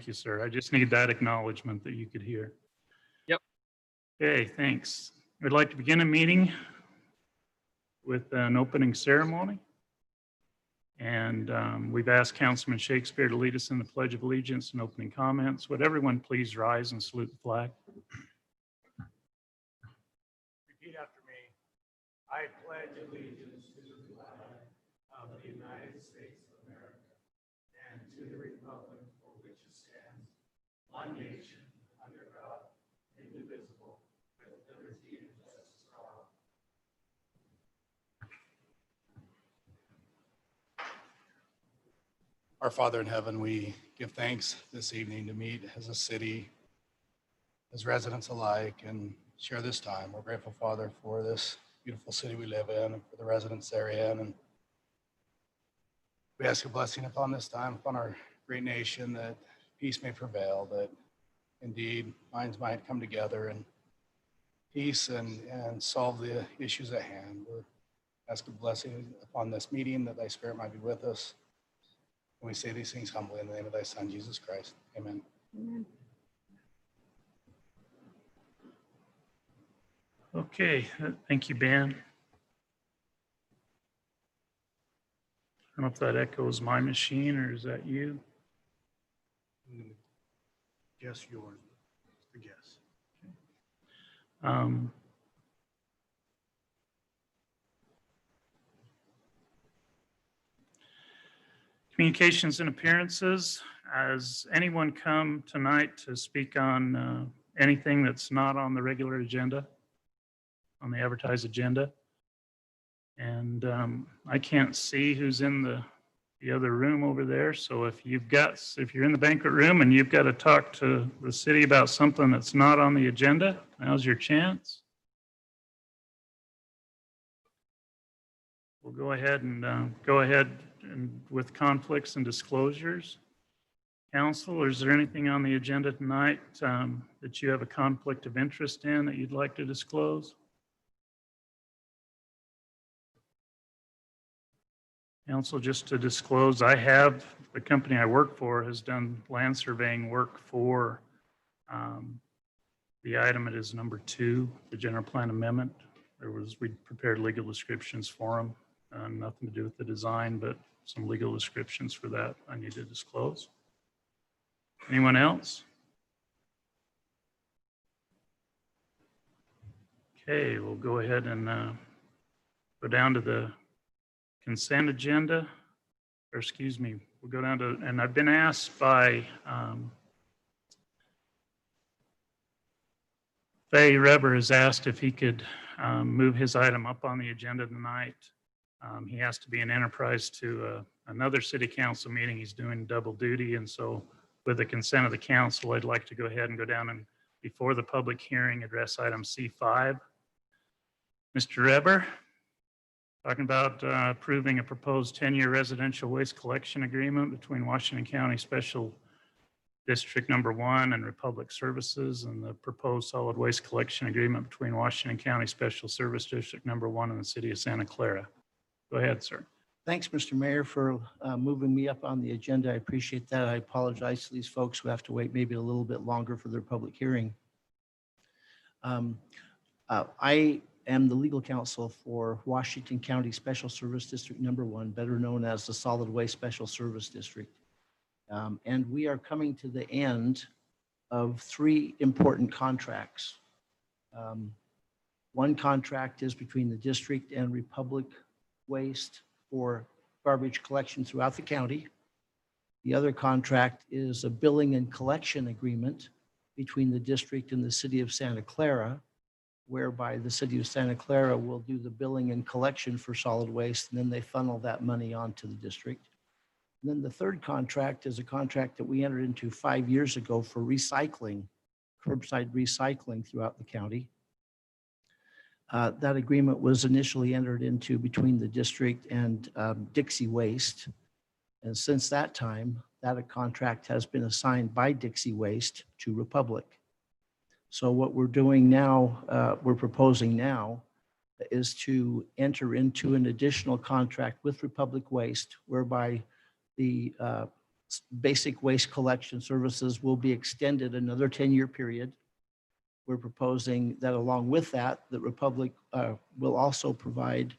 Thank you, sir. I just need that acknowledgement that you could hear. Yep. Okay, thanks. I'd like to begin a meeting with an opening ceremony. And we've asked Councilman Shakespeare to lead us in the Pledge of Allegiance and opening comments. Would everyone please rise and salute the flag? Repeat after me. I pledge allegiance to the flag of the United States of America and to the republic for which it stands, one nation, under God, indivisible, with liberty and justice for all. Our Father in heaven, we give thanks this evening to meet as a city, as residents alike, and share this time. We're grateful, Father, for this beautiful city we live in and for the residents therein. And we ask a blessing upon this time, upon our great nation, that peace may prevail, that indeed minds might come together in peace and solve the issues at hand. We ask a blessing upon this meeting, that thy spirit might be with us. And we say these things humbly in the name of thy Son, Jesus Christ. Amen. Amen. Okay, thank you, Ben. I don't know if that echoes my machine or is that you? Guess yours. The guess. Communications and appearances. Has anyone come tonight to speak on anything that's not on the regular agenda, on the advertised agenda? And I can't see who's in the other room over there. So if you're in the banquet room and you've got to talk to the city about something that's not on the agenda, now's your chance. We'll go ahead and with conflicts and disclosures. Council, is there anything on the agenda tonight that you have a conflict of interest in that you'd like to disclose? Council, just to disclose, the company I work for has done land surveying work for the item. It is number 2, the general plan amendment. We prepared legal descriptions for them. Nothing to do with the design, but some legal descriptions for that I need to disclose. Anyone else? Okay, we'll go ahead and go down to the consent agenda, or excuse me, we'll go down to, and I've been asked by Faye Reber has asked if he could move his item up on the agenda tonight. He has to be in Enterprise to another city council meeting. He's doing double duty. And so with the consent of the council, I'd like to go ahead and go down and before the public hearing, address item C5. Mr. Reber, talking about approving a proposed 10-year residential waste collection agreement between Washington County Special District Number 1 and Republic Services, and the proposed solid waste collection agreement between Washington County Special Service District Number 1 and the city of Santa Clara. Go ahead, sir. Thanks, Mr. Mayor, for moving me up on the agenda. I appreciate that. I apologize to these folks who have to wait maybe a little bit longer for their public hearing. I am the legal counsel for Washington County Special Service District Number 1, better known as the Solid Waste Special Service District. And we are coming to the end of 3 important contracts. One contract is between the district and Republic Waste for garbage collection throughout the county. The other contract is a billing and collection agreement between the district and the city of Santa Clara, whereby the city of Santa Clara will do the billing and collection for solid waste, and then they funnel that money onto the district. And then the third contract is a contract that we entered into 5 years ago for recycling, curbside recycling throughout the county. That agreement was initially entered into between the district and Dixie Waste. And since that time, that contract has been assigned by Dixie Waste to Republic. So what we're doing now, we're proposing now, is to enter into an additional contract with Republic Waste, whereby the basic waste collection services will be extended another 10-year period. We're proposing that along with that, the Republic will also provide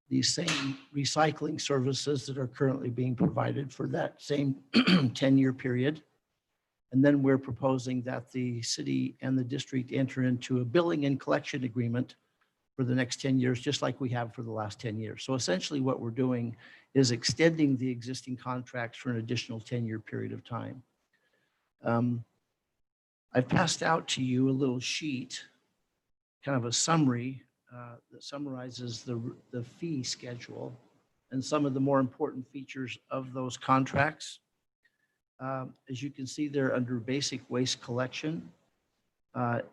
these same recycling services that are currently being provided for that same 10-year period. And then we're proposing that the city and the district enter into a billing and collection agreement for the next 10 years, just like we have for the last 10 years. So essentially what we're doing is extending the existing contracts for an additional 10-year period of time. I've passed out to you a little sheet, kind of a summary that summarizes the fee schedule and some of the more important features of those contracts. As you can see there under basic waste collection,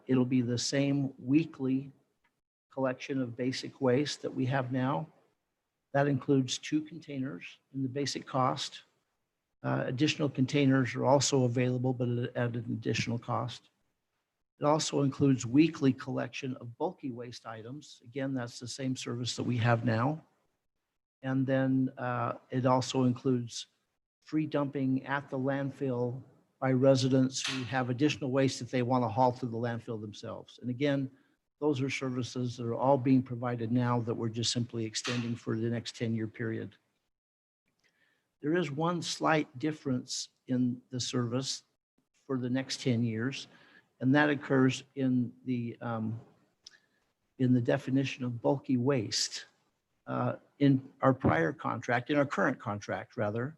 it'll be the same weekly collection of basic waste that we have now. That includes 2 containers in the basic cost. Additional containers are also available, but at an additional cost. It also includes weekly collection of bulky waste items. Again, that's the same service that we have now. And then it also includes free dumping at the landfill by residents who have additional waste that they want to haul to the landfill themselves. And again, those are services that are all being provided now that we're just simply extending for the next 10-year period. There is one slight difference in the service for the next 10 years, and that occurs in the definition of bulky waste. In our prior contract, in our current contract rather,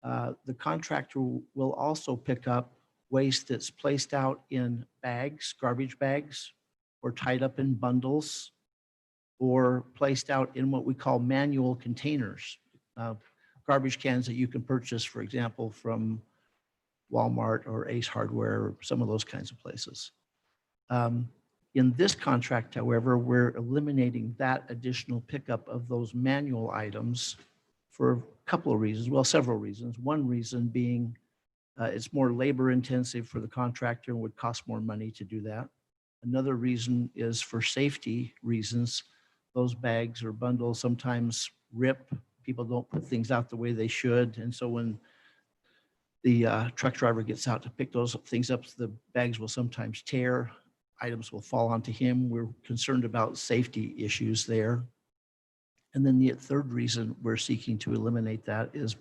the contractor will also pick up waste that's placed out in bags, garbage bags, or tied up in bundles, or placed out in what we call manual containers, garbage cans that you can purchase, for example, from Walmart or Ace Hardware, or some of those kinds of places. In this contract, however, we're eliminating that additional pickup of those manual items for a couple of reasons, well, several reasons. One reason being it's more labor intensive for the contractor and would cost more money to do that. Another reason is for safety reasons. Those bags or bundles sometimes rip. People don't put things out the way they should. And so when the truck driver gets out to pick those things up, the bags will sometimes tear. Items will fall onto him. We're concerned about safety issues there. And then the third reason we're seeking to eliminate that is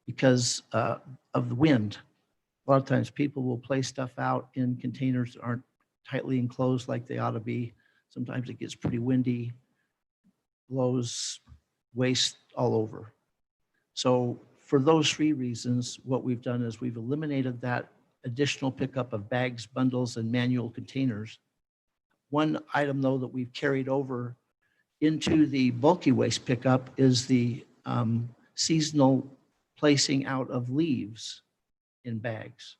because of the wind. A lot of times people will place stuff out in containers that aren't tightly enclosed like they ought to be. Sometimes it gets pretty windy, blows waste all over. So for those 3 reasons, what we've done is we've eliminated that additional pickup of bags, bundles, and manual containers. One item, though, that we've carried over into the bulky waste pickup is the seasonal placing out of leaves in bags.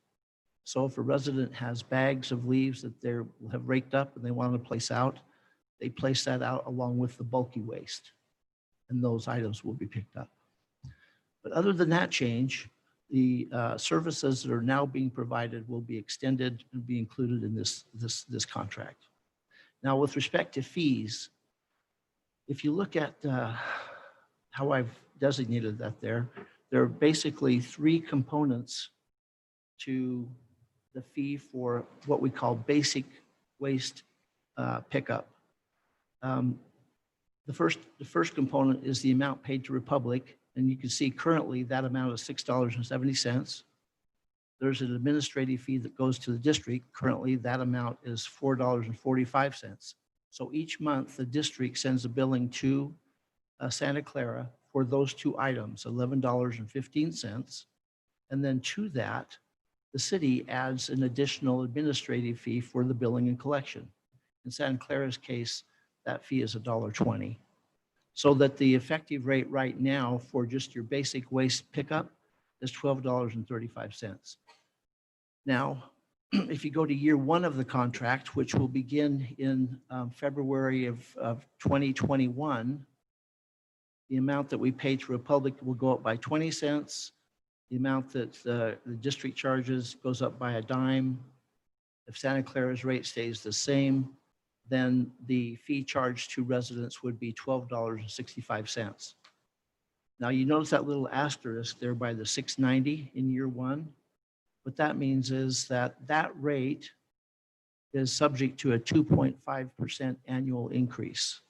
So if a resident has bags of leaves that they have raked up and they want to place out, they place that out along with the bulky waste, and those items will be picked up. But other than that change, the services that are now being provided will be extended and be included in this contract. Now, with respect to fees, if you look at how I've designated that there are basically 3 components to the fee for what we call basic waste pickup. The first component is the amount paid to Republic, and you can see currently that amount is $6.70. There's an administrative fee that goes to the district. Currently, that amount is $4.45. So each month, the district sends a billing to Santa Clara for those 2 items, $11.15. And then to that, the city adds an additional administrative fee for the billing and collection. In Santa Clara's case, that fee is $1.20. So that the effective rate right now for just your basic waste pickup is $12.35. Now, if you go to year 1 of the contract, which will begin in February of 2021, the amount that we pay to Republic will go up by 20 cents. The amount that the district charges goes up by a dime. If Santa Clara's rate stays the same, then the fee charged to residents would be $12.65. Now, you notice that little asterisk there by the 690 in year one. What that means is that that rate is subject to a 2.5% annual increase.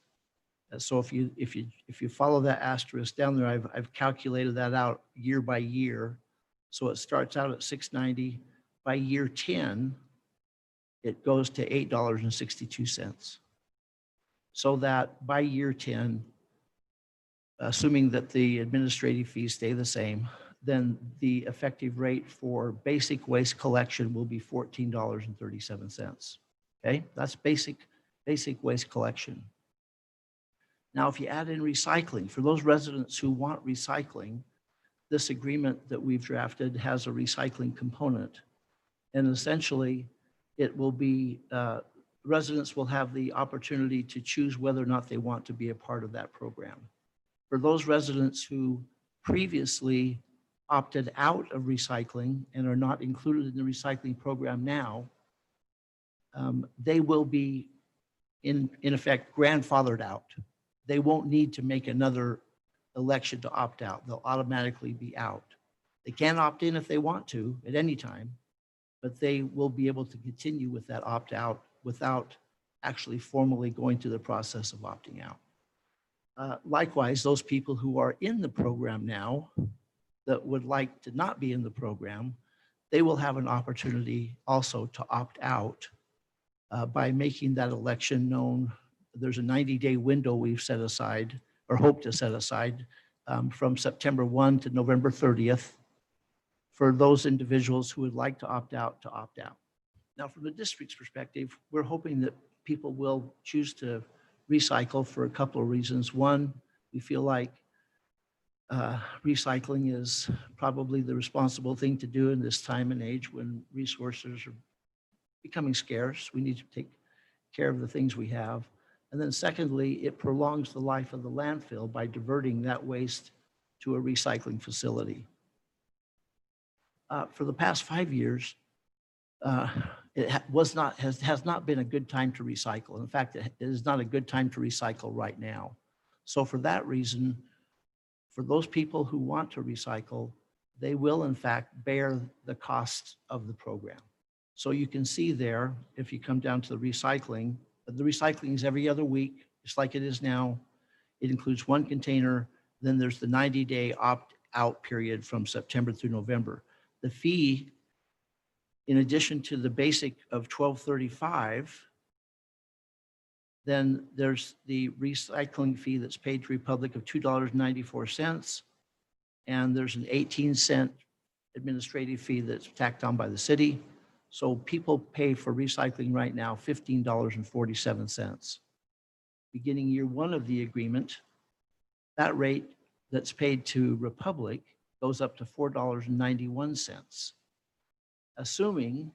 So if you follow that asterisk down there, I've calculated that out year by year. So it starts out at 690. By year 10, it goes to $8.62. So that by year 10, assuming that the administrative fees stay the same, then the effective rate for basic waste collection will be $14.37. Okay, that's basic waste collection. Now, if you add in recycling, for those residents who want recycling, this agreement that we've drafted has a recycling component. And essentially, it will be, residents will have the opportunity to choose whether or not they want to be a part of that program. For those residents who previously opted out of recycling and are not included in the recycling program now, they will be, in effect, grandfathered out. They won't need to make another election to opt out. They'll automatically be out. They can opt in if they want to at any time, but they will be able to continue with that opt out without actually formally going through the process of opting out. Likewise, those people who are in the program now that would like to not be in the program, they will have an opportunity also to opt out by making that election known. There's a 90-day window we've set aside, or hope to set aside, from September 1 to November 30th for those individuals who would like to opt out to opt out. Now, from the district's perspective, we're hoping that people will choose to recycle for a couple of reasons. One, we feel like recycling is probably the responsible thing to do in this time and age when resources are becoming scarce. We need to take care of the things we have. And then secondly, it prolongs the life of the landfill by diverting that waste to a recycling facility. For the past 5 years, it has not been a good time to recycle. In fact, it is not a good time to recycle right now. So for that reason, for those people who want to recycle, they will in fact bear the cost of the program. So you can see there, if you come down to the recycling is every other week, just like it is now. It includes one container. Then there's the 90-day opt-out period from September through November. The fee, in addition to the basic of $12.35, then there's the recycling fee that's paid to Republic of $2.94, and there's an 18-cent administrative fee that's tacked on by the city. So people pay for recycling right now $15.47. Beginning year one of the agreement, that rate that's paid to Republic goes up to $4.91, assuming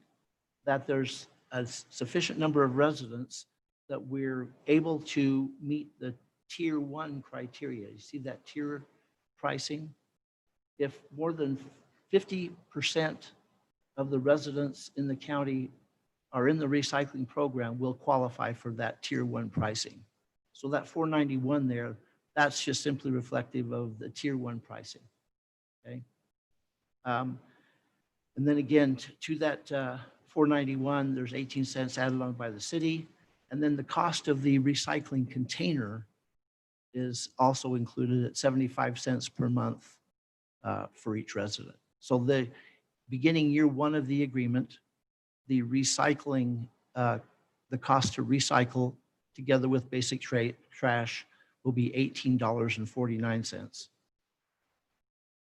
that there's a sufficient number of residents that we're able to meet the tier 1 criteria. You see that tier pricing? If more than 50% of the residents in the county are in the recycling program, will qualify for that tier 1 pricing. So that $4.91 there, that's just simply reflective of the tier 1 pricing. Okay. And then again, to that $4.91, there's 18 cents added on by the city. And then the cost of the recycling container is also included at 75 cents per month for each resident. So the beginning year one of the agreement, the recycling, the cost to recycle together with basic trash will be $18.49.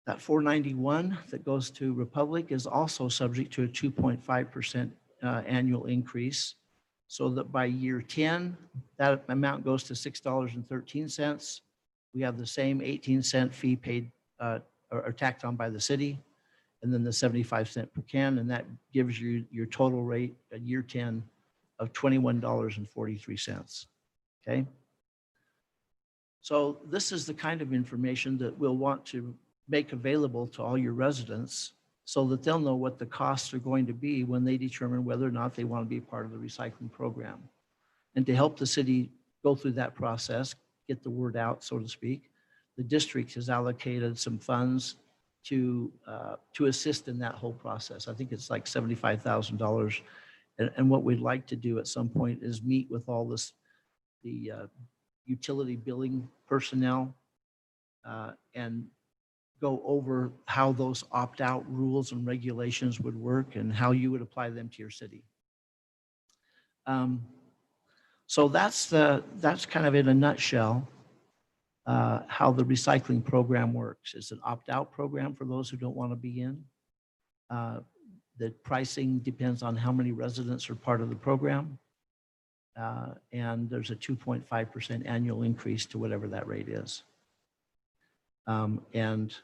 That $4.91 that goes to Republic is also subject to a 2.5% annual increase, so that by year 10, that amount goes to $6.13. We have the same 18-cent fee paid or tacked on by the city, and then the 75 cent per can, and that gives you your total rate at year 10 of $21.43. Okay. So this is the kind of information that we'll want to make available to all your residents so that they'll know what the costs are going to be when they determine whether or not they want to be part of the recycling program. And to help the city go through that process, get the word out, so to speak, the district has allocated some funds to assist in that whole process. I think it's like $75,000. And what we'd like to do at some point is meet with all the utility billing personnel and go over how those opt-out rules and regulations would work and how you would apply them to your city. So that's kind of in a nutshell how the recycling program works. It's an opt-out program for those who don't want to be in. The pricing depends on how many residents are part of the program. And there's a 2.5% annual increase to whatever that rate is. And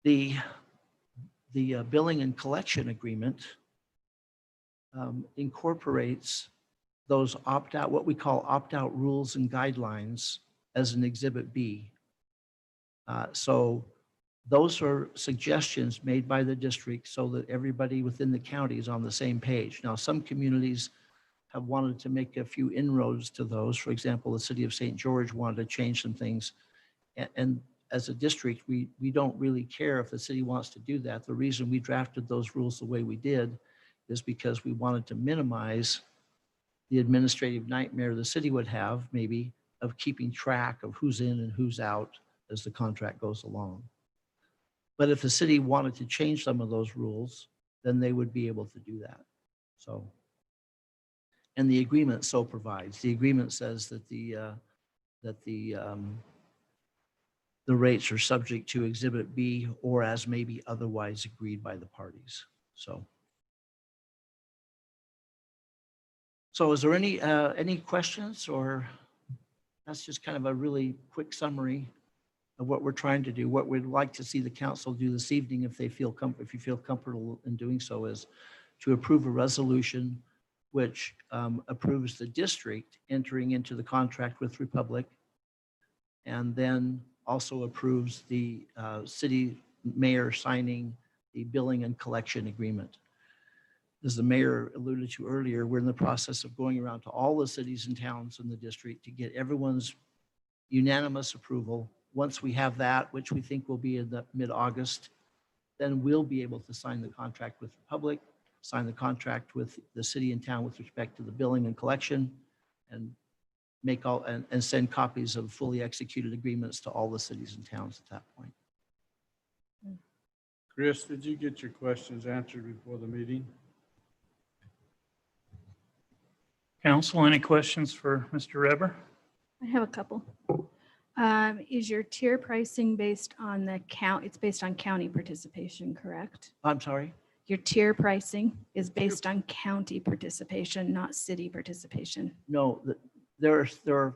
the billing and collection agreement incorporates those opt-out, what we call opt-out rules and guidelines as an Exhibit B. So those are suggestions made by the district so that everybody within the county is on the same page. Now, some communities have wanted to make a few inroads to those. For example, the city of St. George wanted to change some things. And as a district, we don't really care if the city wants to do that. The reason we drafted those rules the way we did is because we wanted to minimize the administrative nightmare the city would have, maybe, of keeping track of who's in and who's out as the contract goes along. But if the city wanted to change some of those rules, then they would be able to do that. So, and the agreement so provides. The agreement says that the rates are subject to Exhibit B or as may be otherwise agreed by the parties. So is there any questions, or that's just kind of a really quick summary of what we're trying to do. What we'd like to see the council do this evening, if you feel comfortable in doing so, is to approve a resolution which approves the district entering into the contract with Republic, and then also approves the city mayor signing the billing and collection agreement. As the mayor alluded to earlier, we're in the process of going around to all the cities and towns in the district to get everyone's unanimous approval. Once we have that, which we think will be in the mid-August, then we'll be able to sign the contract with Republic, sign the contract with the city and town with respect to the billing and collection, and make all and send copies of fully executed agreements to all the cities and towns at that point. Chris, did you get your questions answered before the meeting? Council, any questions for Mr. Reber? I have a couple. Is your tier pricing based on the count? It's based on county participation, correct? I'm sorry? Your tier pricing is based on county participation, not city participation. No, there are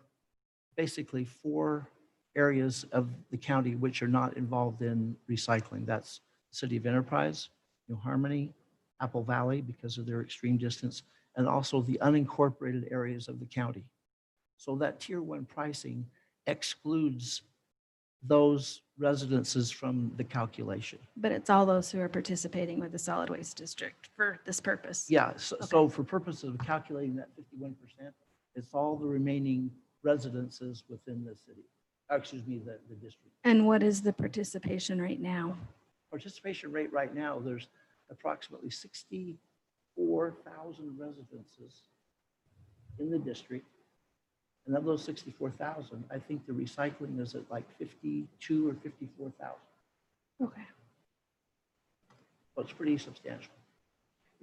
basically 4 areas of the county which are not involved in recycling. That's the City of Enterprise, New Harmony, Apple Valley because of their extreme distance, and also the unincorporated areas of the county. So that tier 1 pricing excludes those residences from the calculation. But it's all those who are participating with the solid waste district for this purpose. Yeah, so for purposes of calculating that 51%, it's all the remaining residences within the city, excuse me, the district. And what is the participation right now? Participation rate right now, there's approximately 64,000 residences in the district. And of those 64,000, I think the recycling is at like 52 or 54,000. Okay. So it's pretty substantial.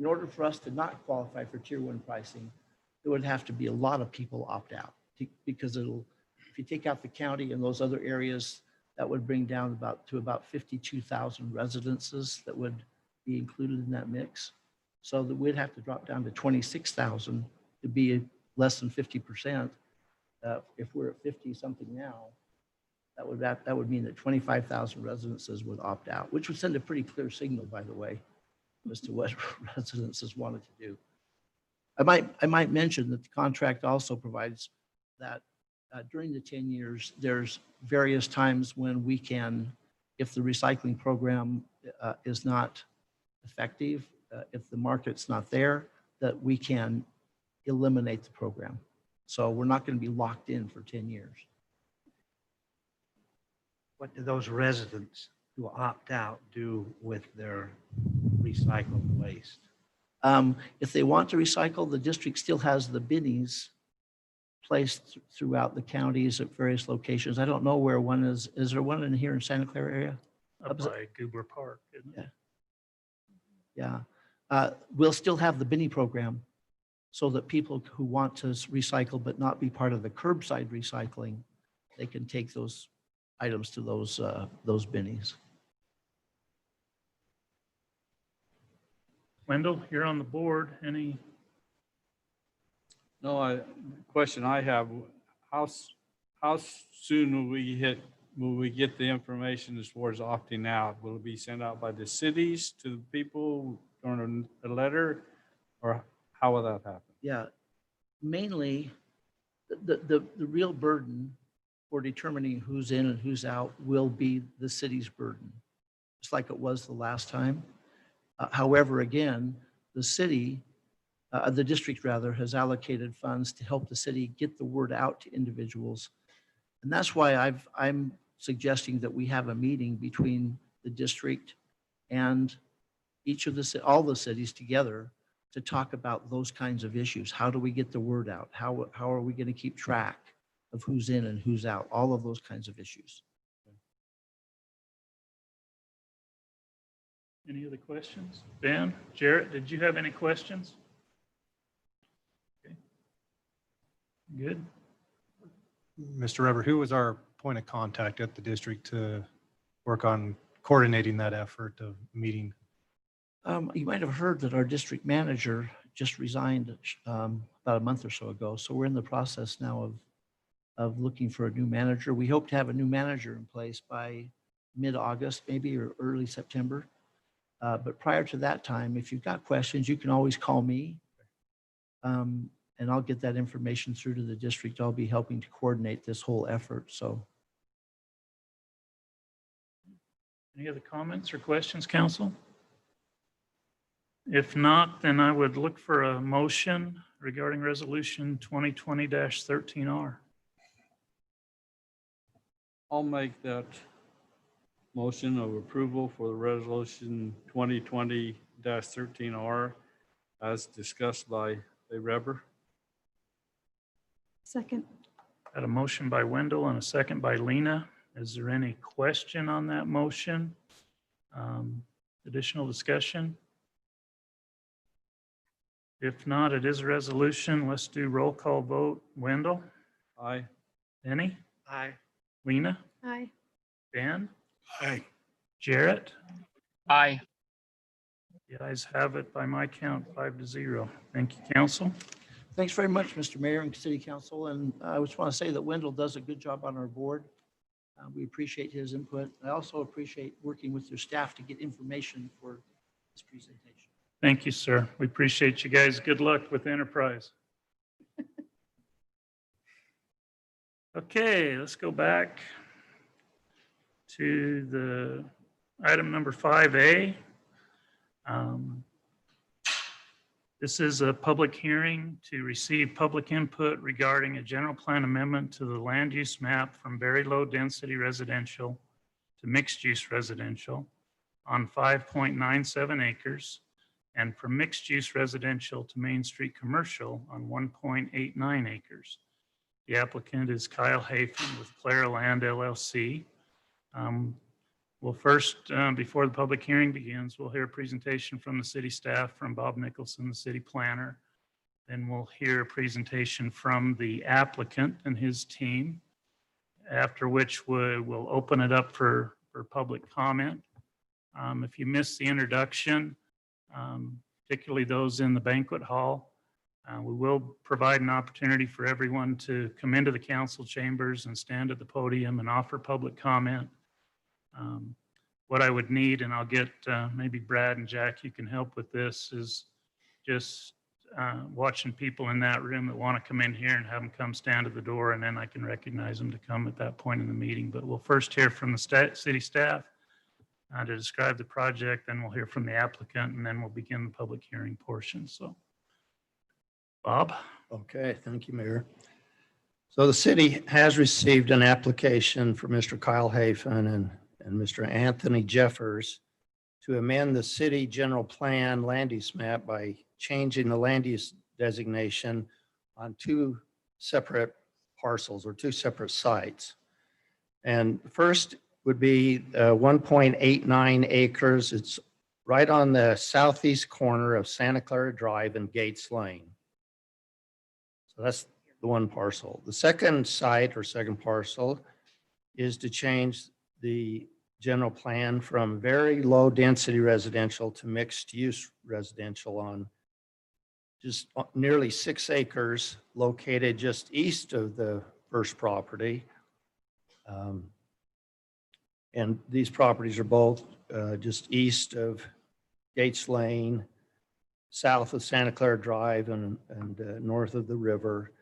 In order for us to not qualify for tier 1 pricing, there would have to be a lot of people opt out because if you take out the county and those other areas, that would bring down to about 52,000 residences that would be included in that mix. So that we'd have to drop down to 26,000 to be less than 50%. If we're at 50 something now, that would mean that 25,000 residences would opt out, which would send a pretty clear signal, by the way, as to what residences wanted to do. I might mention that the contract also provides that during the 10 years, there's various times when we can, if the recycling program is not effective, if the market's not there, that we can eliminate the program. So we're not going to be locked in for 10 years. What do those residents who opt out do with their recycled waste? If they want to recycle, the district still has the binnies placed throughout the counties at various locations. I don't know where one is. Is there one in here in Santa Clara area? Up by Goober Park, isn't it? Yeah. We'll still have the binny program so that people who want to recycle but not be part of the curbside recycling, they can take those items to those binnies. Wendell, you're on the board. Any? No, question I have, how soon will we get the information as far as opting out? Will it be sent out by the cities to the people on a letter, or how will that happen? Yeah, mainly the real burden for determining who's in and who's out will be the city's burden, just like it was the last time. However, again, the city, the district rather, has allocated funds to help the city get the word out to individuals. And that's why I'm suggesting that we have a meeting between the district and all the cities together to talk about those kinds of issues. How do we get the word out? How are we going to keep track of who's in and who's out? All of those kinds of issues. Any other questions? Ben, Jarrett, did you have any questions? Okay. Good. Mr. Rubber, who was our point of contact at the district to work on coordinating that effort of meeting? You might have heard that our district manager just resigned about a month or so ago. So we're in the process now of looking for a new manager. We hope to have a new manager in place by mid-August, maybe, or early September. But prior to that time, if you've got questions, you can always call me. And I'll get that information through to the district. I'll be helping to coordinate this whole effort. So. Any other comments or questions, council? If not, then I would look for a motion regarding resolution 2020-13R. I'll make that motion of approval for the resolution 2020-13R as discussed by Reber. Second. Got a motion by Wendell and a second by Lena. Is there any question on that motion? Additional discussion? If not, it is a resolution. Let's do roll call vote. Wendell? Aye. Benny? Aye. Lena? Aye. Ben? Aye. Jarrett? Aye. The ayes have it by my count, 5-0. Thank you, council. Thanks very much, Mr. Mayor and City Council. And I just want to say that Wendell does a good job on our board. We appreciate his input. I also appreciate working with your staff to get information for this presentation. Thank you, sir. We appreciate you guys. Good luck with the enterprise. Okay, let's go back to the item number 5A. This is a public hearing to receive public input regarding a general plan amendment to the land use map from very low density residential to mixed use residential on 5.97 acres and from mixed use residential to Main Street commercial on 1.89 acres. The applicant is Kyle Hafen with Clara Land LLC. Well, first, before the public hearing begins, we'll hear a presentation from the city staff, from Bob Nicholson, the city planner. Then we'll hear a presentation from the applicant and his team, after which we'll open it up for public comment. If you missed the introduction, particularly those in the banquet hall, we will provide an opportunity for everyone to come into the council chambers and stand at the podium and offer public comment. What I would need, and I'll get maybe Brad and Jack, you can help with this, is just watching people in that room that want to come in here and have them come stand at the door, and then I can recognize them to come at that point in the meeting. But we'll first hear from the city staff to describe the project, then we'll hear from the applicant, and then we'll begin the public hearing portion. So, Bob? Okay, thank you, Mayor. So the city has received an application for Mr. Kyle Hafen and Mr. Anthony Jeffers to amend the city general plan land use map by changing the land use designation on two separate parcels or two separate sites. And first would be 1.89 acres. It's right on the southeast corner of Santa Clara Drive and Gates Lane. So that's the one parcel. The second site or second parcel is to change the general plan from very low density residential to mixed use residential on just nearly 6 acres located just east of the first property. And these properties are both just east of Gates Lane, south of Santa Clara Drive and north of the river,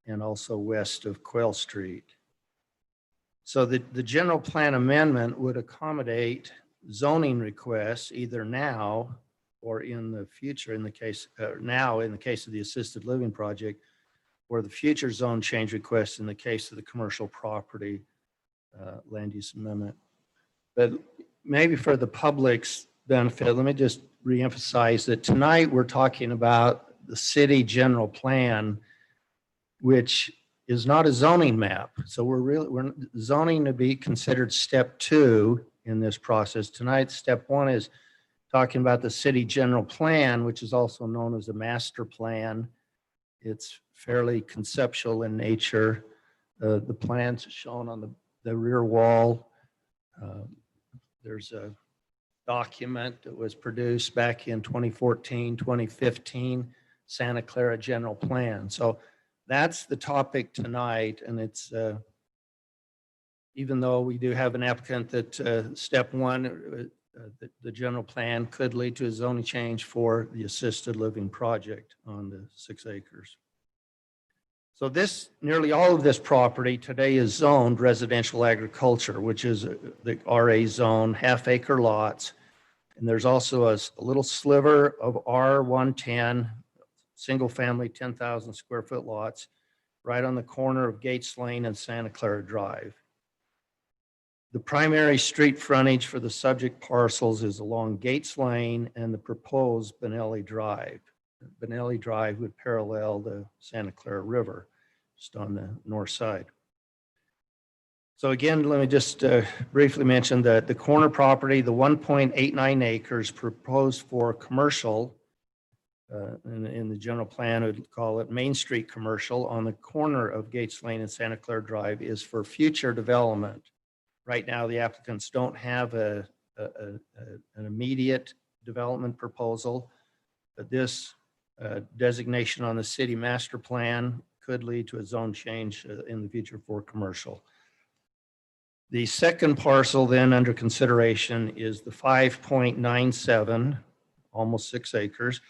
and also west of Quail Street. So the general plan amendment would accommodate zoning requests either now or in the future in the case, now in the case of the assisted living project, or the future zone change requests in the case of the commercial property land use amendment. But maybe for the public's benefit, let me just reemphasize that tonight we're talking about the city general plan, which is not a zoning map. So we're zoning to be considered step 2 in this process. Tonight, step 1 is talking about the city general plan, which is also known as a master plan. It's fairly conceptual in nature. The plans shown on the rear wall. There's a document that was produced back in 2014, 2015, Santa Clara General Plan. So that's the topic tonight. And it's, even though we do have an applicant that step 1, the general plan could lead to a zoning change for the assisted living project on the 6 acres. So this, nearly all of this property today is zoned residential agriculture, which is the RA zone, half-acre lots. And there's also a little sliver of R110, single-family 10,000 square foot lots, right on the corner of Gates Lane and Santa Clara Drive. The primary street frontage for the subject parcels is along Gates Lane and the proposed Benelli Drive. Benelli Drive would parallel the Santa Clara River, just on the north side. So again, let me just briefly mention that the corner property, the 1.89 acres proposed for commercial, in the general plan, would call it Main Street Commercial on the corner of Gates Lane and Santa Clara Drive, is for future development. Right now, the applicants don't have an immediate development proposal, but this designation on the city master plan could lead to a zone change in the future for commercial. The second parcel then under consideration is the 5.97, almost 6 acres,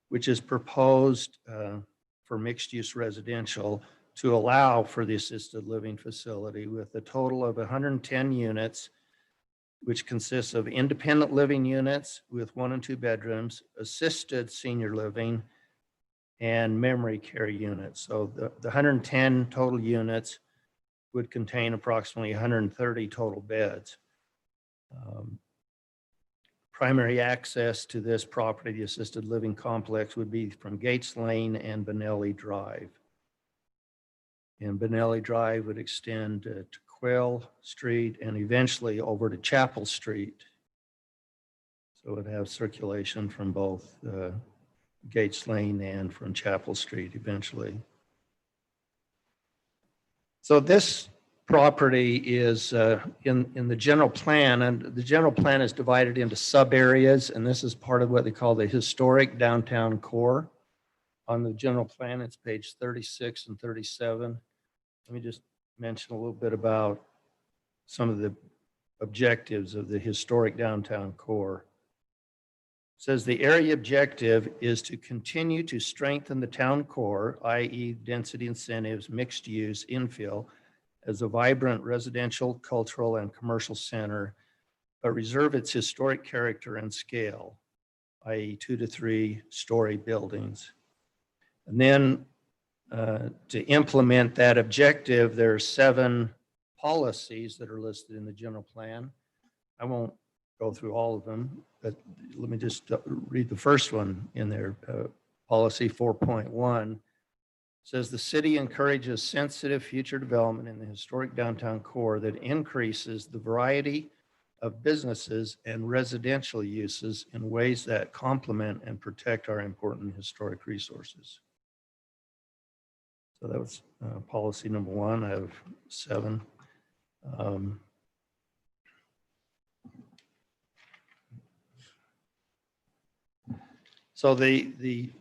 which is proposed for mixed use residential to allow for the assisted living facility with a total of 110 units, which consists of independent living units with 1 and 2 bedrooms, assisted senior living, and memory care units. So the 110 total units would contain approximately 130 total beds. Primary access to this property, the assisted living complex, would be from Gates Lane and Benelli Drive. And Benelli Drive would extend to Quail Street and eventually over to Chapel Street. So it would have circulation from both Gates Lane and from Chapel Street eventually. So this property is in the general plan, and the general plan is divided into sub areas, and this is part of what they call the historic downtown core. On the general plan, it's page 36 and 37. Let me just mention a little bit about some of the objectives of the historic downtown core. It says the area objective is to continue to strengthen the town core, i.e. density incentives, mixed use, infill, as a vibrant residential, cultural, and commercial center, but reserve its historic character and scale, i.e. 2 to 3 story buildings. And then To implement that objective, there are 7 policies that are listed in the general plan. I won't go through all of them, but let me just read the first one in there. Policy 4.1 says the city encourages sensitive future development in the historic downtown core that increases the variety of businesses and residential uses in ways that complement and protect our important historic resources. So that was policy number 1 out of 7. So the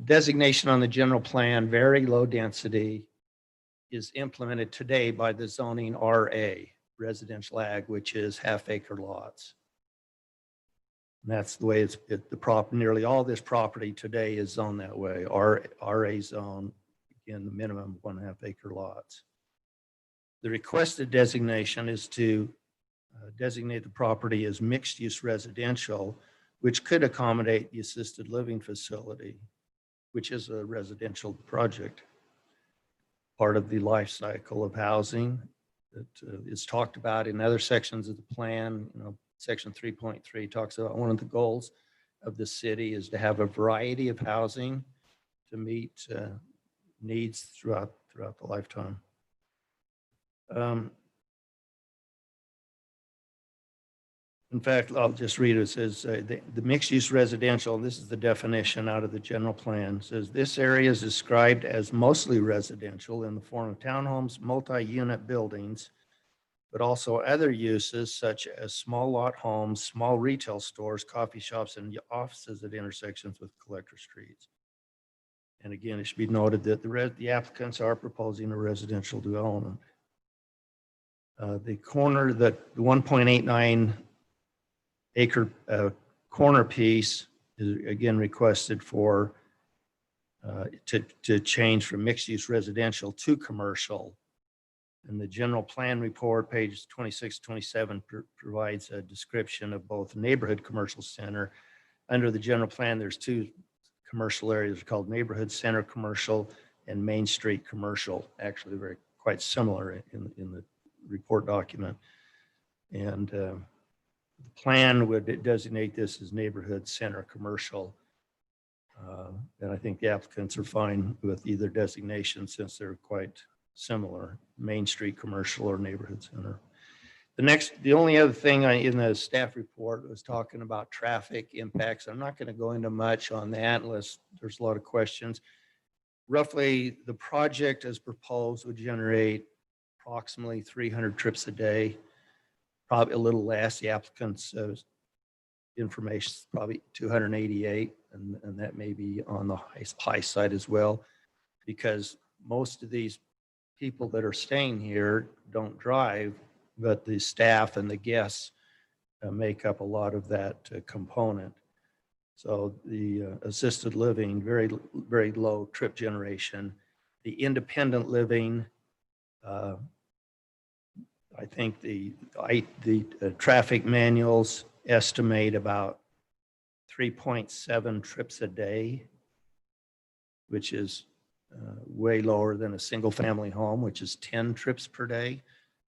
designation on the general plan, very low density, is implemented today by the zoning RA, residential ag, which is half-acre lots. And that's the way nearly all this property today is zoned that way. RA zone, again, the minimum 1.5 acre lots. The requested designation is to designate the property as mixed-use residential, which could accommodate the assisted living facility, which is a residential project, part of the life cycle of housing that is talked about in other sections of the plan. You know, section 3.3 talks about one of the goals of the city is to have a variety of housing to meet needs throughout the lifetime. In fact, I'll just read it. It says the mixed-use residential, and this is the definition out of the general plan, says this area is described as mostly residential in the form of townhomes, multi-unit buildings, but also other uses such as small lot homes, small retail stores, coffee shops, and offices at intersections with collector streets. And again, it should be noted that the applicants are proposing a residential development. The 1.89 acre corner piece is again requested for to change from mixed use residential to commercial. And the general plan report, pages 26, 27, provides a description of both neighborhood commercial center. Under the general plan, there's 2 commercial areas called neighborhood center commercial and Main Street commercial, actually quite similar in the report document. And the plan would designate this as neighborhood center commercial. And I think the applicants are fine with either designation since they're quite similar, Main Street commercial or neighborhood center. The only other thing in the staff report was talking about traffic impacts. I'm not going to go into much on that unless there's a lot of questions. Roughly, the project as proposed would generate approximately 300 trips a day, probably a little less. The applicant's information is probably 288, and that may be on the high side as well, because most of these people that are staying here don't drive, but the staff and the guests make up a lot of that component. So the assisted living, very, very low trip generation. The independent living, I think the traffic manuals estimate about 3.7 trips a day, which is way lower than a single family home, which is 10 trips per day,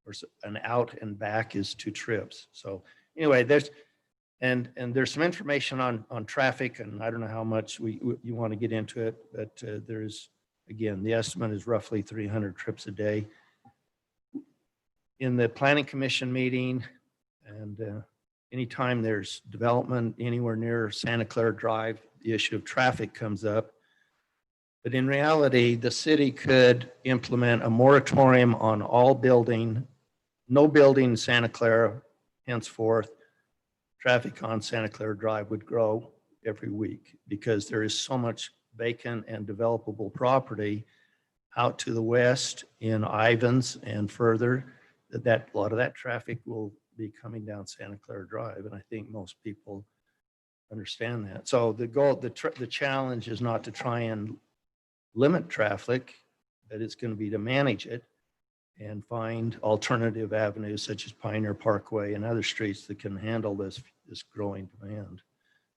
or an out and back is 2 trips. So anyway, there's some information on traffic, and I don't know how much you want to get into it, but there's, again, the estimate is roughly 300 trips a day. In the planning commission meeting, and anytime there's development anywhere near Santa Clara Drive, the issue of traffic comes up. But in reality, the city could implement a moratorium on no building in Santa Clara henceforth. Traffic on Santa Clara Drive would grow every week because there is so much vacant and developable property out to the west in Ivans and further, that a lot of that traffic will be coming down Santa Clara Drive. And I think most people understand that. So the goal, the challenge is not to try and limit traffic, but it's going to be to manage it and find alternative avenues such as Pioneer Parkway and other streets that can handle this growing demand.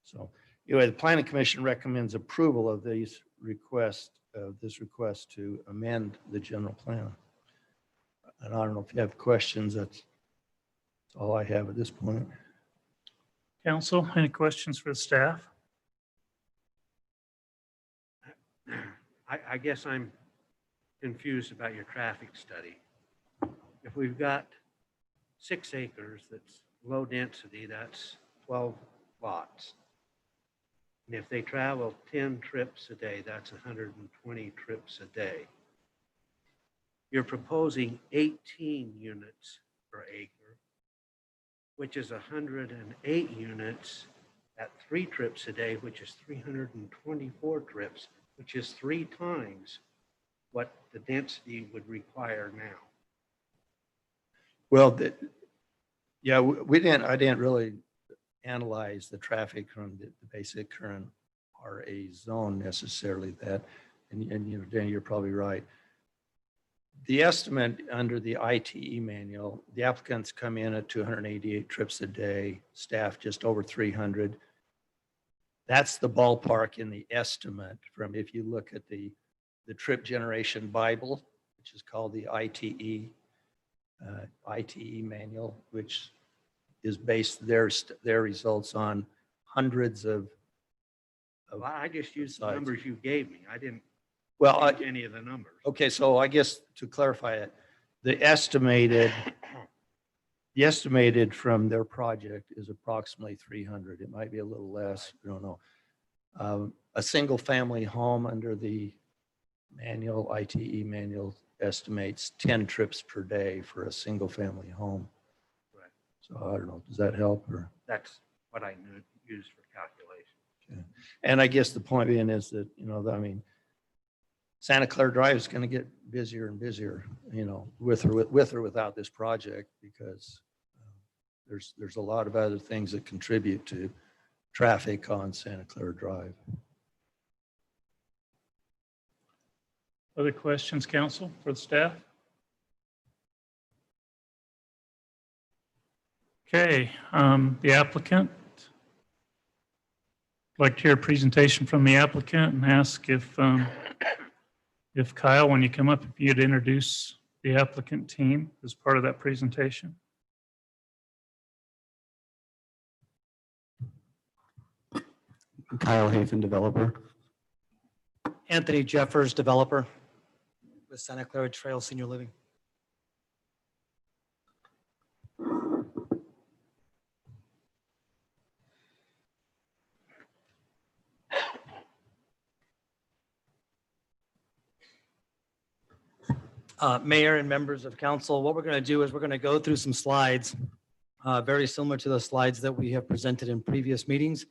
So anyway, the Planning Commission recommends approval of these requests of this request to amend the general plan. And I don't know if you have questions. That's all I have at this point. Council, any questions for the staff? I guess I'm confused about your traffic study. If we've got 6 acres that's low density, that's 12 lots. And if they travel 10 trips a day, that's 120 trips a day. You're proposing 18 units per acre, which is 108 units at 3 trips a day, which is 324 trips, which is 3 times what the density would require now. Well, yeah, I didn't really analyze the traffic from the basic current RA zone necessarily that, and you know, Danny, you're probably right. The estimate under the ITE manual, the applicants come in at 288 trips a day, staff just over 300. That's the ballpark in the estimate from, if you look at the trip generation Bible, which is called the ITE manual, which is based their results on hundreds of Well, I just used the sites. numbers you gave me. I didn't Well, change any of the numbers. okay, so I guess to clarify it, the estimated from their project is approximately 300. It might be a little less, I don't know. A single family home under the manual, ITE manual, estimates 10 trips per day for a single family home. Right. So I don't know, does that help or? That's what I used for calculation. And I guess the point being is that, you know, I mean, Santa Clara Drive is going to get busier and busier, you know, with or without this project, because there's a lot of other things that contribute to traffic on Santa Clara Drive. Other questions, council, for the staff? Okay, the applicant. I'd like to hear a presentation from the applicant and ask if Kyle, when you come up, if you'd introduce the applicant team as part of that presentation. Kyle Hafen, developer. Anthony Jeffers, developer with Santa Clara Trail Senior Living. Mayor and members of council, what we're going to do is we're going to go through some slides, very similar to the slides that we have presented in previous meetings.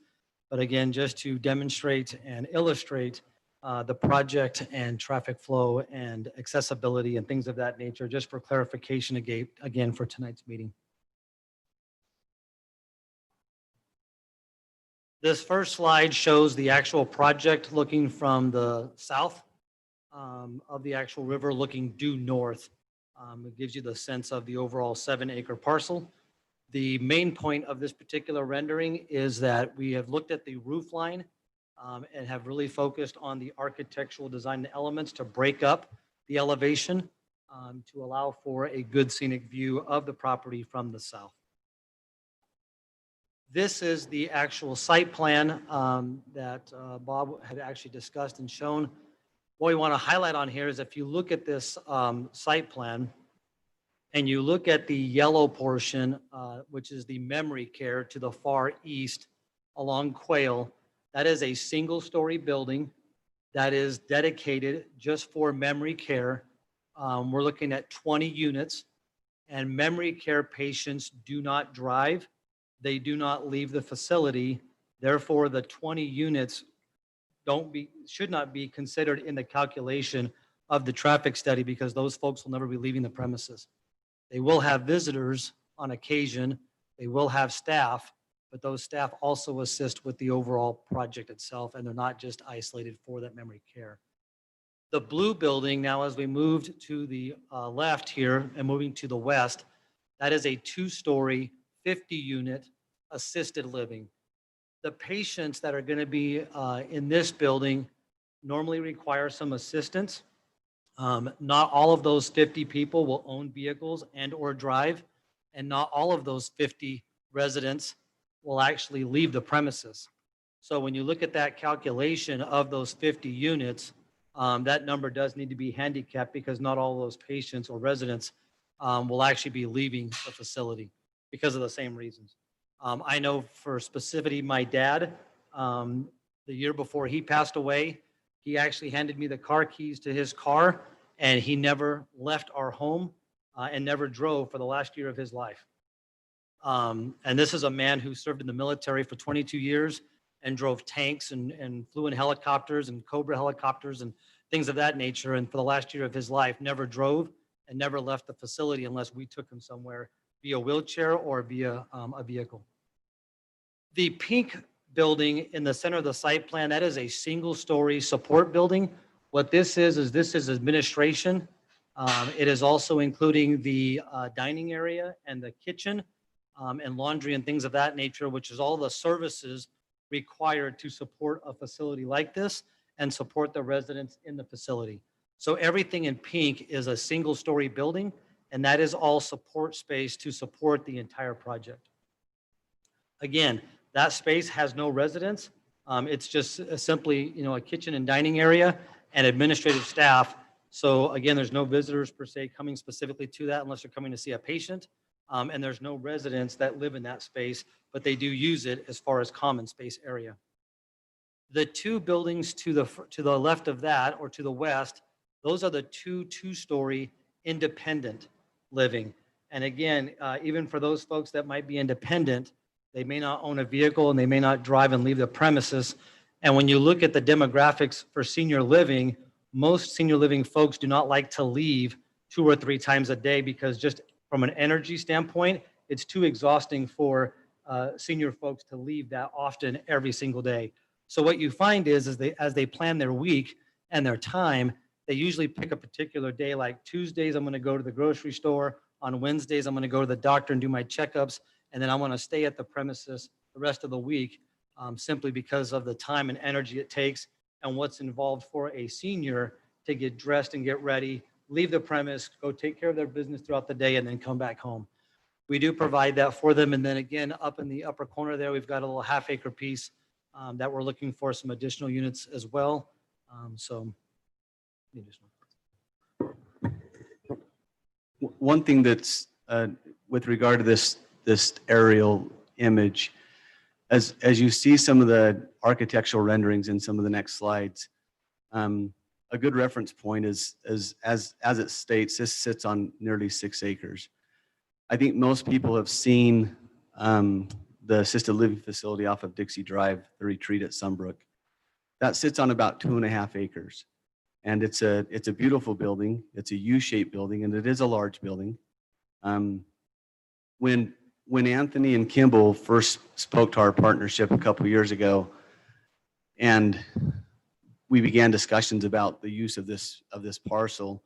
But again, just to demonstrate and illustrate the project and traffic flow and accessibility and things of that nature, just for clarification again for tonight's meeting. This first slide shows the actual project looking from the south of the actual river, looking due north. It gives you the sense of the overall 7-acre parcel. The main point of this particular rendering is that we have looked at the roof line and have really focused on the architectural design elements to break up the elevation to allow for a good scenic view of the property from the south. This is the actual site plan that Bob had actually discussed and shown. What we want to highlight on here is if you look at this site plan and you look at the yellow portion, which is the memory care to the far east along Quail, that is a single-story building that is dedicated just for memory care. We're looking at 20 units, and memory care patients do not drive. They do not leave the facility. Therefore, the 20 units should not be considered in the calculation of the traffic study because those folks will never be leaving the premises. They will have visitors on occasion. They will have staff, but those staff also assist with the overall project itself, and they're not just isolated for that memory care. The blue building, now as we moved to the left here and moving to the west, that is a 2-story, 50-unit assisted living. The patients that are going to be in this building normally require some assistance. Not all of those 50 people will own vehicles and or drive, and not all of those 50 residents will actually leave the premises. So when you look at that calculation of those 50 units, that number does need to be handicapped because not all of those patients or residents will actually be leaving the facility because of the same reasons. I know for specificity, my dad, the year before he passed away, he actually handed me the car keys to his car, and he never left our home and never drove for the last year of his life. And this is a man who served in the military for 22 years and drove tanks and flew in helicopters and Cobra helicopters and things of that nature. And for the last year of his life, never drove and never left the facility unless we took him somewhere via wheelchair or via a vehicle. The pink building in the center of the site plan, that is a single-story support building. What this is this is administration. It is also including the dining area and the kitchen and laundry and things of that nature, which is all the services required to support a facility like this and support the residents in the facility. So everything in pink is a single-story building, and that is all support space to support the entire project. Again, that space has no residents. It's just simply, a kitchen and dining area and administrative staff. So again, there's no visitors per se coming specifically to that unless you're coming to see a patient. And there's no residents that live in that space, but they do use it as far as common space area. The two buildings to the left of that or to the west, those are the two-story independent living. And again, even for those folks that might be independent, they may not own a vehicle and they may not drive and leave the premises. And when you look at the demographics for senior living, most senior living folks do not like to leave 2 or 3 times a day because just from an energy standpoint, it's too exhausting for senior folks to leave that often every single day. So what you find is as they plan their week and their time, they usually pick a particular day, like Tuesdays, I'm going to go to the grocery store. On Wednesdays, I'm going to go to the doctor and do my checkups. And then I want to stay at the premises the rest of the week simply because of the time and energy it takes and what's involved for a senior to get dressed and get ready, leave the premise, go take care of their business throughout the day, and then come back home. We do provide that for them. And then again, up in the upper corner there, we've got a little half-acre piece that we're looking for some additional units as well. One thing that's with regard to this aerial image, as you see some of the architectural renderings in some of the next slides, a good reference point is as it states, this sits on nearly 6 acres. I think most people have seen the assisted living facility off of Dixie Drive, the retreat at Sunbrook. That sits on about 2.5 acres. And it's a beautiful building. It's a U-shaped building, and it is a large building. When Anthony and Kimball first spoke to our partnership a couple years ago, and we began discussions about the use of this parcel,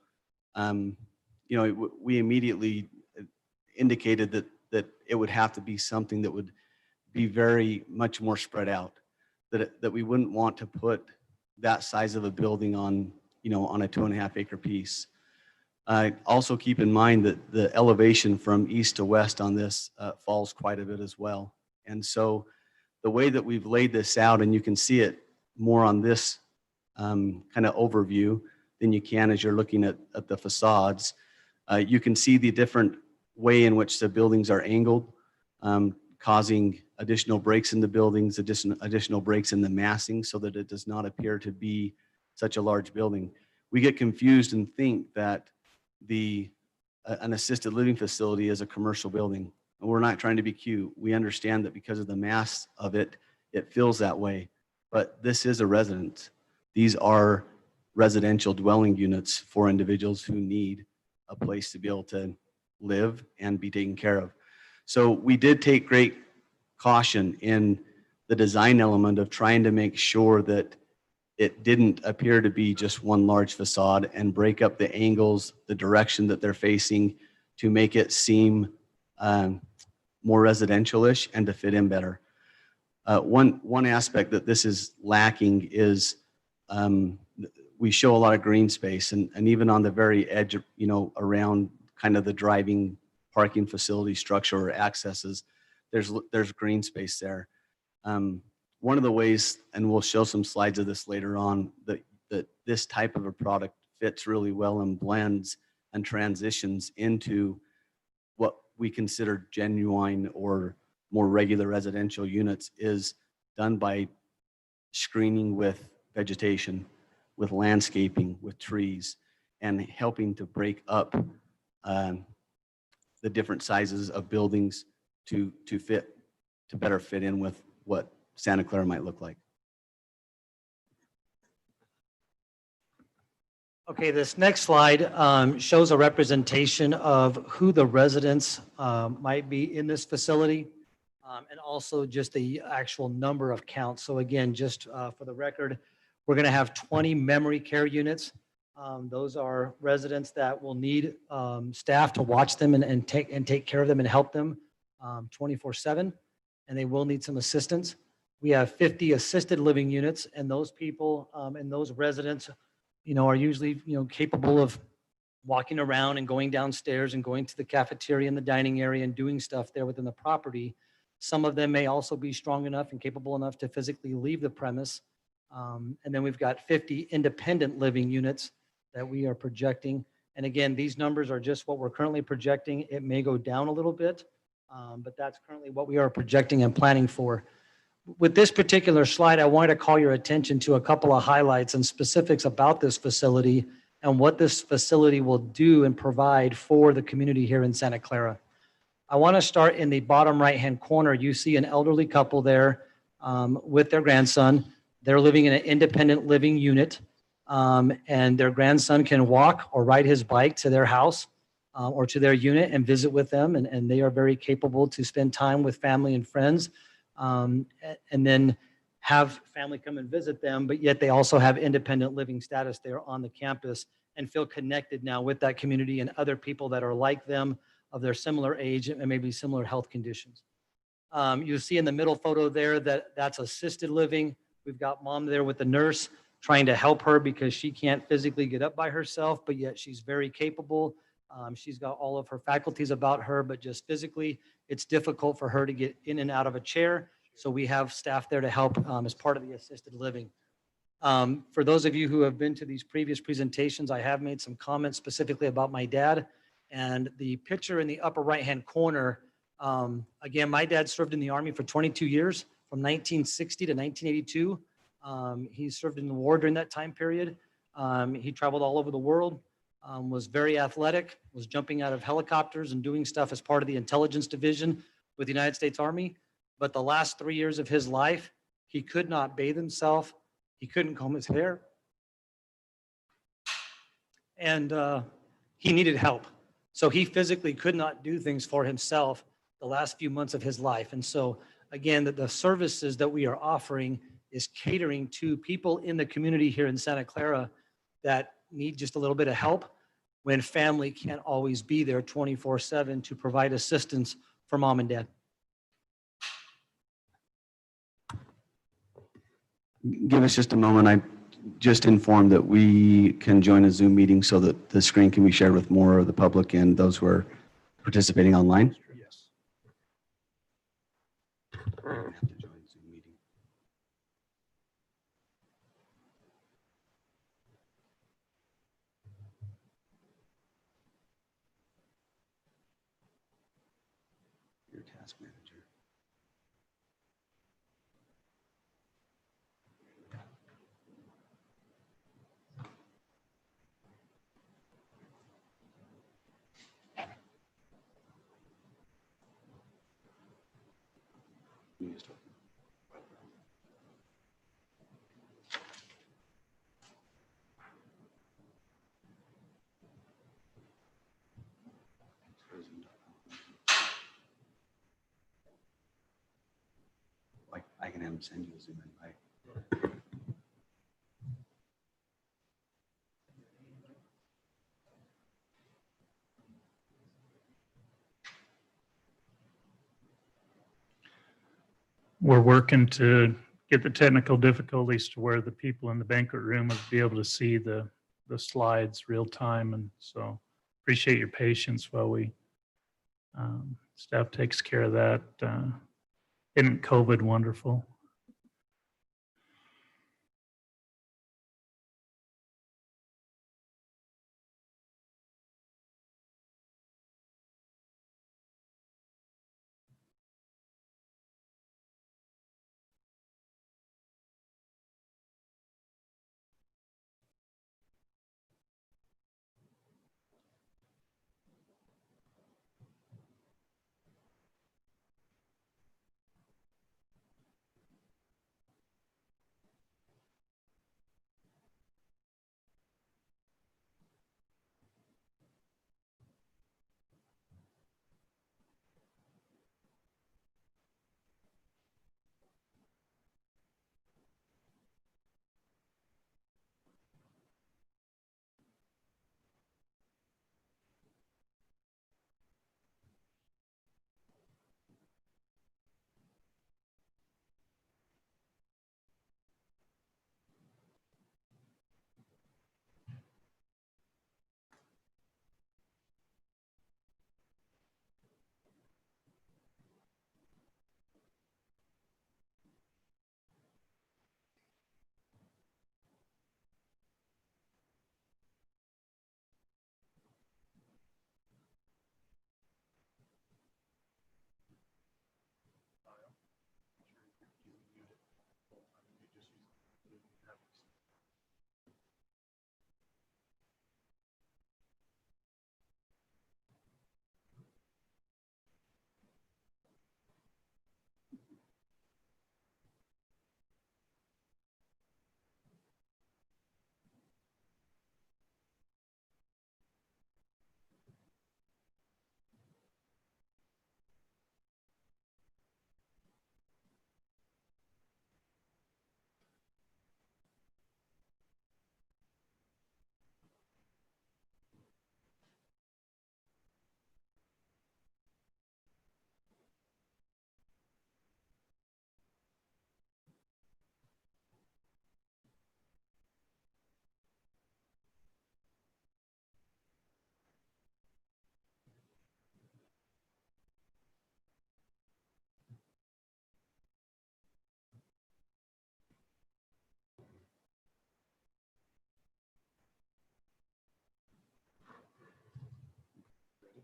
we immediately indicated that it would have to be something that would be very much more spread out, that we wouldn't want to put that size of a building on a 2.5 acre piece. Also keep in mind that the elevation from east to west on this falls quite a bit as well. And so the way that we've laid this out, and you can see it more on this kind of overview than you can as you're looking at the facades, you can see the different way in which the buildings are angled, causing additional breaks in the buildings, additional breaks in the massing so that it does not appear to be such a large building. We get confused and think that an assisted living facility is a commercial building. And we're not trying to be cute. We understand that because of the mass of it, it feels that way. But this is a residence. These are residential dwelling units for individuals who need a place to be able to live and be taken care of. So we did take great caution in the design element of trying to make sure that it didn't appear to be just one large facade and break up the angles, the direction that they're facing to make it seem more residential-ish and to fit in better. One aspect that this is lacking is we show a lot of green space, and even on the very edge, around kind of the driving parking facility structure or accesses, there's green space there. One of the ways, and we'll show some slides of this later on, that this type of a product fits really well and blends and transitions into what we consider genuine or more regular residential units, is done by screening with vegetation, with landscaping, with trees, and helping to break up the different sizes of buildings to better fit in with what Santa Clara might look like. Okay, this next slide shows a representation of who the residents might be in this facility, and also just the actual number of counts. So again, just for the record, we're going to have 20 memory care units. Those are residents that will need staff to watch them and take care of them and help them 24/7, and they will need some assistance. We have 50 assisted living units, and those people and those residents, are usually, capable of walking around and going downstairs and going to the cafeteria and the dining area and doing stuff there within the property. Some of them may also be strong enough and capable enough to physically leave the premise. And then we've got 50 independent living units that we are projecting. And again, these numbers are just what we're currently projecting. It may go down a little bit, but that's currently what we are projecting and planning for. With this particular slide, I wanted to call your attention to a couple of highlights and specifics about this facility and what this facility will do and provide for the community here in Santa Clara. I want to start in the bottom right-hand corner. You see an elderly couple there with their grandson. They're living in an independent living unit, and their grandson can walk or ride his bike to their house or to their unit and visit with them, and they are very capable to spend time with family and friends. And then have family come and visit them, but yet they also have independent living status there on the campus and feel connected now with that community and other people that are like them, of their similar age and maybe similar health conditions. You see in the middle photo there that's assisted living. We've got mom there with the nurse trying to help her because she can't physically get up by herself, but yet she's very capable. She's got all of her faculties about her, but just physically, it's difficult for her to get in and out of a chair. So we have staff there to help as part of the assisted living. For those of you who have been to these previous presentations, I have made some comments specifically about my dad. And the picture in the upper right-hand corner, again, my dad served in the Army for 22 years, from 1960 to 1982. He served in the war during that time period. He traveled all over the world. Was very athletic, was jumping out of helicopters and doing stuff as part of the intelligence division with the United States Army. But the last 3 years of his life, he could not bathe himself. He couldn't comb his hair. And he needed help. So he physically could not do things for himself the last few months of his life. And so again, the services that we are offering is catering to people in the community here in Santa Clara that need just a little bit of help when family can't always be there 24/7 to provide assistance for mom and dad. Give us just a moment. I just informed that we can join a Zoom meeting so that the screen can be shared with more of the public and those who are participating online. Yes. Your task manager. You just- Like, I can have him send you a Zoom invite. We're working to get the technical difficulties to where the people in the banquet room would be able to see the slides real time. And so appreciate your patience while we, staff takes care of that. Isn't COVID wonderful?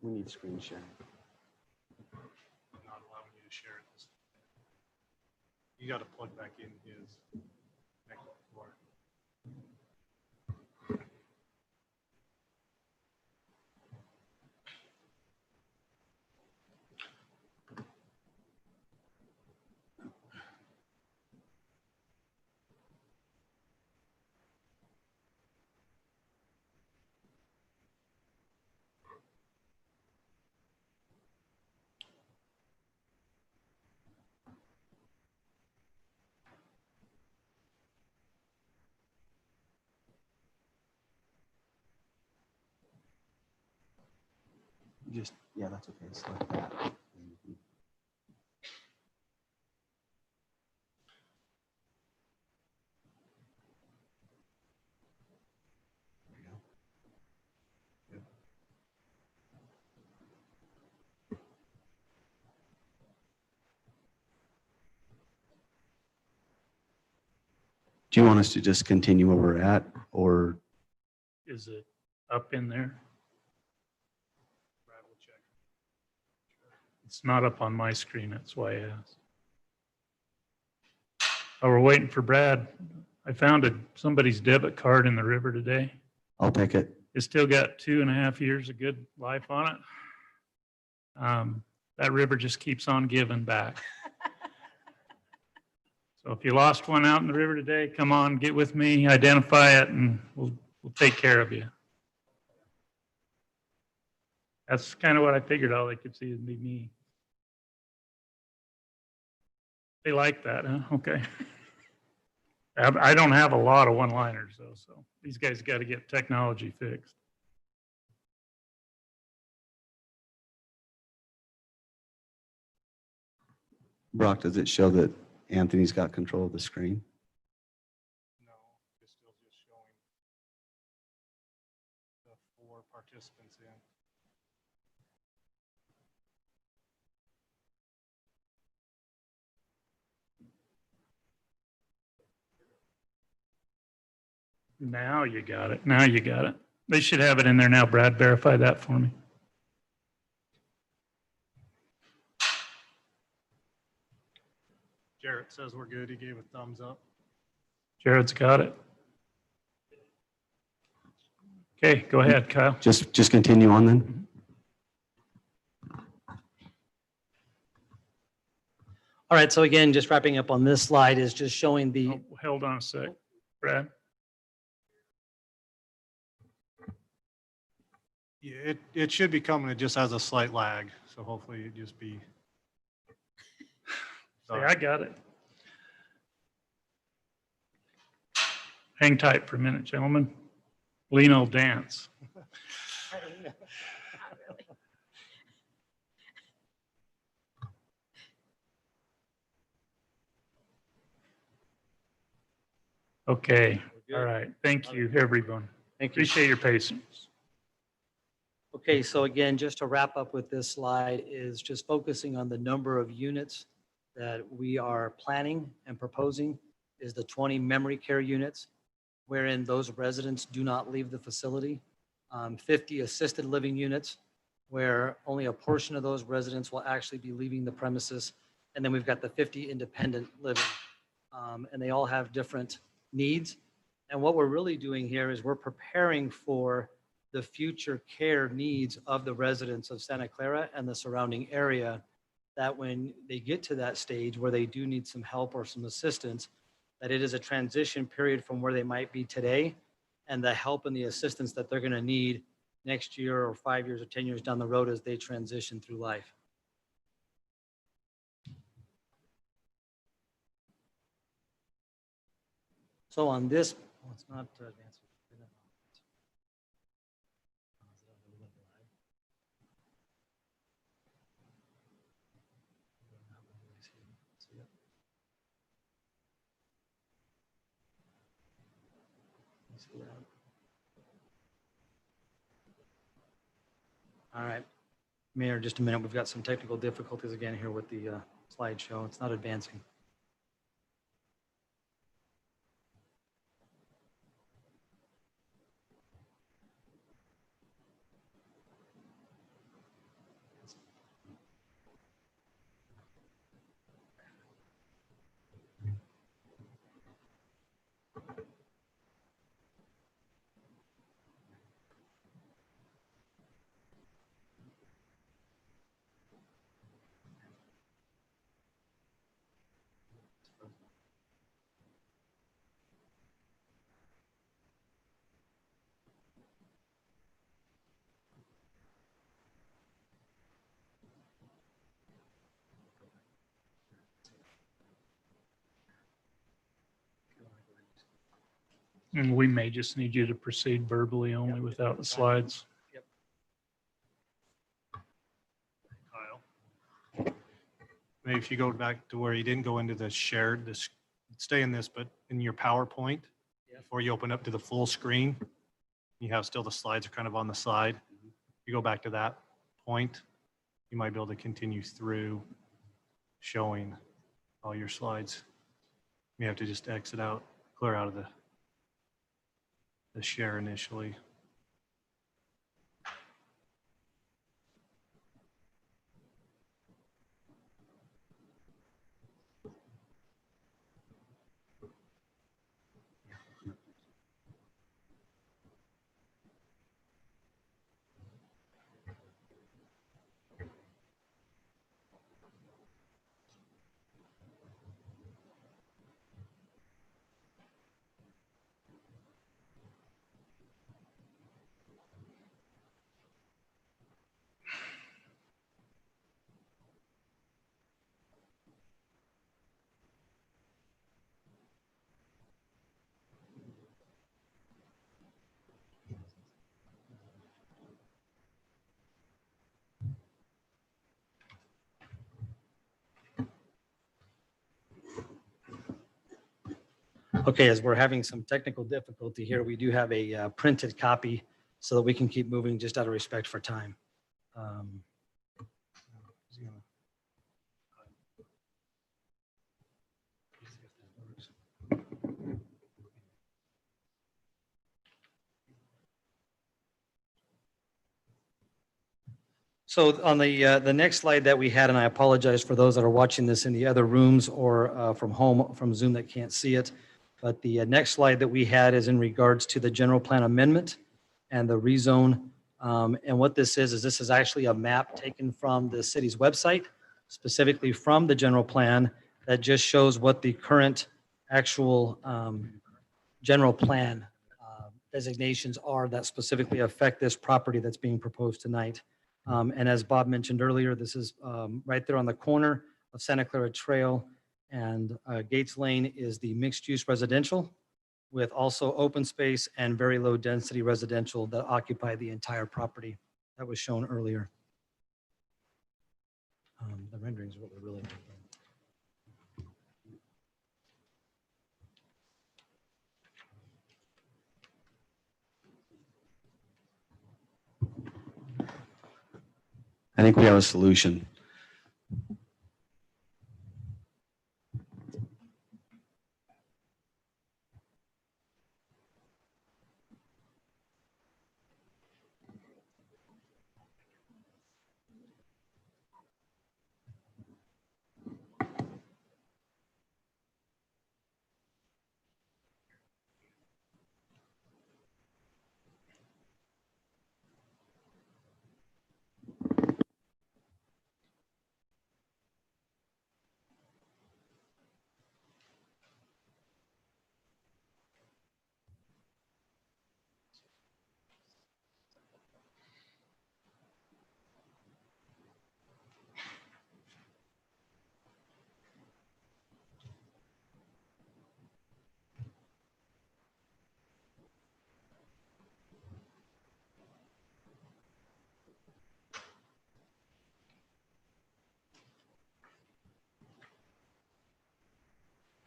We need screen share. Not allowing you to share this. You got to plug back in his. MacBook. Just, yeah, that's okay. Select that. Do you want us to just continue where we're at, or Is it up in there? It's not up on my screen. That's why I asked. Oh, we're waiting for Brad. I found somebody's debit card in the river today. I'll take it? It's still got 2.5 years of good life on it. That river just keeps on giving back. So if you lost one out in the river today, come on, get with me, identify it, and we'll take care of you. That's kind of what I figured. All they could see would be me. They like that, huh? Okay. I don't have a lot of one-liners though, so these guys got to get technology fixed. Brock, does it show that Anthony's got control of the screen. No, it's still just showing the 4 participants in. Now you got it. Now you got it. They should have it in there now. Brad, verify that for me. Jarrett says we're good. He gave a thumbs up. Jared's got it. Okay, go ahead, Kyle. Just continue on then. All right, so again, just wrapping up on this slide is just showing the, Oh, hold on a sec. Brad? Yeah, it should be coming. It just has a slight lag. So hopefully it just be. Say, I got it. Hang tight for a minute, gentlemen. Lena will dance. Okay, all right. Thank you, everyone. thank you. Appreciate your patience. Okay, so again, just to wrap up with this slide is just focusing on the number of units that we are planning and proposing is the 20 memory care units, wherein those residents do not leave the facility. 50 assisted living units, where only a portion of those residents will actually be leaving the premises. And then we've got the 50 independent living. And they all have different needs. And what we're really doing here is we're preparing for the future care needs of the residents of Santa Clara and the surrounding area, that when they get to that stage where they do need some help or some assistance, that it is a transition period from where they might be today and the help and the assistance that they're going to need next year or 5 years or 10 years down the road as they transition through life. So on this, well, it's not advanced. All right, Mayor, just a minute. We've got some technical difficulties again here with the slideshow. It's not advancing. And we may just need you to proceed verbally only without the slides. Kyle. Maybe if you go back to where you didn't go into the shared, this, stay in this, but in your PowerPoint, before you open up to the full screen, you have still the slides are kind of on the side. You go back to that point, you might be able to continue through showing all your slides. You have to just exit out, clear out of the share initially. Okay, as we're having some technical difficulty here, we do have a printed copy so that we can keep moving just out of respect for time. So on the next slide that we had, and I apologize for those that are watching this in the other rooms or from home, from Zoom that can't see it. But the next slide that we had is in regards to the general plan amendment and the rezone. And what this is this is actually a map taken from the city's website, specifically from the general plan that just shows what the current actual general plan designations are that specifically affect this property that's being proposed tonight. And as Bob mentioned earlier, this is right there on the corner of Santa Clara Trail, and Gates Lane is the mixed-use residential with also open space and very low density residential that occupy the entire property that was shown earlier. The renderings are what we're really looking for. I think we have a solution.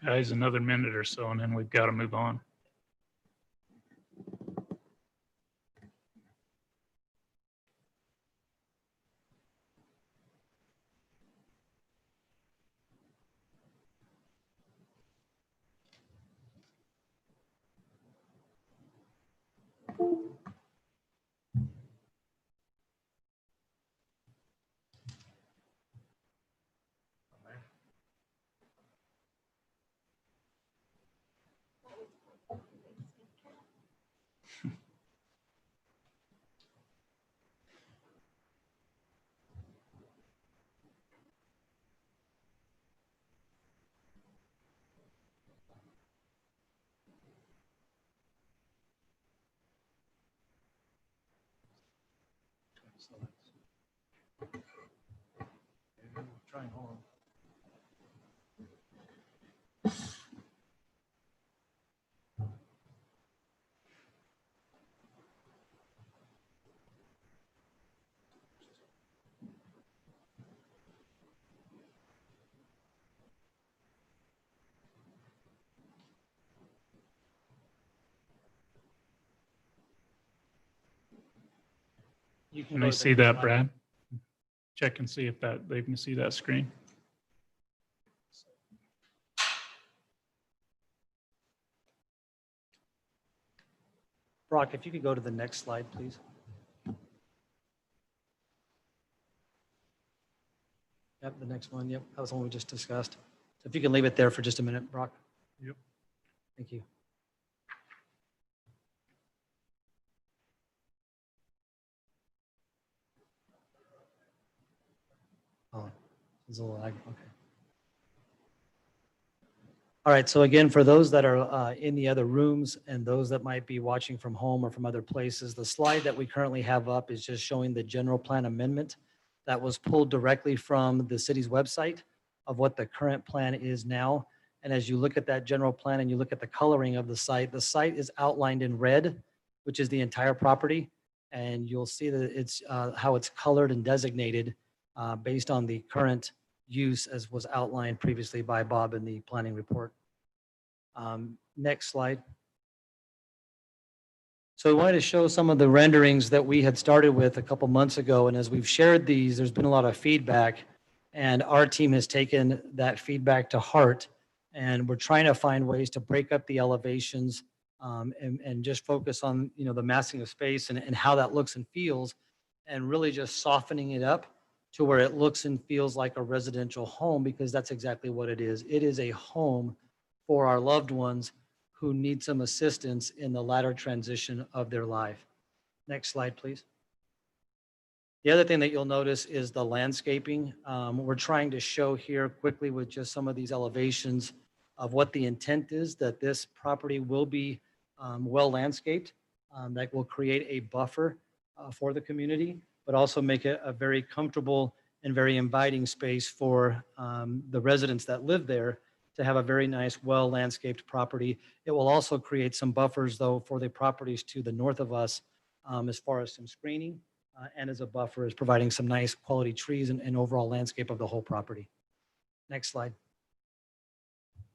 Guys, another minute or so, and then we've got to move on. Trying hard. Can they see that, Brad? Check and see if that they can see that screen. Brock, if you could go to the next slide, please. Yep, the next one. Yep, that was the one we just discussed. So if you can leave it there for just a minute, Brock. Yep. Thank you. Oh, there's a little lag. Okay. All right. So again, for those that are in the other rooms and those that might be watching from home or from other places, the slide that we currently have up is just showing the general plan amendment that was pulled directly from the city's website of what the current plan is now. And as you look at that general plan and you look at the coloring of the site is outlined in red, which is the entire property. And you'll see that it's how it's colored and designated based on the current use as was outlined previously by Bob in the planning report. Next slide. So we wanted to show some of the renderings that we had started with a couple months ago. And as we've shared these, there's been a lot of feedback. And our team has taken that feedback to heart. And we're trying to find ways to break up the elevations and just focus on, the massing of space and how that looks and feels, and really just softening it up to where it looks and feels like a residential home, because that's exactly what it is. It is a home for our loved ones who need some assistance in the latter transition of their life. Next slide, please. The other thing that you'll notice is the landscaping. We're trying to show here quickly with just some of these elevations of what the intent is, that this property will be well landscaped, that will create a buffer for the community, but also make it a very comfortable and very inviting space for the residents that live there to have a very nice, well landscaped property. It will also create some buffers though for the properties to the north of us as far as some screening and as a buffer is providing some nice quality trees and overall landscape of the whole property. Next slide.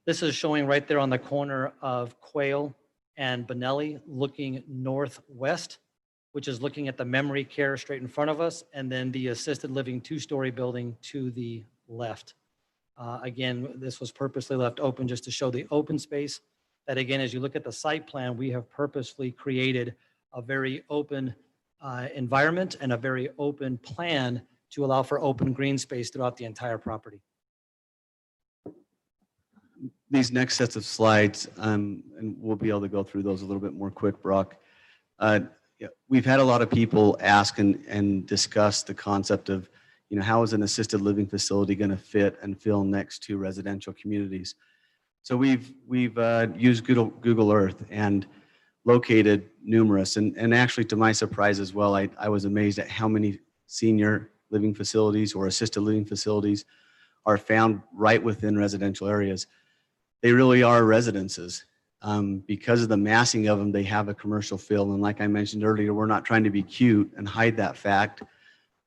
This is showing right there on the corner of Quail and Benelli looking northwest, which is looking at the memory care straight in front of us, and then the assisted living 2-story building to the left. Again, this was purposely left open just to show the open space. That again, as you look at the site plan, we have purposely created a very open environment and a very open plan to allow for open green space throughout the entire property. These next sets of slides, and we'll be able to go through those a little bit more quick, Brock. We've had a lot of people ask and discuss the concept of, how is an assisted living facility going to fit and fill next to residential communities? So we've used Google Earth and located numerous, and actually to my surprise as well, I was amazed at how many senior living facilities or assisted living facilities are found right within residential areas. They really are residences. Because of the massing of them, they have a commercial feel. And like I mentioned earlier, we're not trying to be cute and hide that fact,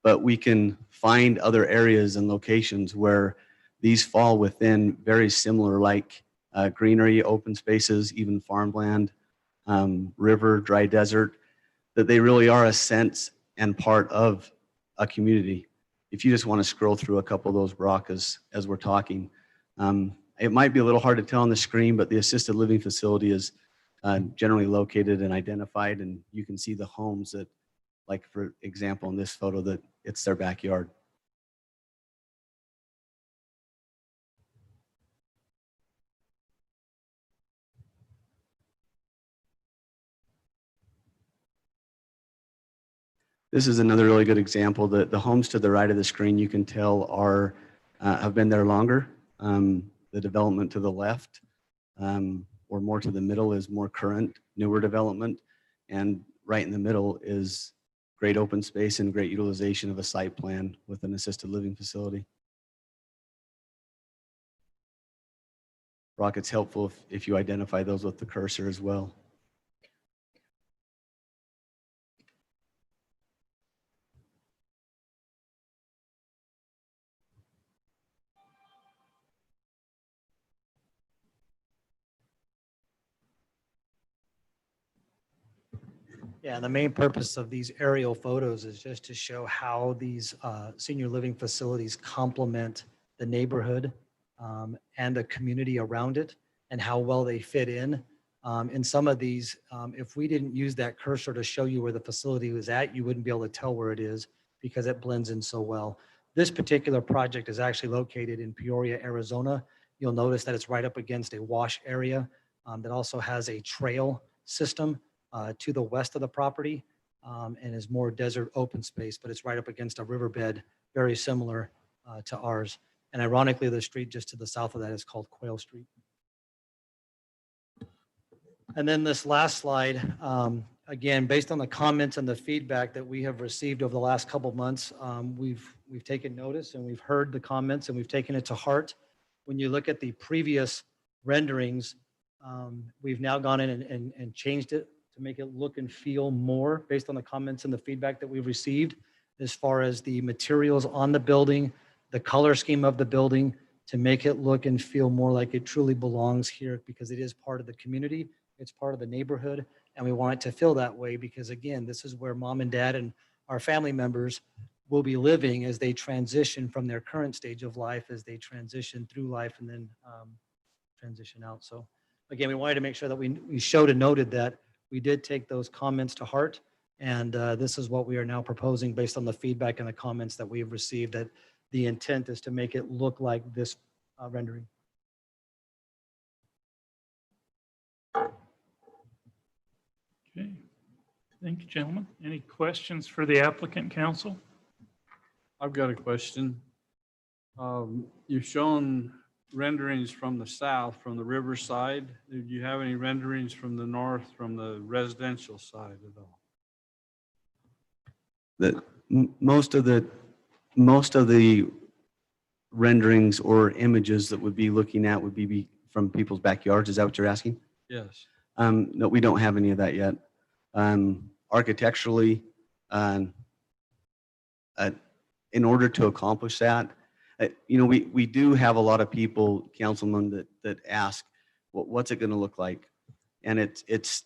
but we can find other areas and locations where these fall within very similar, like greenery, open spaces, even farmland, river, dry desert, that they really are a sense and part of a community. If you just want to scroll through a couple of those, Brock, as we're talking. It might be a little hard to tell on the screen, but the assisted living facility is generally located and identified, and you can see the homes that, like for example, in this photo, that it's their backyard. This is another really good example. The homes to the right of the screen, you can tell have been there longer. The development to the left or more to the middle is more current, newer development. And right in the middle is great open space and great utilization of a site plan with an assisted living facility. Brock, it's helpful if you identify those with the cursor as well. Yeah, and the main purpose of these aerial photos is just to show how these senior living facilities complement the neighborhood and the community around it, and how well they fit in. In some of these, if we didn't use that cursor to show you where the facility was at, you wouldn't be able to tell where it is because it blends in so well. This particular project is actually located in Peoria, Arizona. You'll notice that it's right up against a wash area that also has a trail system to the west of the property and is more desert open space, but it's right up against a riverbed, very similar to ours. And ironically, the street just to the south of that is called Quail Street. And then this last slide, again, based on the comments and the feedback that we have received over the last couple of months, we've taken notice and we've heard the comments and we've taken it to heart. When you look at the previous renderings, we've now gone in and changed it to make it look and feel more based on the comments and the feedback that we've received as far as the materials on the building, the color scheme of the building, to make it look and feel more like it truly belongs here because it is part of the community, it's part of the neighborhood, and we want it to feel that way because again, this is where mom and dad and our family members will be living as they transition from their current stage of life, as they transition through life and then transition out. So again, we wanted to make sure that we showed and noted that we did take those comments to heart. And this is what we are now proposing based on the feedback and the comments that we've received, that the intent is to make it look like this rendering. Okay. Thank you, gentlemen. Any questions for the applicant, counsel? I've got a question. You've shown renderings from the south, from the riverside. Do you have any renderings from the north, from the residential side at all? Most of the renderings or images that would be looking at would be from people's backyards. Is that what you're asking? Yes. No, we don't have any of that yet. Architecturally, in order to accomplish that, we do have a lot of people, councilmen, that ask, what's it going to look like? And it's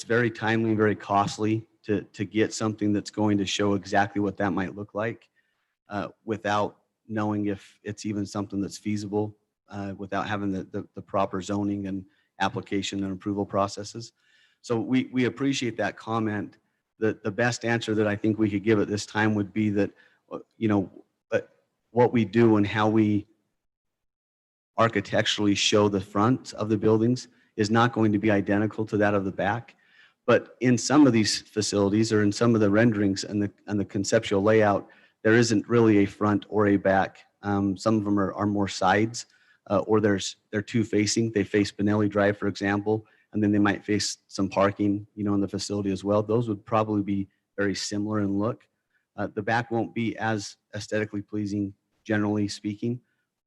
very timely and very costly to get something that's going to show exactly what that might look like without knowing if it's even something that's feasible, without having the proper zoning and application and approval processes. So we appreciate that comment. The best answer that I think we could give at this time would be that, what we do and how we architecturally show the front of the buildings is not going to be identical to that of the back. But in some of these facilities or in some of the renderings and the conceptual layout, there isn't really a front or a back. Some of them are more sides, or they're two facing. They face Benelli Drive, for example, and then they might face some parking, in the facility as well. Those would probably be very similar in look. The back won't be as aesthetically pleasing, generally speaking,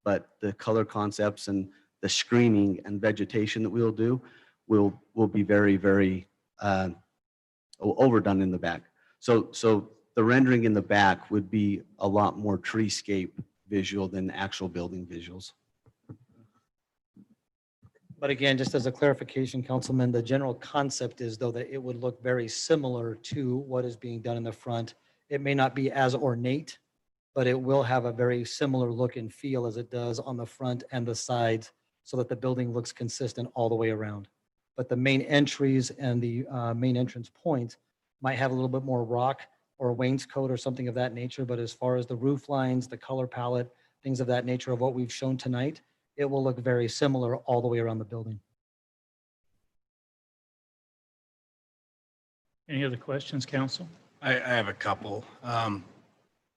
but the color concepts and the screening and vegetation that we'll do will be very, very overdone in the back. So the rendering in the back would be a lot more treescape visual than actual building visuals. But again, just as a clarification, Councilman, the general concept is though that it would look very similar to what is being done in the front. It may not be as ornate, but it will have a very similar look and feel as it does on the front and the sides so that the building looks consistent all the way around. But the main entries and the main entrance points might have a little bit more rock or wainscot or something of that nature. But as far as the roof lines, the color palette, things of that nature of what we've shown tonight, it will look very similar all the way around the building. Any other questions, counsel? I have a couple.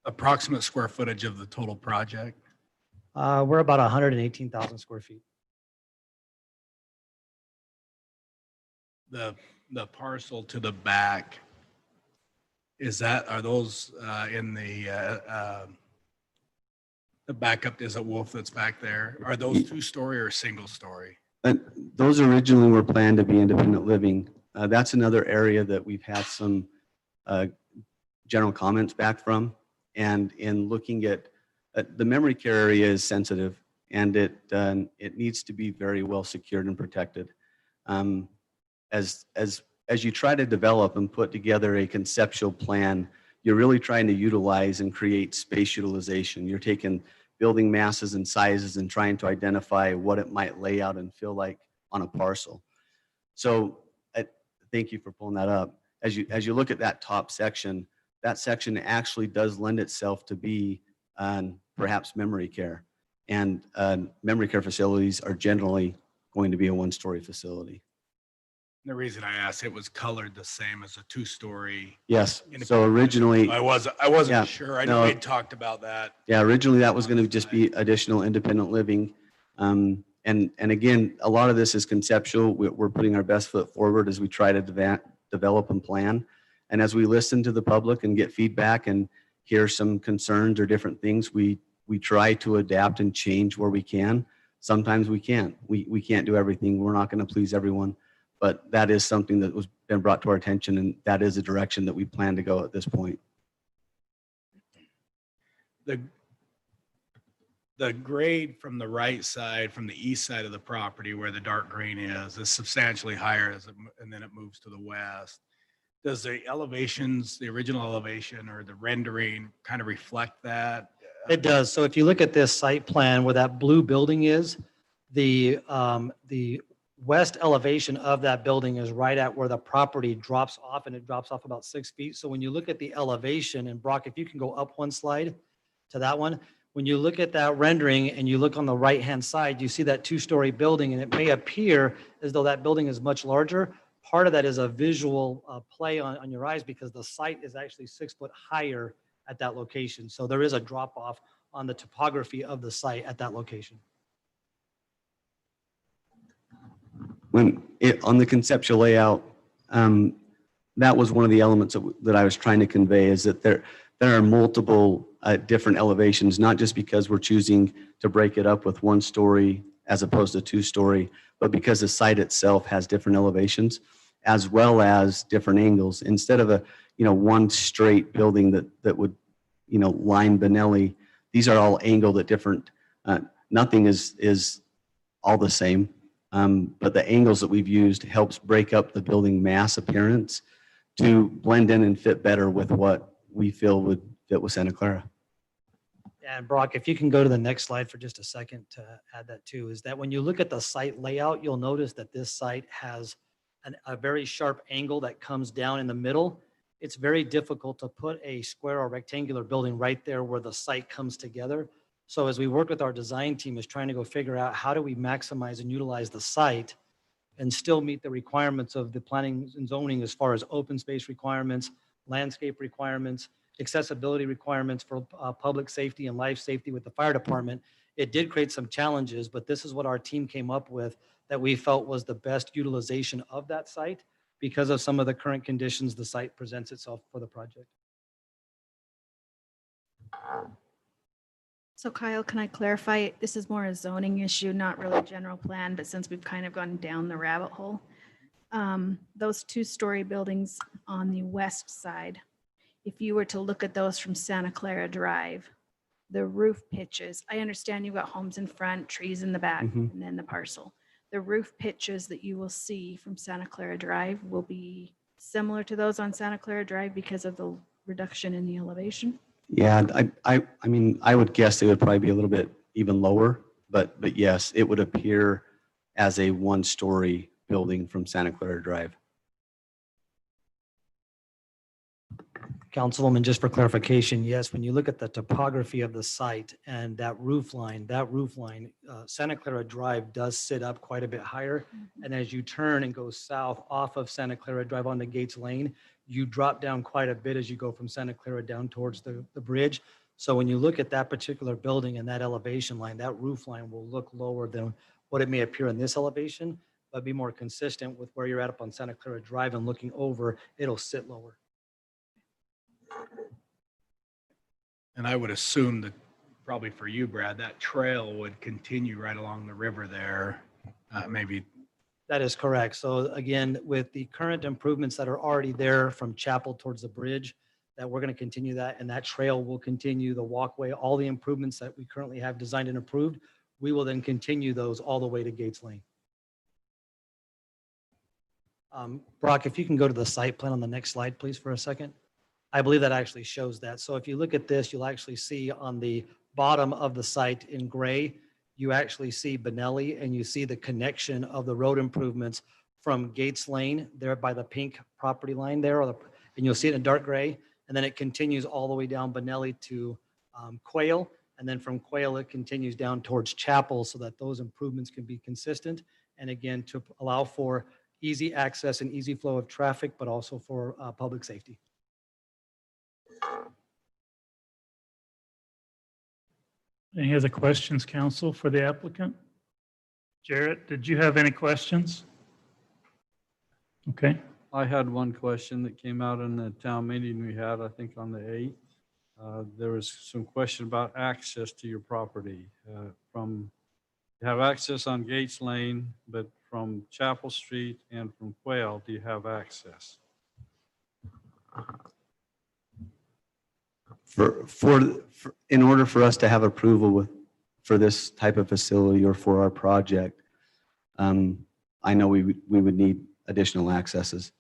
Approximate square footage of the total project. We're about 118,000 square feet. The parcel to the back, are those in the backup? Is a wolf that's back there? Are those 2-story or single-story? Those originally were planned to be independent living. That's another area that we've had some general comments back from. And in looking at the memory care area is sensitive, and it needs to be very well secured and protected. As you try to develop and put together a conceptual plan, you're really trying to utilize and create space utilization. You're taking building masses and sizes and trying to identify what it might lay out and feel like on a parcel. So thank you for pulling that up. As you look at that top section, that section actually does lend itself to be perhaps memory care. And memory care facilities are generally going to be a 1-story facility. The reason I asked, it was colored the same as a 2-story. Yes. So originally, I wasn't Yeah, sure. I no. know we talked about that. yeah, originally that was going to just be additional independent living. And again, a lot of this is conceptual. We're putting our best foot forward as we try to develop and plan. And as we listen to the public and get feedback and hear some concerns or different things, we try to adapt and change where we can. Sometimes we can't. We can't do everything. We're not going to please everyone. But that is something that was been brought to our attention, and that is a direction that we plan to go at this point. The the grade from the right side, from the east side of the property where the dark green is substantially higher and then it moves to the west. Does the elevations, the original elevation or the rendering kind of reflect that? It does. So if you look at this site plan where that blue building is, the west elevation of that building is right at where the property drops off, and it drops off about 6 feet. So when you look at the elevation, and Brock, if you can go up one slide to that one, when you look at that rendering and you look on the right-hand side, you see that two-story building, and it may appear as though that building is much larger. Part of that is a visual play on your eyes because the site is actually 6 foot higher at that location. So there is a drop off on the topography of the site at that location. On the conceptual layout, that was one of the elements that I was trying to convey, is that there are multiple different elevations, not just because we're choosing to break it up with 1 story as opposed to 2 story, but because the site itself has different elevations as well as different angles. Instead of one straight building that would, line Benelli, these are all angled at different, nothing is all the same. But the angles that we've used helps break up the building mass appearance to blend in and fit better with what we feel would fit with Santa Clara. And Brock, if you can go to the next slide for just a second to add that too, is that when you look at the site layout, you'll notice that this site has a very sharp angle that comes down in the middle. It's very difficult to put a square or rectangular building right there where the site comes together. So as we work with our design team is trying to go figure out how do we maximize and utilize the site and still meet the requirements of the planning and zoning as far as open space requirements, landscape requirements, accessibility requirements for public safety and life safety with the fire department. It did create some challenges, but this is what our team came up with that we felt was the best utilization of that site because of some of the current conditions the site presents itself for the project. So Kyle, can I clarify? This is more a zoning issue, not really general plan, but since we've kind of gone down the rabbit hole, those 2-story buildings on the west side, if you were to look at those from Santa Clara Drive, the roof pitches, I understand you've got homes in front, trees in the back, Mhm. and then the parcel. The roof pitches that you will see from Santa Clara Drive will be similar to those on Santa Clara Drive because of the reduction in the elevation. Yeah, I mean, I would guess they would probably be a little bit even lower, but yes, it would appear as a 1-story building from Santa Clara Drive. Councilwoman, just for clarification, yes, when you look at the topography of the site and that roof line, Santa Clara Drive does sit up quite a bit higher. And as you turn and go south off of Santa Clara Drive onto Gates Lane, you drop down quite a bit as you go from Santa Clara down towards the bridge. So when you look at that particular building and that elevation line, that roof line will look lower than what it may appear in this elevation, but be more consistent with where you're at up on Santa Clara Drive and looking over, it'll sit lower. And I would assume that probably for you, Brad, that trail would continue right along the river there, maybe. That is correct. So again, with the current improvements that are already there from Chapel towards the bridge, that we're going to continue that, and that trail will continue, the walkway, all the improvements that we currently have designed and approved, we will then continue those all the way to Gates Lane. Brock, if you can go to the site plan on the next slide, please, for a second. I believe that actually shows that. So if you look at this, you'll actually see on the bottom of the site in gray, you actually see Benelli and you see the connection of the road improvements from Gates Lane there by the pink property line there, and you'll see it in dark gray. And then it continues all the way down Benelli to Quail. And then from Quail, it continues down towards Chapel so that those improvements can be consistent. And again, to allow for easy access and easy flow of traffic, but also for public safety. Any other questions, council, for the applicant? Jarrett, did you have any questions? Okay. I had one question that came out in the town meeting we had, I think on the 8th. There was some question about access to your property. You have access on Gates Lane, but from Chapel Street and from Quail, do you have access? In order for us to have approval for this type of facility or for our project, I know we would need additional accesses,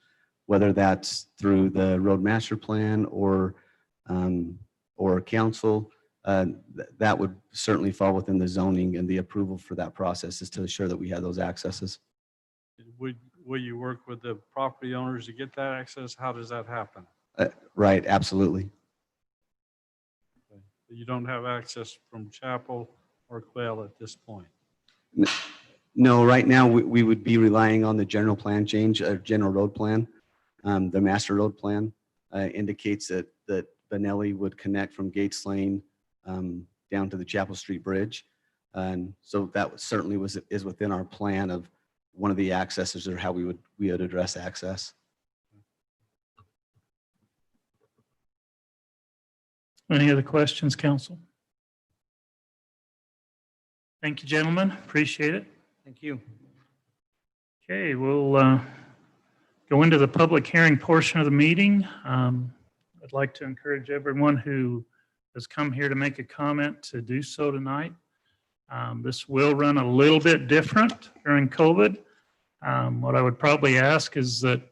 whether that's through the road master plan or council. That would certainly fall within the zoning, and the approval for that process is to ensure that we have those accesses. Will you work with the property owners to get that access? How does that happen? Right, absolutely. You don't have access from Chapel or Quail at this point. No, right now, we would be relying on the general plan change, general road plan. The master road plan indicates that Benelli would connect from Gates Lane down to the Chapel Street Bridge. And so that certainly is within our plan of one of the accesses, or how we would address access. Any other questions, council? Thank you, gentlemen. Appreciate it. Thank you. Okay, we'll go into the public hearing portion of the meeting. I'd like to encourage everyone who has come here to make a comment to do so tonight. This will run a little bit different during COVID. What I would probably ask is that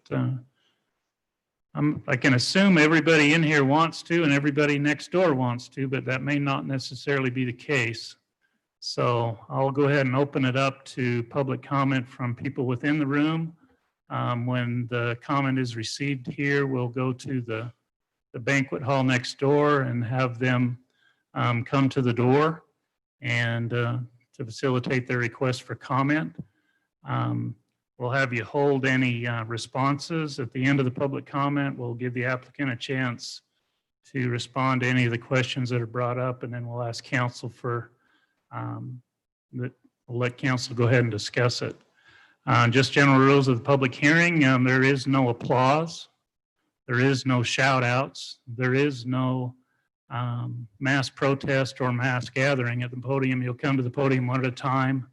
I can assume everybody in here wants to and everybody next door wants to, but that may not necessarily be the case. So I'll go ahead and open it up to public comment from people within the room. When the comment is received here, we'll go to the banquet hall next door and have them come to the door and to facilitate their request for comment. We'll have you hold any responses. At the end of the public comment, we'll give the applicant a chance to respond to any of the questions that are brought up, and then we'll ask council for we'll let council go ahead and discuss it. Just general rules of the public hearing. There is no applause. There is no shout outs. There is no mass protest or mass gathering at the podium. You'll come to the podium one at a time.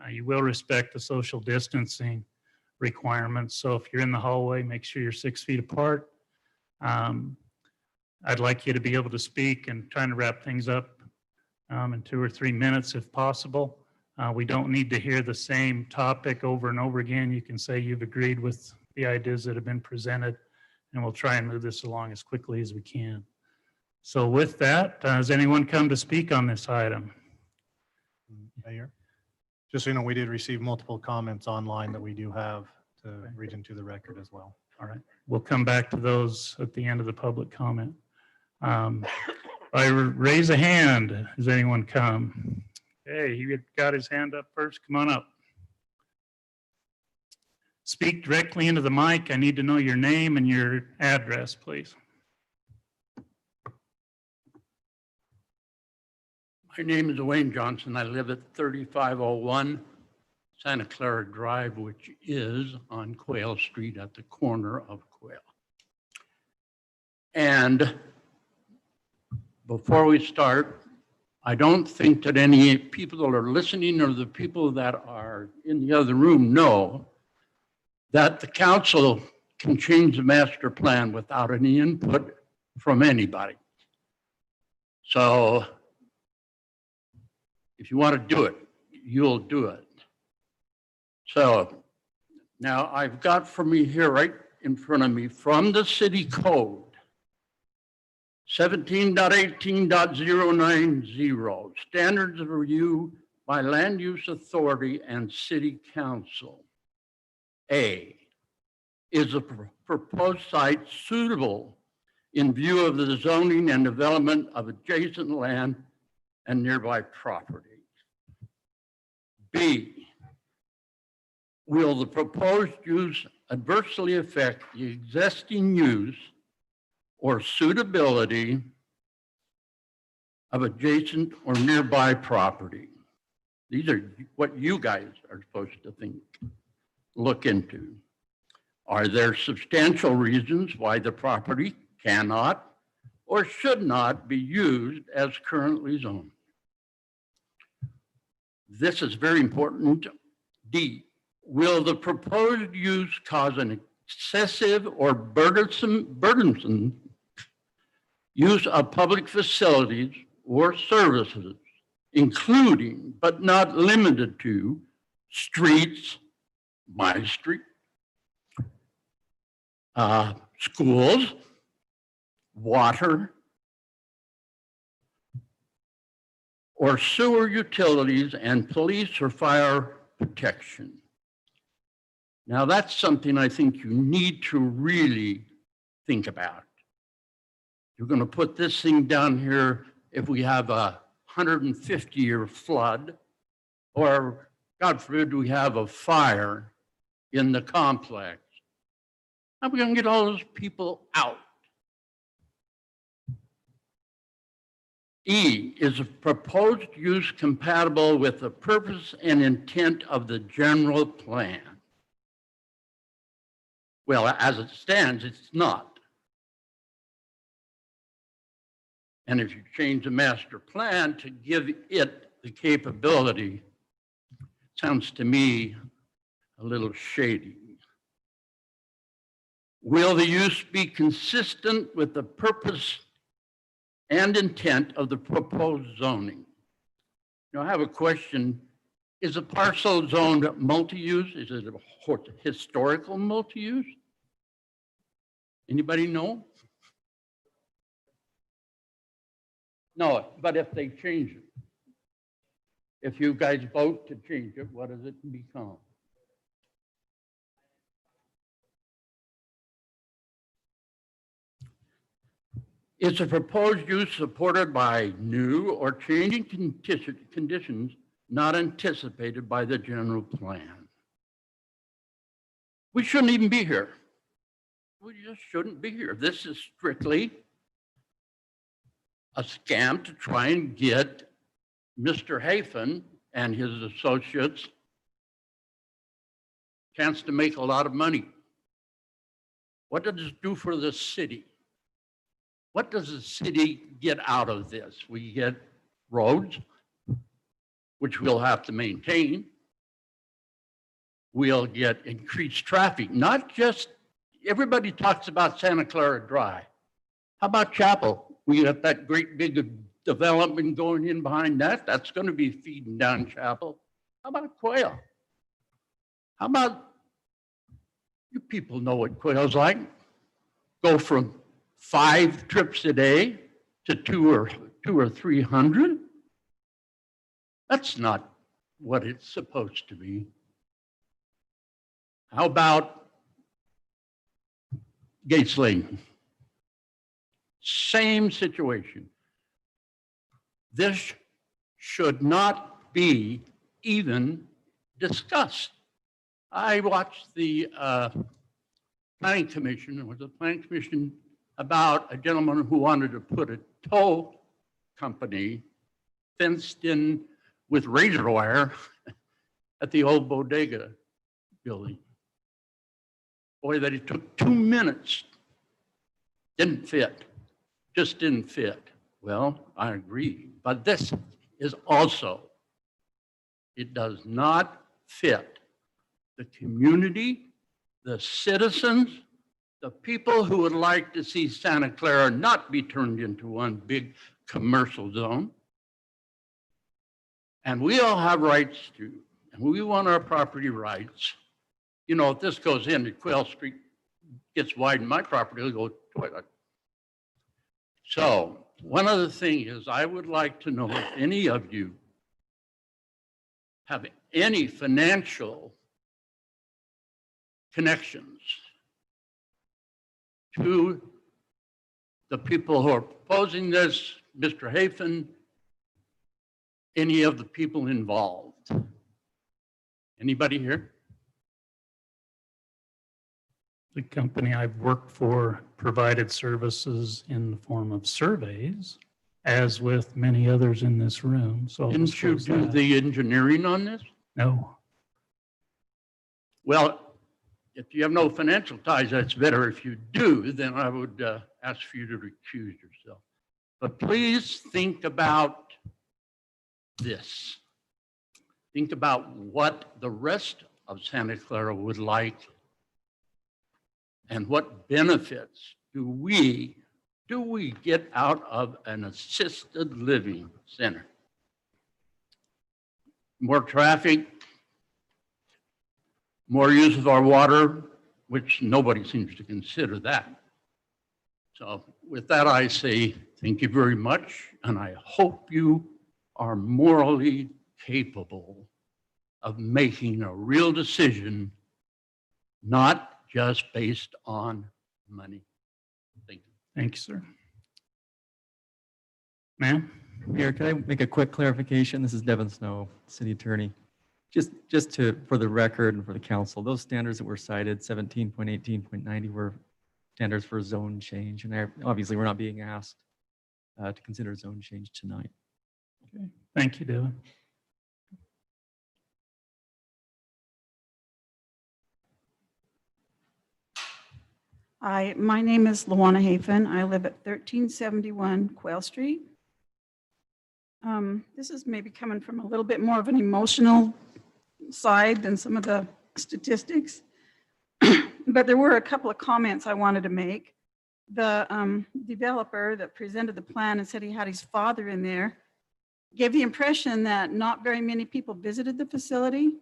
You will respect the social distancing requirements. So if you're in the hallway, make sure you're 6 feet apart. I'd like you to be able to speak and trying to wrap things up in 2 or 3 minutes if possible. We don't need to hear the same topic over and over again. You can say you've agreed with the ideas that have been presented, and we'll try and move this along as quickly as we can. So with that, has anyone come to speak on this item? Mayor, just so you know, we did receive multiple comments online that we do have to read into the record as well. All right, we'll come back to those at the end of the public comment. I raise a hand. Has anyone come? Hey, he got his hand up first. Come on up. Speak directly into the mic. I need to know your name and your address, please. My name is Wayne Johnson. I live at 3501 Santa Clara Drive, which is on Quail Street at the corner of Quail. And before we start, I don't think that any people that are listening or the people that are in the other room know that the council can change the master plan without any input from anybody. So if you want to do it, you'll do it. So now I've got for me here right in front of me from the city code, 17.18.090, standards of review by land use authority and city council. A, is a proposed site suitable in view of the zoning and development of adjacent land and nearby property. B, will the proposed use adversely affect the existing use or suitability of adjacent or nearby property? These are what you guys are supposed to look into. Are there substantial reasons why the property cannot or should not be used as currently zoned? This is very important. D, will the proposed use cause an excessive or burdensome use of public facilities or services including but not limited to streets, my street, schools, water, or sewer utilities and police or fire protection. Now that's something I think you need to really think about. You're going to put this thing down here if we have a 150-year flood, or God forbid we have a fire in the complex. How are we going to get all those people out? E, is a proposed use compatible with the purpose and intent of the general plan? Well, as it stands, it's not. And if you change the master plan to give it the capability, sounds to me a little shady. Will the use be consistent with the purpose and intent of the proposed zoning? Now, I have a question. Is a parcel zoned multi-use? Is it a historical multi-use? Anybody know? No, but if they change it, if you guys vote to change it, what does it become? Is the proposed use supported by new or changing conditions not anticipated by the general plan? We shouldn't even be here. We just shouldn't be here. This is strictly a scam to try and get Mr. Hafen and his associates a chance to make a lot of money. What does this do for the city? What does the city get out of this? We get roads, which we'll have to maintain. We'll get increased traffic, not just, everybody talks about Santa Clara Drive. How about Chapel? We got that great big development going in behind that. That's going to be feeding down Chapel. How about Quail? How about, you people know what Quail's like. Go from 5 trips a day to 200 or 300. That's not what it's supposed to be. How about Gates Lane? Same situation. This should not be even discussed. I watched the planning commission, it was a planning commission about a gentleman who wanted to put a tow company fenced in with razor wire at the old bodega building. Boy, that it took 2 minutes. Didn't fit, just didn't fit. Well, I agree, but this is also, it does not fit the community, the citizens, the people who would like to see Santa Clara not be turned into one big commercial zone. And we all have rights too, and we want our property rights. You know, if this goes in, if Quail Street gets widened, my property will go toilet. So one other thing is I would like to know if any of you have any financial connections to the people who are proposing this, Mr. Hafen, any of the people involved. Anybody here? The company I've worked for provided services in the form of surveys, as with many others in this room. So I'll Didn't you disclose do that. the engineering on this? No. Well, if you have no financial ties, that's better. If you do, then I would ask for you to recuse yourself. But please think about this. Think about what the rest of Santa Clara would like and what benefits do we get out of an assisted living center? more traffic, more use of our water, which nobody seems to consider that. So with that, I say thank you very much, and I hope you are morally capable of making a real decision, not just based on money. Thank you. Thank you, sir. Ma'am? Mayor, can I make a quick clarification? This is Devin Snow, City Attorney. Just for the record and for the council, those standards that were cited, 17.18.90 were standards for zone change. And obviously, we're not being asked to consider zone change tonight. Okay. Thank you, Devin. Hi, my name is Luana Hafen. I live at 1371 Quail Street. This is maybe coming from a little bit more of an emotional side than some of the statistics. But there were a couple of comments I wanted to make. The developer that presented the plan and said he had his father in there gave the impression that not very many people visited the facility.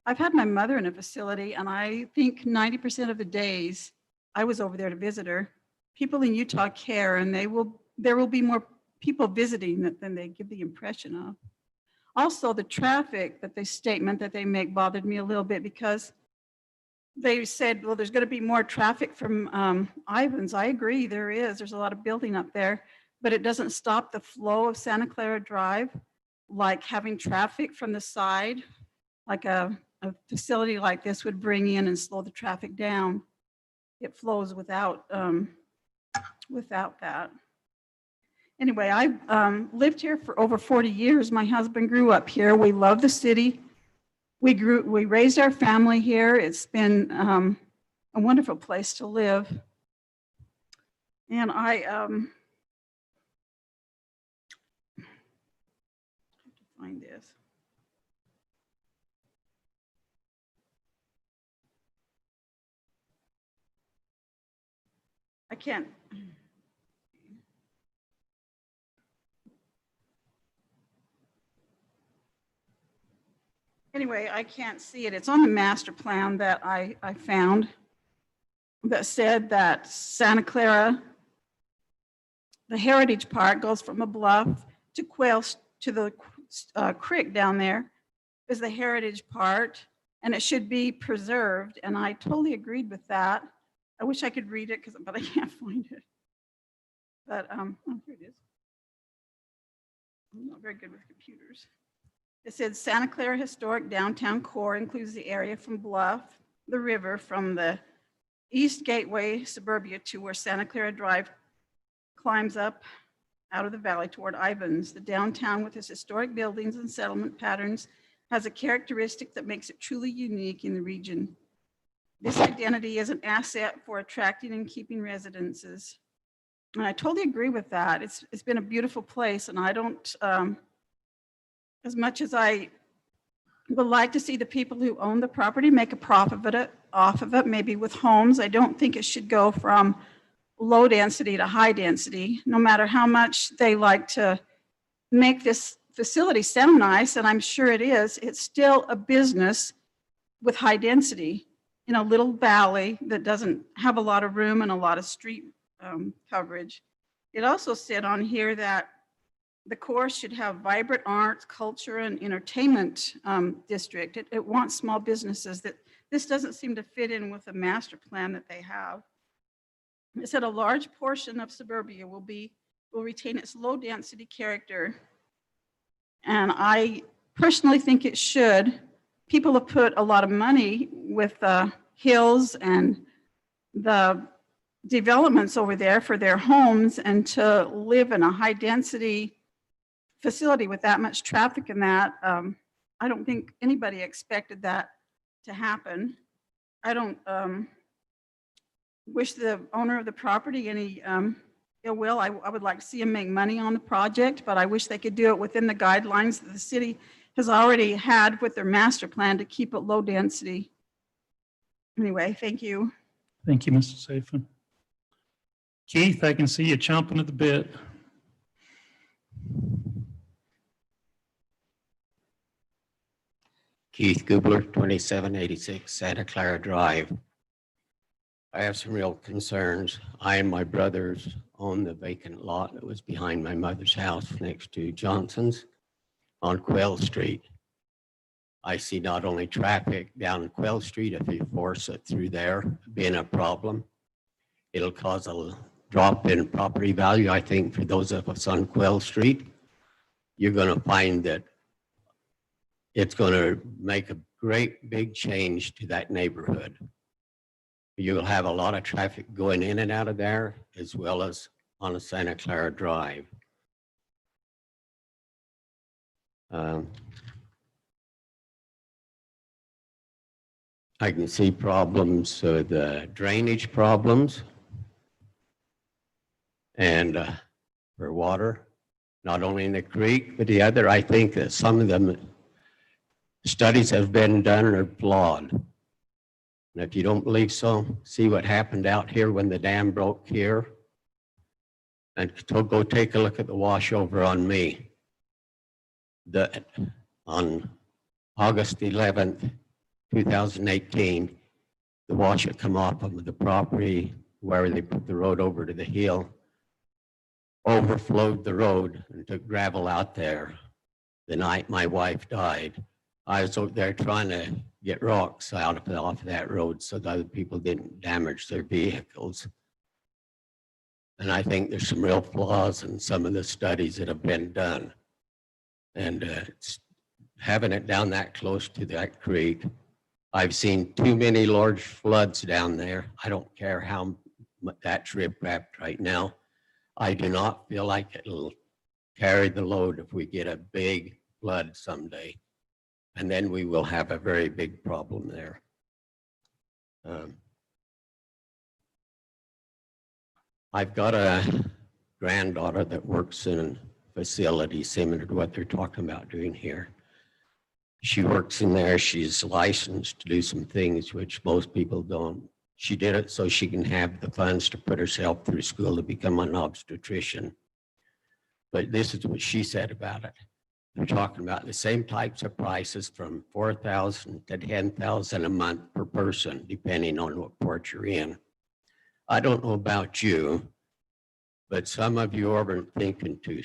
I've had my mother in a facility, and I think 90% of the days I was over there to visit her. People in Utah care, and there will be more people visiting than they give the impression of. Also, the traffic statement that they make bothered me a little bit, because they said, well, there's going to be more traffic from Ivans. I agree, there is. There's a lot of building up there, but it doesn't stop the flow of Santa Clara Drive, like having traffic from the side, like a facility like this would bring in and slow the traffic down. It flows without that. Anyway, I've lived here for over 40 years. My husband grew up here. We love the city. We raised our family here. It's been a wonderful place to live. And I have to find this. I can't. Anyway, I can't see it. It's on the master plan that I found that said that Santa Clara, the heritage part goes from a bluff to Quail to the creek down there is the heritage part, and it should be preserved. And I totally agreed with that. I wish I could read it, but I can't find it. But oh, here it is. I'm not very good with computers. It said Santa Clara Historic Downtown Core includes the area from Bluff, the river from the East Gateway suburbia to where Santa Clara Drive climbs up out of the valley toward Ivans. The downtown with its historic buildings and settlement patterns has a characteristic that makes it truly unique in the region. This identity is an asset for attracting and keeping residences. And I totally agree with that. It's been a beautiful place, and I don't, as much as I would like to see the people who own the property make a profit off of it, maybe with homes, I don't think it should go from low density to high density, no matter how much they like to make this facility sound nice, and I'm sure it is. It's still a business with high density in a little valley that doesn't have a lot of room and a lot of street coverage. It also said on here that the core should have vibrant arts, culture, and entertainment district. It wants small businesses. That this doesn't seem to fit in with the master plan that they have. It said a large portion of suburbia will retain its low density character. And I personally think it should. People have put a lot of money with the hills and the developments over there for their homes, and to live in a high density facility with that much traffic in that, I don't think anybody expected that to happen. I don't wish the owner of the property any ill will. I would like to see him make money on the project, but I wish they could do it within the guidelines that the city has already had with their master plan to keep it low density. Anyway, thank you. Thank you, Mrs. Hafen. Keith, I can see you chomping at the bit. Keith Gubler, 2786 Santa Clara Drive. I have some real concerns. I and my brothers own the vacant lot that was behind my mother's house next to Johnson's on Quail Street. I see not only traffic down Quail Street, if you force it through there, being a problem. It'll cause a drop in property value, I think, for those of us on Quail Street. You're going to find that it's going to make a great big change to that neighborhood. You'll have a lot of traffic going in and out of there, as well as on a Santa Clara Drive. I can see problems with drainage problems and for water, not only in the creek, but the other. I think that some of them studies have been done and are flawed. And if you don't believe so, see what happened out here when the dam broke here. And go take a look at the washover on me. On August 11th, 2018, the wash had come off of the property where they put the road over to the hill, overflowed the road and took gravel out there. The night my wife died, I was over there trying to get rocks out of off that road so that other people didn't damage their vehicles. And I think there's some real flaws in some of the studies that have been done. And having it down that close to that creek, I've seen too many large floods down there. I don't care how that's rip-wrapped right now. I do not feel like it'll carry the load if we get a big flood someday. And then we will have a very big problem there. I've got a granddaughter that works in a facility similar to what they're talking about doing here. She works in there. She's licensed to do some things which most people don't. She did it so she can have the funds to put herself through school to become an obstetrician. But this is what she said about it. They're talking about the same types of prices from $4,000 to $10,000 a month per person, depending on what port you're in. I don't know about you, but some of you aren't thinking too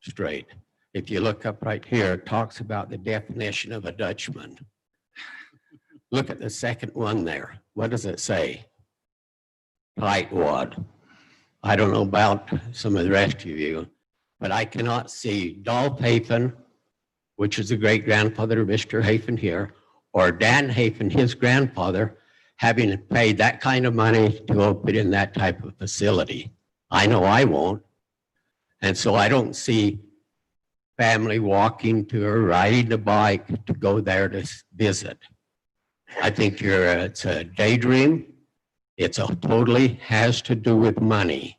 straight. If you look up right here, it talks about the definition of a Dutchman. Look at the second one there. What does it say? Tightwad. I don't know about some of the rest of you, but I cannot see Dolph Hafen, which is the great-grandfather of Mr. Hafen here, or Dan Hafen, his grandfather, having paid that kind of money to go put in that type of facility. I know I won't. And so I don't see family walking to or riding a bike to go there to visit. I think it's a daydream. It's a totally has to do with money.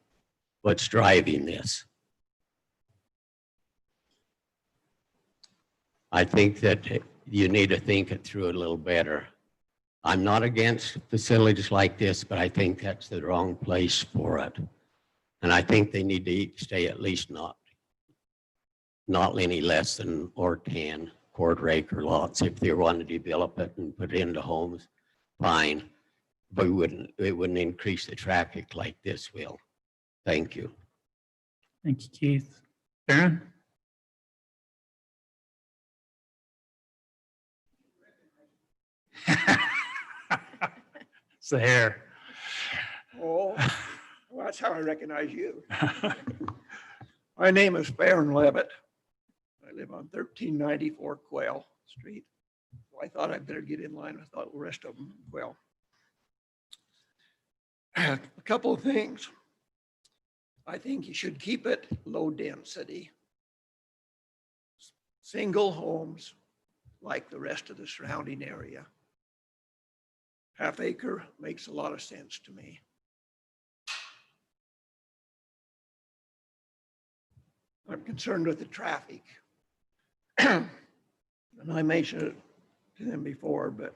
What's driving this? I think that you need to think it through a little better. I'm not against facilities like this, but I think that's the wrong place for it. And I think they need to stay at least not any less than or 10 quarter acre lots. If they want to develop it and put it into homes, fine. But it wouldn't increase the traffic like this will. Thank you. Thank you, Keith. Baron? It's the hair. Oh, well, that's how I recognize you. My name is Baron Levitt. I live on 1394 Quail Street. So I thought I'd better get in line with the rest of them. Well, a couple of things. I think you should keep it low density. Single homes like the rest of the surrounding area. Half acre makes a lot of sense to me. I'm concerned with the traffic. And I mentioned it to them before, but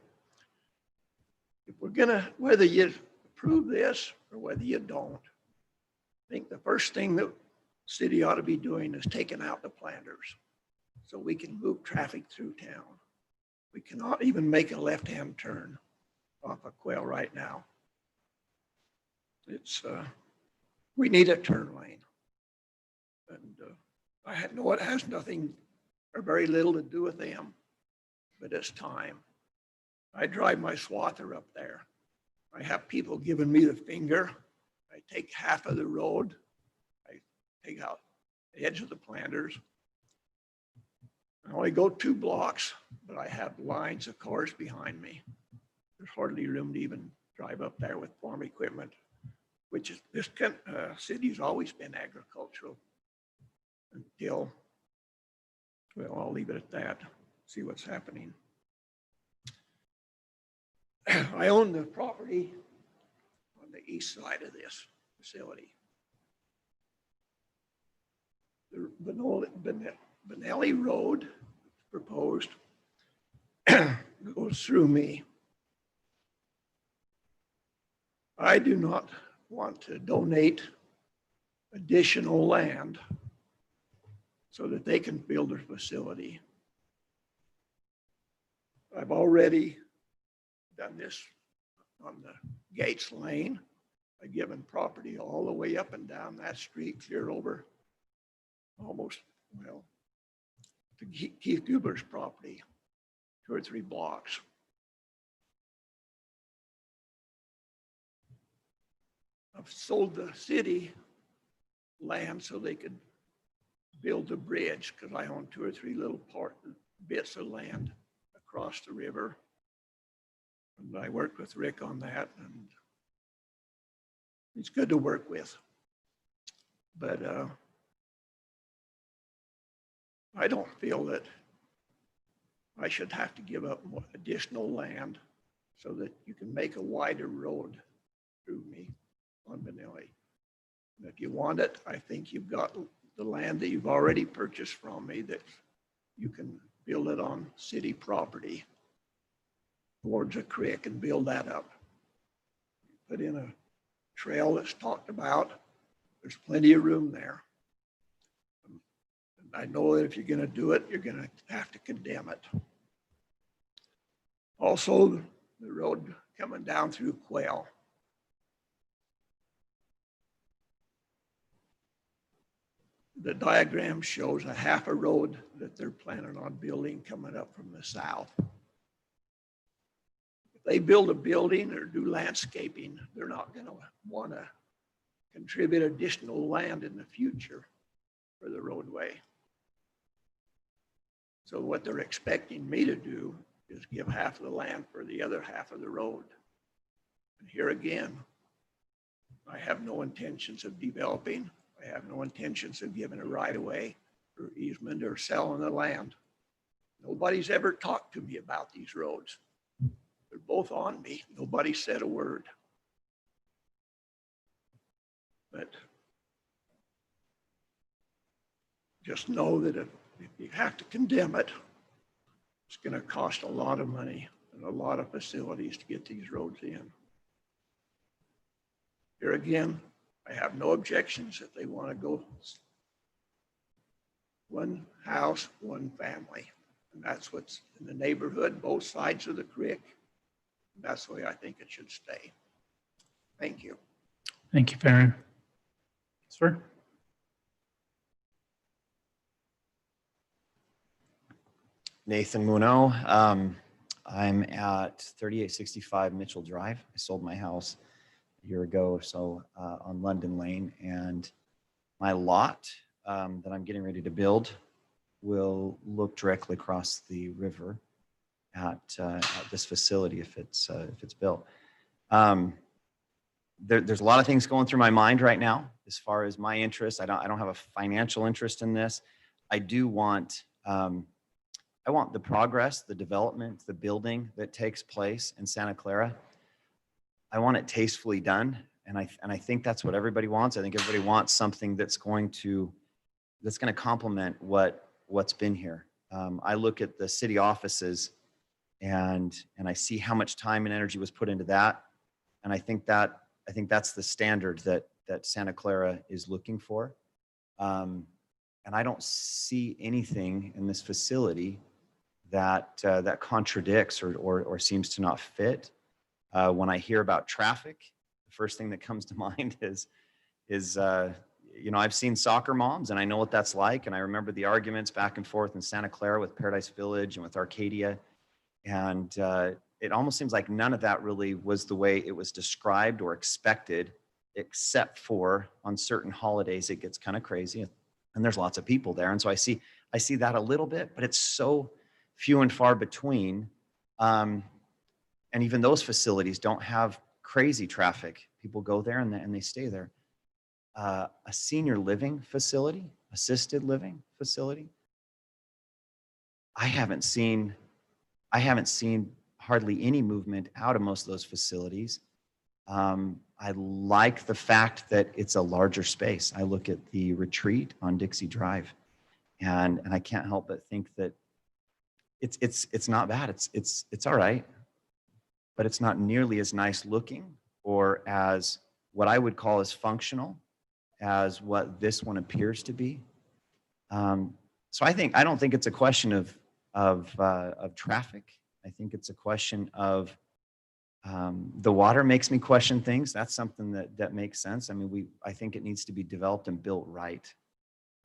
if we're gonna, whether you approve this or whether you don't, I think the first thing that city ought to be doing is taking out the planters so we can move traffic through town. We cannot even make a left-hand turn off of Quail right now. It's, we need a turn lane. And I know it has nothing or very little to do with them, but it's time. I drive my swather up there. I have people giving me the finger. I take half of the road. I take out the edge of the planters. I only go 2 blocks, but I have lines of cars behind me. There's hardly room to even drive up there with farm equipment, which is, this city's always been agricultural until, well, I'll leave it at that, see what's happening. I own the property on the east side of this facility. The Benelli Road proposed goes through me. I do not want to donate additional land so that they can build their facility. I've already done this on the Gates Lane. I've given property all the way up and down that street, clear over almost, well, to Keith Guber's property, 2 or 3 blocks. I've sold the city land so they could build the bridge because I own 2 or 3 little bits of land across the river. And I worked with Rick on that, and he's good to work with. But I don't feel that I should have to give up more additional land so that you can make a wider road through me on Benelli. And if you want it, I think you've got the land that you've already purchased from me that you can build it on city property towards a creek and build that up. Put in a trail that's talked about. There's plenty of room there. I know that if you're going to do it, you're going to have to condemn it. Also, the road coming down through Quail. The diagram shows a half a road that they're planning on building coming up from the south. If they build a building or do landscaping, they're not going to want to contribute additional land in the future for the roadway. So what they're expecting me to do is give half of the land for the other half of the road. And here again, I have no intentions of developing. I have no intentions of giving a right of way or easement or selling the land. Nobody's ever talked to me about these roads. They're both on me. Nobody said a word. But just know that if you have to condemn it, it's going to cost a lot of money and a lot of facilities to get these roads in. Here again, I have no objections if they want to go 1 house, 1 family. And that's what's in the neighborhood, both sides of the creek. That's the way I think it should stay. Thank you. Thank you, Farron. Sir? Nathan Muno. I'm at 3865 Mitchell Drive. I sold my house a year ago or so on London Lane, and my lot that I'm getting ready to build will look directly across the river at this facility if it's built. There's a lot of things going through my mind right now as far as my interest. I don't have a financial interest in this. I do want I want the progress, the development, the building that takes place in Santa Clara. I want it tastefully done, and I think that's what everybody wants. I think everybody wants something that's going to complement what's been here. I look at the city offices, and I see how much time and energy was put into that, and I think that's the standard that Santa Clara is looking for. And I don't see anything in this facility that contradicts or seems to not fit. When I hear about traffic, the first thing that comes to mind is I've seen soccer moms and I know what that's like. And I remember the arguments back and forth in Santa Clara with Paradise Village and with Arcadia. And it almost seems like none of that really was the way it was described or expected, except for on certain holidays, it gets kind of crazy and there's lots of people there. And so I see that a little bit, but it's so few and far between. And even those facilities don't have crazy traffic. People go there and they stay there. A senior living facility, assisted living facility, I haven't seen hardly any movement out of most of those facilities. I like the fact that it's a larger space. I look at the retreat on Dixie Drive, and I can't help but think that it's not bad. It's all right, but it's not nearly as nice looking or as what I would call as functional as what this one appears to be. So I don't think it's a question of traffic. I think it's a question of the water makes me question things. That's something that makes sense. I mean, I think it needs to be developed and built right.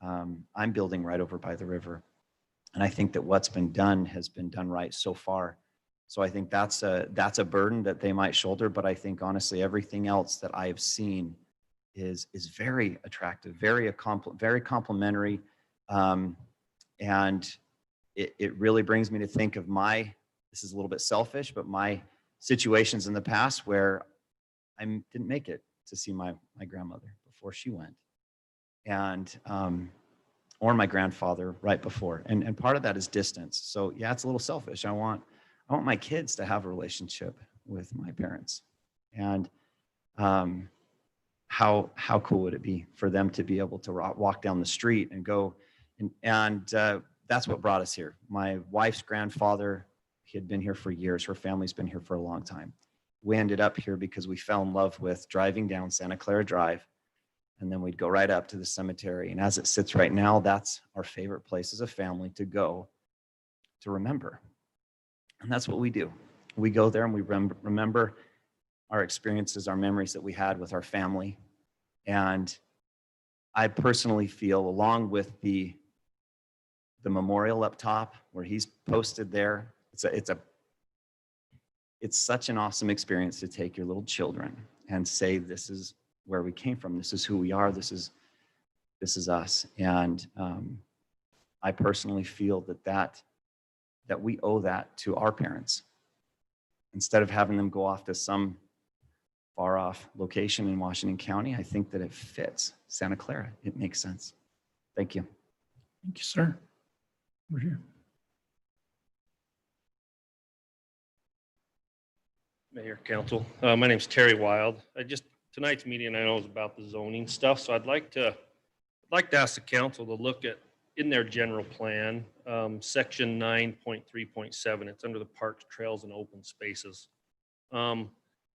I'm building right over by the river, and I think that what's been done has been done right so far. So I think that's a burden that they might shoulder. But I think honestly, everything else that I have seen is very attractive, very complimentary, and it really brings me to think of this is a little bit selfish, but my situations in the past where I didn't make it to see my grandmother before she went, and or my grandfather right before, and part of that is distance. So yeah, it's a little selfish. I want my kids to have a relationship with my parents, and how cool would it be for them to be able to walk down the street and go, and that's what brought us here. My wife's grandfather, he had been here for years. Her family's been here for a long time. We ended up here because we fell in love with driving down Santa Clara Drive, and then we'd go right up to the cemetery. And as it sits right now, that's our favorite place as a family to go to remember. And that's what we do. We go there and we remember our experiences, our memories that we had with our family. And I personally feel, along with the memorial up top where he's posted there, it's such an awesome experience to take your little children and say, this is where we came from. This is who we are. This is us. And I personally feel that we owe that to our parents. Instead of having them go off to some far off location in Washington County, I think that it fits Santa Clara. It makes sense. Thank you. Thank you, sir. Over here. Mayor, Council. My name's Terry Wild. Tonight's meeting I know is about the zoning stuff, so I'd like to ask the council to look at, in their general plan, section 9.3.7. It's under the parks, trails, and open spaces, and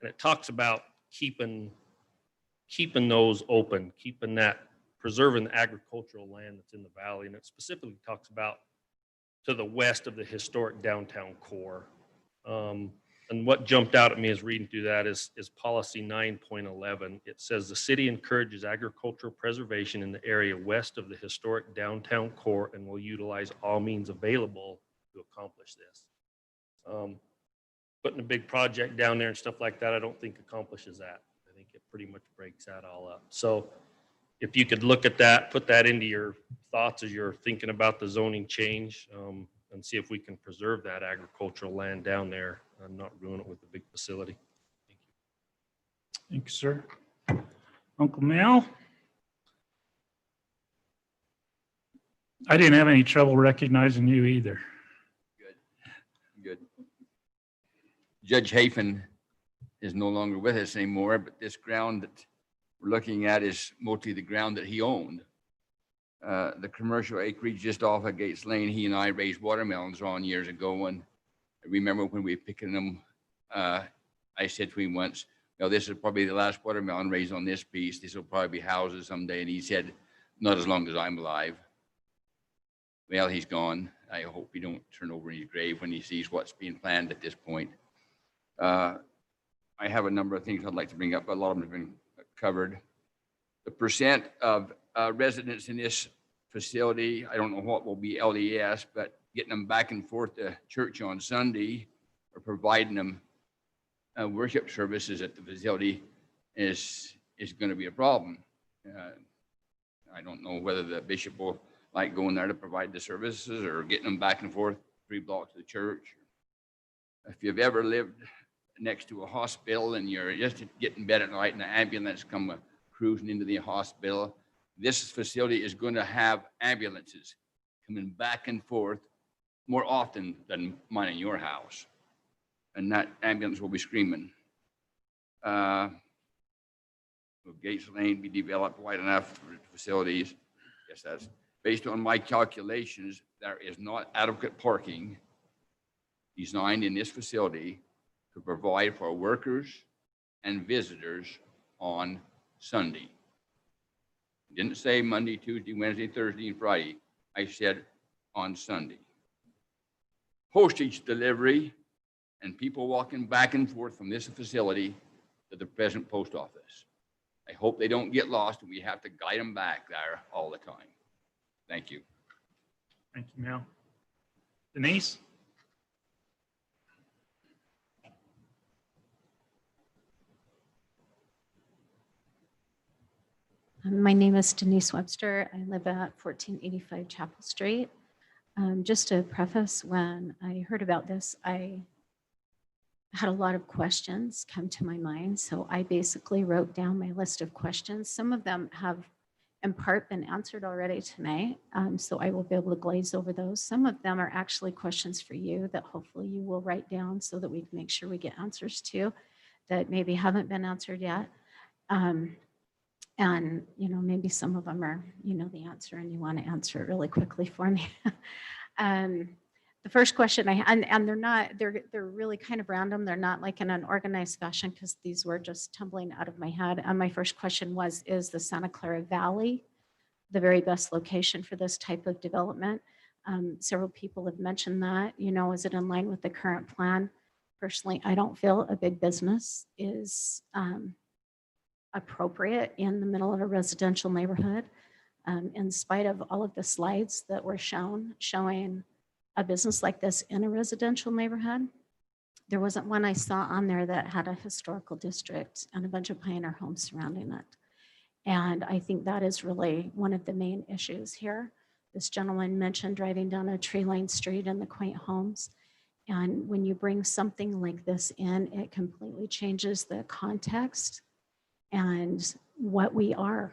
it talks about keeping those open, preserving the agricultural land that's in the valley, and it specifically talks about to the west of the historic downtown core. And what jumped out at me as reading through that is policy 9.11. It says the city encourages agricultural preservation in the area west of the historic downtown core and will utilize all means available to accomplish this. Putting a big project down there and stuff like that, I don't think accomplishes that. I think it pretty much breaks that all up. So if you could look at that, put that into your thoughts as you're thinking about the zoning change, and see if we can preserve that agricultural land down there and not ruin it with a big facility. Thank you, sir. Uncle Mel? I didn't have any trouble recognizing you either. Good. Judge Hafen is no longer with us anymore, but this ground that we're looking at is mostly the ground that he owned. The commercial acreage just off of Gates Lane, he and I raised watermelons on years ago. And I remember when we were picking them, I said to him once, this is probably the last watermelon raised on this piece. This will probably be houses someday. And he said, not as long as I'm alive. Well, he's gone. I hope he don't turn over in his grave when he sees what's being planned at this point. I have a number of things I'd like to bring up, but a lot of them have been covered. The percent of residents in this facility, I don't know what will be LES, but getting them back and forth to church on Sunday or providing them worship services at the facility is going to be a problem. I don't know whether the bishop will like going there to provide the services or getting them back and forth 3 blocks to the church. If you've ever lived next to a hospital and you're just getting bed at night and the ambulance come cruising into the hospital, this facility is going to have ambulances coming back and forth more often than mine in your house. And that ambulance will be screaming. Will Gates Lane be developed wide enough for facilities? Yes, that's based on my calculations. There is not adequate parking designed in this facility to provide for workers and visitors on Sunday. I didn't say Monday, Tuesday, Wednesday, Thursday, and Friday. I said on Sunday. Postage delivery and people walking back and forth from this facility to the present post office. I hope they don't get lost and we have to guide them back there all the time. Thank you. Thank you, Mel. Denise? My name is Denise Webster. I live at 1485 Chapel Street. Just to preface, when I heard about this, I had a lot of questions come to my mind. So I basically wrote down my list of questions. Some of them have in part been answered already tonight. So I will be able to glaze over those. Some of them are actually questions for you that hopefully you will write down so that we can make sure we get answers to that maybe haven't been answered yet. And, you know, maybe some of them are, you know, the answer and you want to answer it really quickly for me. The first question and they're really kind of random. They're not like in an organized fashion because these were just tumbling out of my head. And my first question was, is the Santa Clara Valley the very best location for this type of development? Several people have mentioned that, you know, is it in line with the current plan? Personally, I don't feel a big business is appropriate in the middle of a residential neighborhood. In spite of all of the slides that were showing a business like this in a residential neighborhood, there wasn't one I saw on there that had a historical district and a bunch of pioneer homes surrounding it. And I think that is really one of the main issues here. This gentleman mentioned driving down a tree-lined street and the quaint homes. And when you bring something like this in, it completely changes the context and what we are.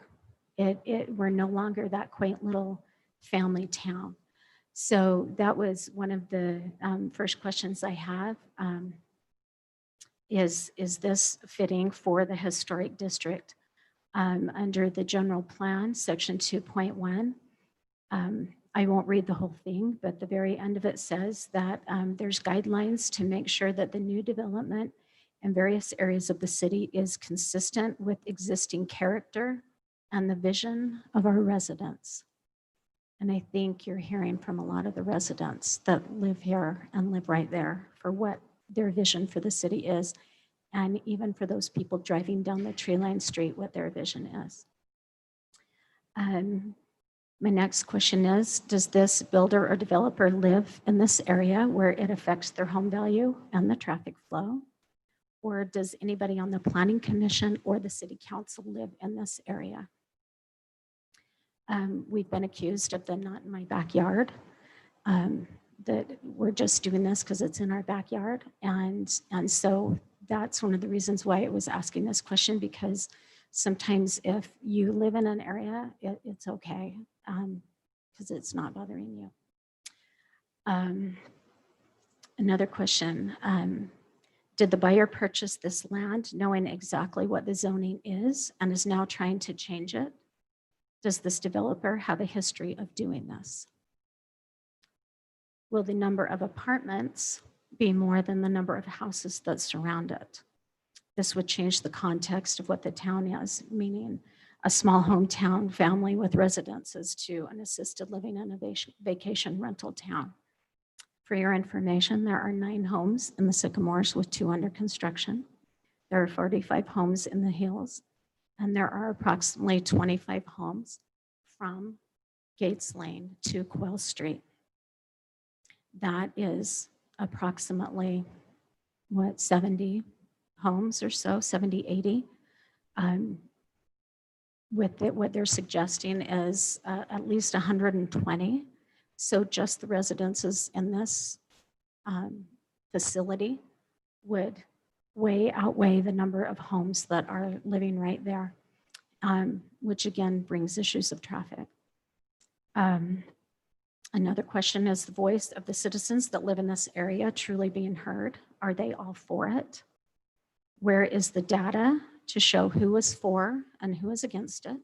We're no longer that quaint little family town. So that was one of the first questions I have. Is this fitting for the historic district? Under the general plan, section 2.1, I won't read the whole thing, but the very end of it says that there's guidelines to make sure that the new development in various areas of the city is consistent with existing character and the vision of our residents. And I think you're hearing from a lot of the residents that live here and live right there for what their vision for the city is. And even for those people driving down the tree-lined street, what their vision is. My next question is, does this builder or developer live in this area where it affects their home value and the traffic flow? Or does anybody on the planning commission or the city council live in this area? We've been accused of the not in my backyard, that we're just doing this because it's in our backyard. And so that's one of the reasons why I was asking this question, because sometimes if you live in an area, it's okay because it's not bothering you. Another question, did the buyer purchase this land knowing exactly what the zoning is and is now trying to change it? Does this developer have a history of doing this? Will the number of apartments be more than the number of houses that surround it? This would change the context of what the town is, meaning a small hometown family with residences to an assisted living and a vacation rental town. For your information, there are 9 homes in the Sycamores with 2 under construction. There are 45 homes in the Hills, and there are approximately 25 homes from Gates Lane to Quail Street. That is approximately, 70 homes or so, 70, 80. What they're suggesting is at least 120. So just the residences in this facility would way outweigh the number of homes that are living right there, which again brings issues of traffic. Another question is the voice of the citizens that live in this area truly being heard? Are they all for it? Where is the data to show who is for and who is against it?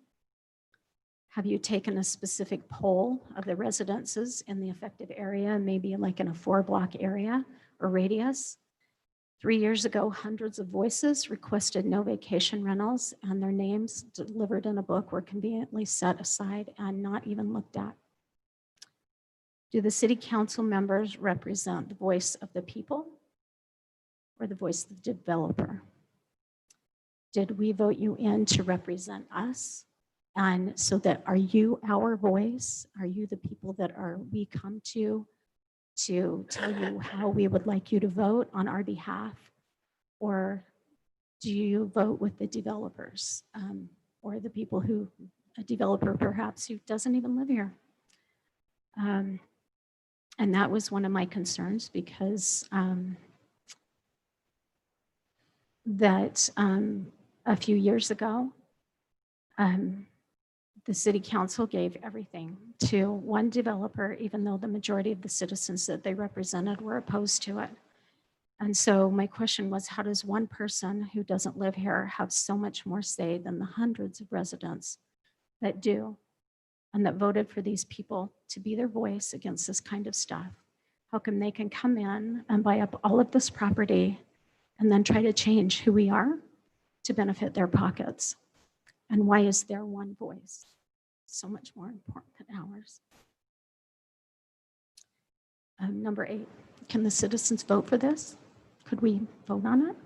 Have you taken a specific poll of the residences in the affected area, maybe like in a 4-block area or radius? 3 years ago, hundreds of voices requested no vacation rentals, and their names delivered in a book were conveniently set aside and not even looked at. Do the city council members represent the voice of the people or the voice of the developer? Did we vote you in to represent us? And so that, are you our voice? Are you the people that we come to tell you how we would like you to vote on our behalf? Or do you vote with the developers or the people who, a developer perhaps who doesn't even live here? And that was one of my concerns, because a few years ago, the city council gave everything to one developer, even though the majority of the citizens that they represented were opposed to it. And so my question was, how does one person who doesn't live here have so much more say than the hundreds of residents that do, and that voted for these people to be their voice against this kind of stuff? How come they can come in and buy up all of this property and then try to change who we are to benefit their pockets? And why is their one voice so much more important than ours? Number 8, can the citizens vote for this? Could we vote on it?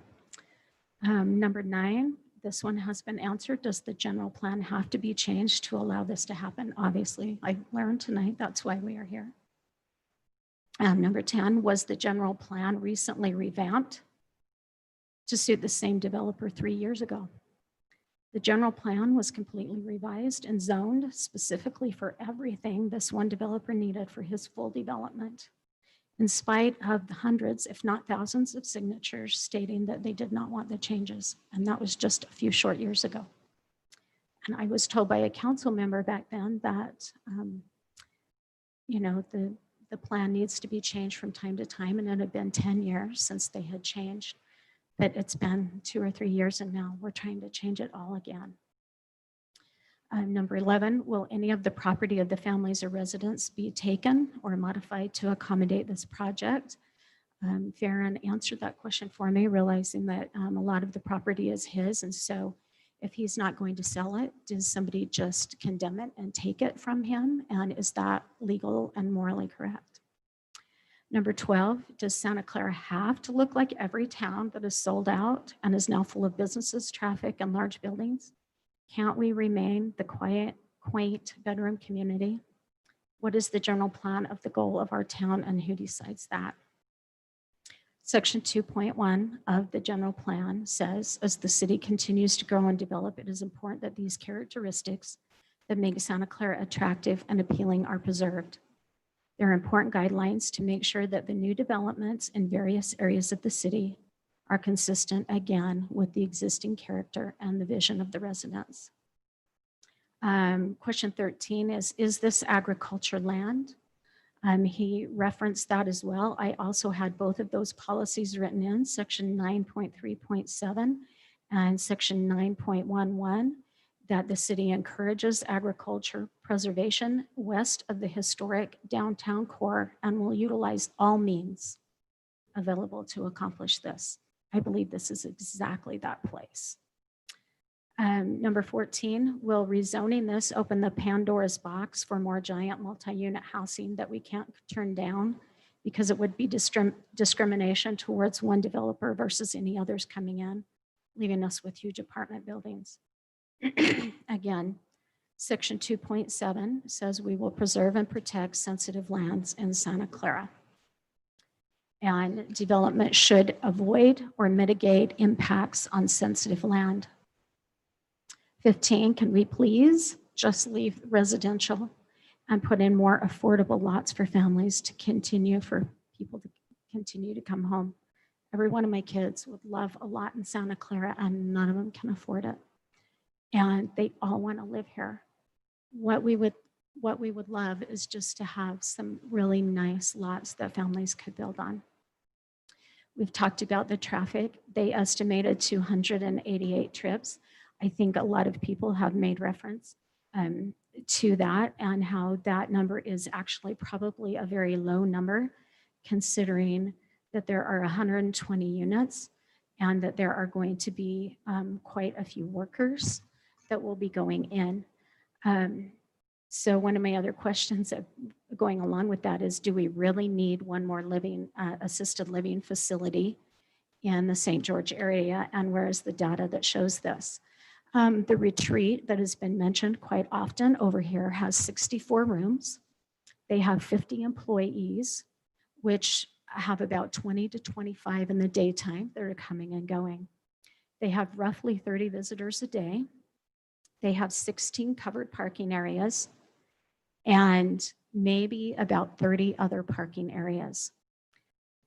Number 9, this one has been answered. Does the general plan have to be changed to allow this to happen? Obviously, I learned tonight, that's why we are here. Number 10, was the general plan recently revamped to suit the same developer 3 years ago? The general plan was completely revised and zoned specifically for everything this one developer needed for his full development, in spite of the hundreds, if not thousands, of signatures stating that they did not want the changes. And that was just a few short years ago. And I was told by a council member back then that, the plan needs to be changed from time to time, and it had been 10 years since they had changed. But it's been 2 or 3 years, and now we're trying to change it all again. Number 11, will any of the property of the families or residents be taken or modified to accommodate this project? Farron answered that question for me, realizing that a lot of the property is his. And so if he's not going to sell it, does somebody just condemn it and take it from him? And is that legal and morally correct? Number 12, does Santa Clara have to look like every town that is sold out and is now full of businesses, traffic, and large buildings? Can't we remain the quiet, quaint bedroom community? What is the general plan of the goal of our town, and who decides that? Section 2.1 of the general plan says, as the city continues to grow and develop, it is important that these characteristics that make Santa Clara attractive and appealing are preserved. There are important guidelines to make sure that the new developments in various areas of the city are consistent, again, with the existing character and the vision of the residents. Question 13 is this agriculture land? He referenced that as well. I also had both of those policies written in section 9.3.7 and section 9.11, that the city encourages agriculture preservation west of the historic downtown core and will utilize all means available to accomplish this. I believe this is exactly that place. Number 14, will rezoning this open the Pandora's box for more giant multi-unit housing that we can't turn down because it would be discrimination towards one developer versus any others coming in, leaving us with huge apartment buildings. Again, Section 2.7 says we will preserve and protect sensitive lands in Santa Clara. And development should avoid or mitigate impacts on sensitive land. 15, can we please just leave residential and put in more affordable lots for families to continue, for people to continue to come home? Every one of my kids would love a lot in Santa Clara, and none of them can afford it. And they all want to live here. What we would love is just to have some really nice lots that families could build on. We've talked about the traffic. They estimated 288 trips. I think a lot of people have made reference to that, and how that number is actually probably a very low number, considering that there are 120 units and that there are going to be quite a few workers that will be going in. So one of my other questions going along with that is, do we really need one more assisted living facility in the St. George area? And where is the data that shows this? The retreat that has been mentioned quite often over here has 64 rooms. They have 50 employees, which have about 20 to 25 in the daytime that are coming and going. They have roughly 30 visitors a day. They have 16 covered parking areas and maybe about 30 other parking areas.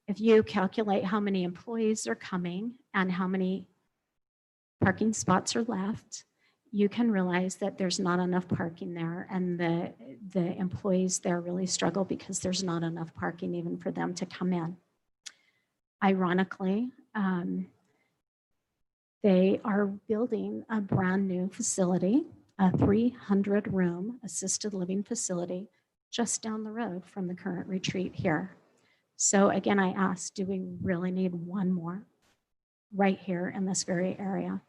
If you calculate how many employees are coming and how many parking spots are left, you can realize that there's not enough parking there, and the employees there really struggle because there's not enough parking even for them to come in. Ironically, they are building a brand new facility, a 300-room assisted living facility just down the road from the current retreat here. So again, I asked, do we really need one more right here in this very area?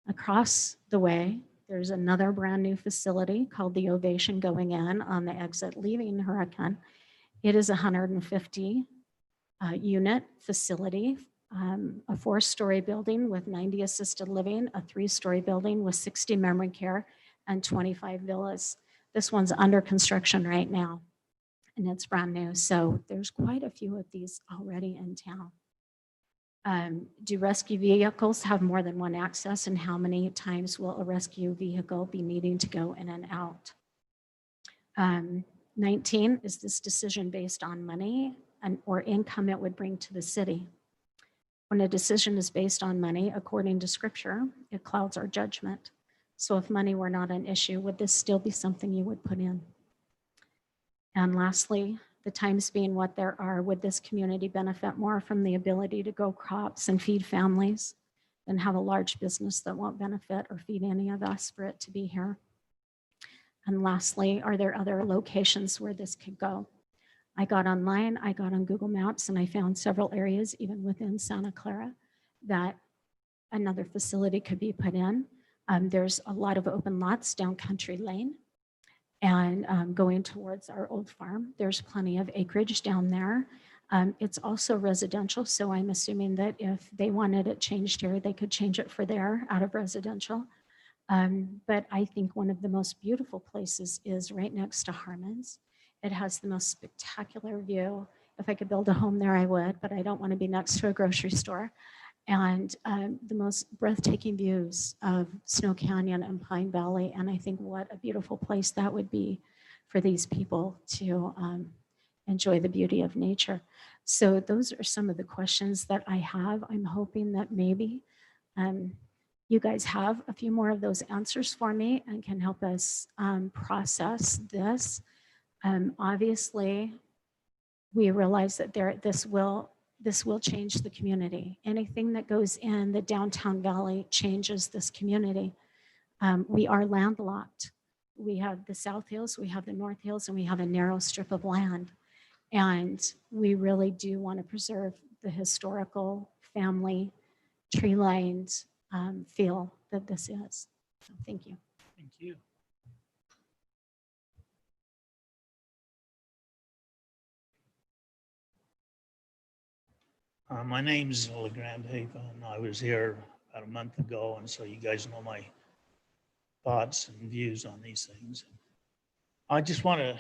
Across the way, there's another brand new facility called the Ovation going in on the exit leaving Hurricane. It is a 150 unit facility, a 4-story building with 90 assisted living, a 3-story building with 60 memory care and 25 villas. This one's under construction right now, and it's brand new. So there's quite a few of these already in town. Do rescue vehicles have more than one access, and how many times will a rescue vehicle be needing to go in and out? 19, is this decision based on money or income it would bring to the city? When a decision is based on money, according to scripture, it clouds our judgment. So if money were not an issue, would this still be something you would put in? And lastly, the times being what there are, would this community benefit more from the ability to grow crops and feed families than have a large business that won't benefit or feed any of us for it to be here? And lastly, are there other locations where this could go? I got online, I got on Google Maps, and I found several areas, even within Santa Clara, that another facility could be put in. There's a lot of open lots down Country Lane. And going towards our old farm, there's plenty of acreage down there. It's also residential, so I'm assuming that if they wanted it changed here, they could change it for there out of residential. But I think one of the most beautiful places is right next to Harmon's. It has the most spectacular view. If I could build a home there, I would, but I don't want to be next to a grocery store. And the most breathtaking views of Snow Canyon and Pine Valley. And I think what a beautiful place that would be for these people to enjoy the beauty of nature. So those are some of the questions that I have. I'm hoping that maybe you guys have a few more of those answers for me and can help us process this. Obviously, we realize that this will change the community. Anything that goes in the downtown valley changes this community. We are landlocked. We have the South Hills, we have the North Hills, and we have a narrow strip of land. And we really do want to preserve the historical family tree-lined feel that this is. So thank you. Thank you. My name's LeGrand Hafen. I was here about a month ago, and so you guys know my thoughts and views on these things. I just want to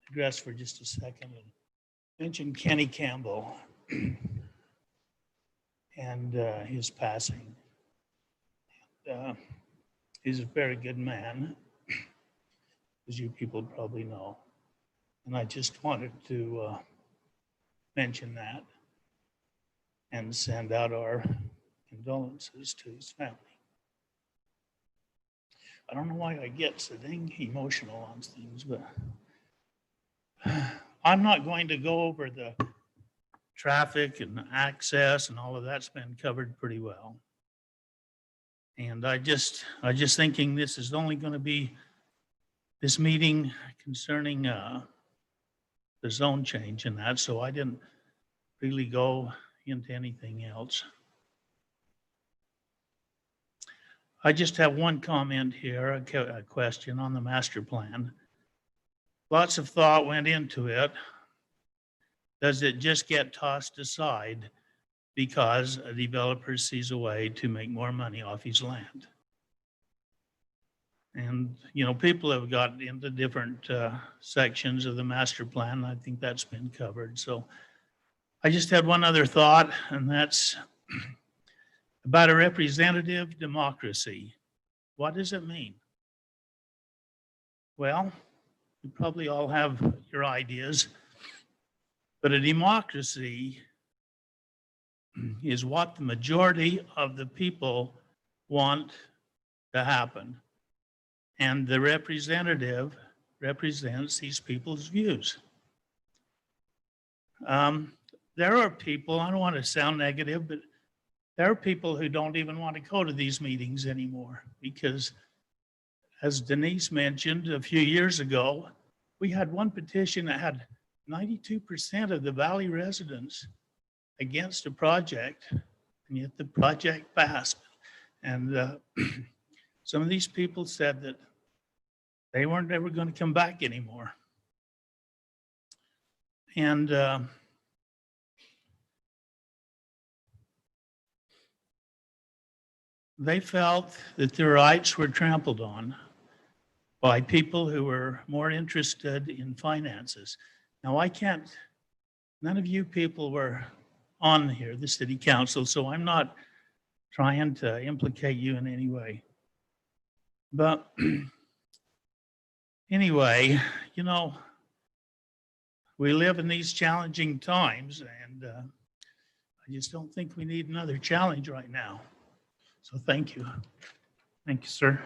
digress for just a second and mention Kenny Campbell and his passing. He's a very good man, as you people probably know. And I just wanted to mention that and send out our condolences to his family. I don't know why I get so dang emotional on things, but I'm not going to go over the traffic and access and all of that's been covered pretty well. And I just thinking this is only going to be this meeting concerning the zone change and that, so I didn't really go into anything else. I just have one comment here, a question on the master plan. Lots of thought went into it. Does it just get tossed aside because a developer sees a way to make more money off his land? And, you know, people have got into different sections of the master plan. I think that's been covered. So I just had one other thought, and that's about a representative democracy. What does it mean? Well, you probably all have your ideas, but a democracy is what the majority of the people want to happen. And the representative represents these people's views. There are people, I don't want to sound negative, but there are people who don't even want to go to these meetings anymore because, as Denise mentioned a few years ago, we had one petition that had 92% of the Valley residents against a project, and yet the project passed. And some of these people said that they weren't ever going to come back anymore. And they felt that their rights were trampled on by people who were more interested in finances. Now, none of you people were on here, the city council, so I'm not trying to implicate you in any way. But anyway, you know, we live in these challenging times, and I just don't think we need another challenge right now. So thank you. Thank you, sir.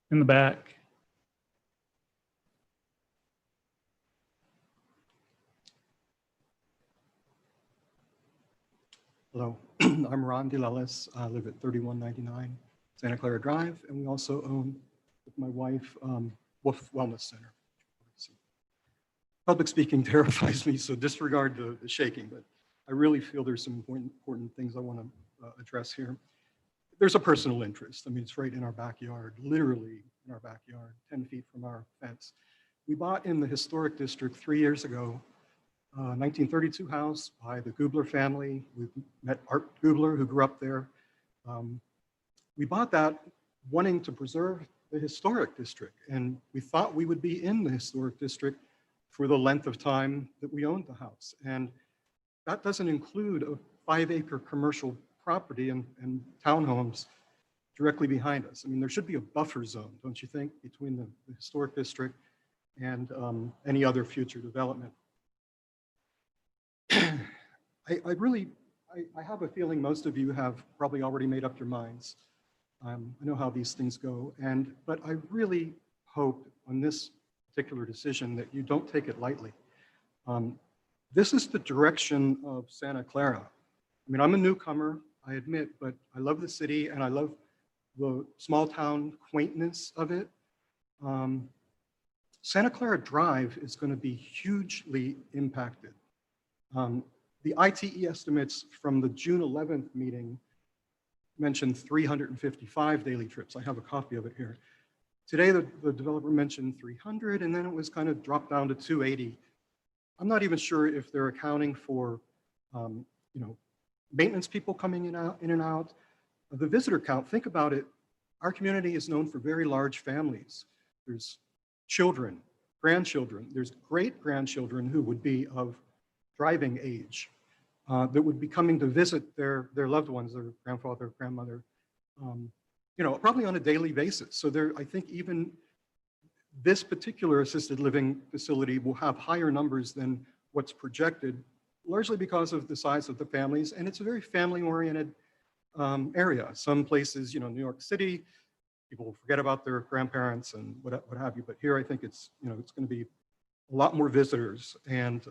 In the back. Hello, I'm Ron DeLellis. I live at 3199 Santa Clara Drive, and we also own, with my wife, Wolf Wellness Center. Public speaking terrifies me, so disregard the shaking, but I really feel there's some important things I want to address here. There's a personal interest. I mean, it's right in our backyard, literally in our backyard, 10 feet from our fence. We bought in the historic district 3 years ago, 1932 house by the Gubler family. We met Art Gubler, who grew up there. We bought that wanting to preserve the historic district, and we thought we would be in the historic district for the length of time that we owned the house. And that doesn't include a 5-acre commercial property and townhomes directly behind us. I mean, there should be a buffer zone, don't you think, between the historic district and any other future development. I have a feeling most of you have probably already made up your minds. I know how these things go, but I really hope on this particular decision that you don't take it lightly. This is the direction of Santa Clara. I mean, I'm a newcomer, I admit, but I love the city and I love the small town quaintness of it. Santa Clara Drive is going to be hugely impacted. The ITE estimates from the June 11th meeting mentioned 355 daily trips. I have a copy of it here. Today, the developer mentioned 300, and then it was kind of dropped down to 280. I'm not even sure if they're accounting for maintenance people coming in and out. The visitor count, think about it. Our community is known for very large families. There's children, grandchildren, there's great-grandchildren who would be of driving age that would be coming to visit their loved ones, their grandfather, grandmother, probably on a daily basis. So I think even this particular assisted living facility will have higher numbers than what's projected, largely because of the size of the families. And it's a very family-oriented area. Some places, New York City, people forget about their grandparents and what have you. But here, I think it's going to be a lot more visitors. And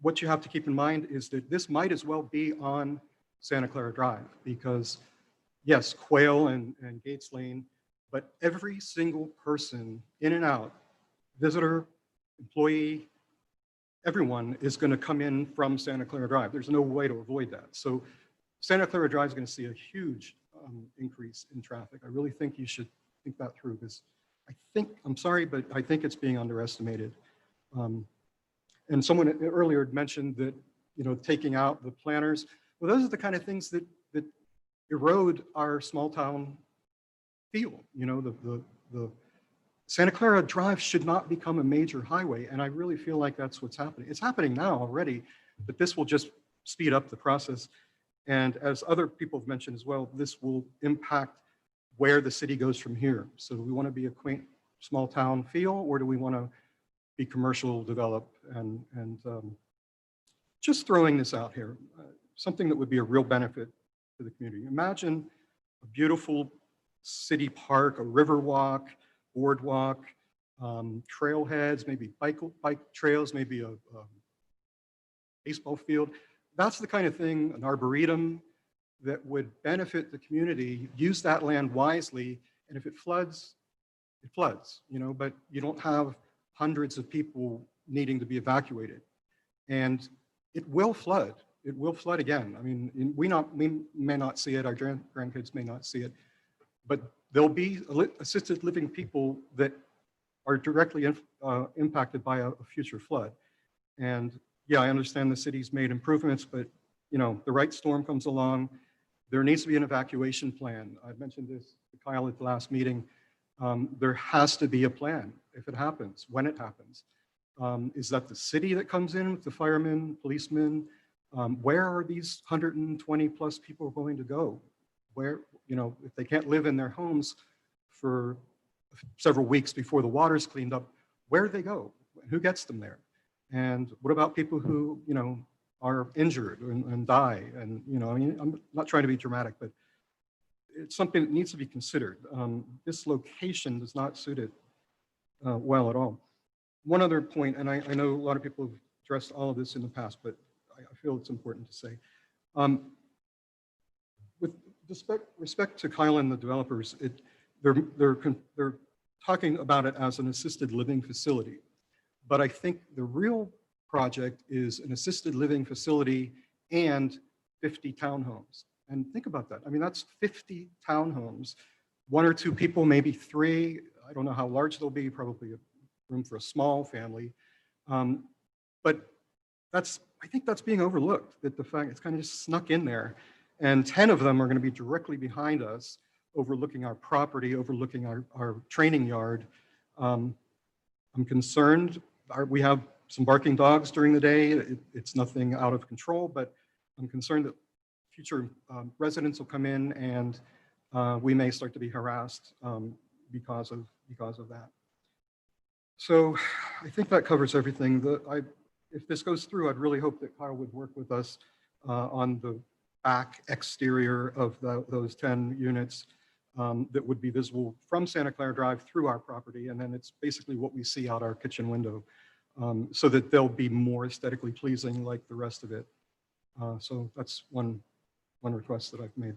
what you have to keep in mind is that this might as well be on Santa Clara Drive because, yes, Quail and Gates Lane, but every single person in and out, visitor, employee, everyone is going to come in from Santa Clara Drive. There's no way to avoid that. So Santa Clara Drive is going to see a huge increase in traffic. I really think you should think that through because I'm sorry, but I think it's being underestimated. And someone earlier had mentioned that, taking out the planners. Well, those are the kind of things that erode our small town feel. The Santa Clara Drive should not become a major highway. And I really feel like that's what's happening. It's happening now already, but this will just speed up the process. And as other people have mentioned as well, this will impact where the city goes from here. So do we want to be a quaint small town feel, or do we want to be commercial developed? And just throwing this out here, something that would be a real benefit to the community. Imagine a beautiful city park, a river walk, boardwalk, trailheads, maybe bike trails, maybe a baseball field. That's the kind of thing, an arboretum that would benefit the community, use that land wisely. And if it floods, it floods, but you don't have hundreds of people needing to be evacuated. And it will flood. It will flood again. I mean, we may not see it, our grandkids may not see it, but there'll be assisted living people that are directly impacted by a future flood. And yeah, I understand the city's made improvements, but the right storm comes along, there needs to be an evacuation plan. I mentioned this to Kyle at the last meeting. There has to be a plan if it happens, when it happens. Is that the city that comes in with the firemen, policemen? Where are these 120 plus people going to go? Where, if they can't live in their homes for several weeks before the water's cleaned up, where do they go? Who gets them there? And what about people who, are injured and die? And, I'm not trying to be dramatic, but it's something that needs to be considered. This location does not suit it well at all. One other point, and I know a lot of people have addressed all of this in the past, but I feel it's important to say. With respect to Kyle and the developers, they're talking about it as an assisted living facility. But I think the real project is an assisted living facility and 50 townhomes. And think about that. I mean, that's 50 townhomes, 1 or 2 people, maybe 3. I don't know how large they'll be, probably a room for a small family. But I think that's being overlooked, that the fact it's kind of just snuck in there. And 10 of them are going to be directly behind us, overlooking our property, overlooking our training yard. I'm concerned. We have some barking dogs during the day. It's nothing out of control, but I'm concerned that future residents will come in and we may start to be harassed because of that. So I think that covers everything. If this goes through, I'd really hope that Kyle would work with us on the back exterior of those 10 units that would be visible from Santa Clara Drive through our property. And then it's basically what we see out our kitchen window, so that they'll be more aesthetically pleasing like the rest of it. So that's one request that I've made.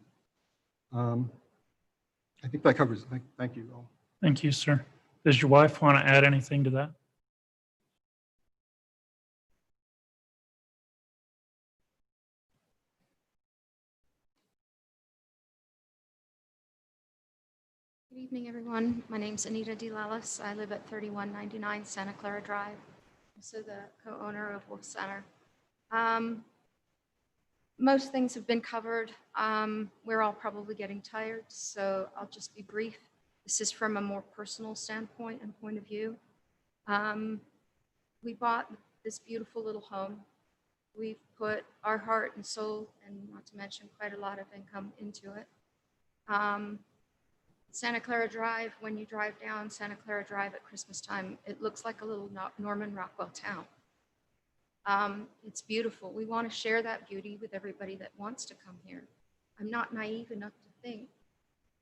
I think that covers it. Thank you all. Thank you, sir. Does your wife want to add anything to that? Good evening, everyone. My name's Anita DeLellis. I live at 3199 Santa Clara Drive. Also the co-owner of Wolf Center. most things have been covered. We're all probably getting tired, so I'll just be brief. This is from a more personal standpoint and point of view. We bought this beautiful little home. We've put our heart and soul, and not to mention quite a lot of income into it. Santa Clara Drive, when you drive down Santa Clara Drive at Christmas time, it looks like a little Norman Rockwell town. It's beautiful. We want to share that beauty with everybody that wants to come here. I'm not naive enough to think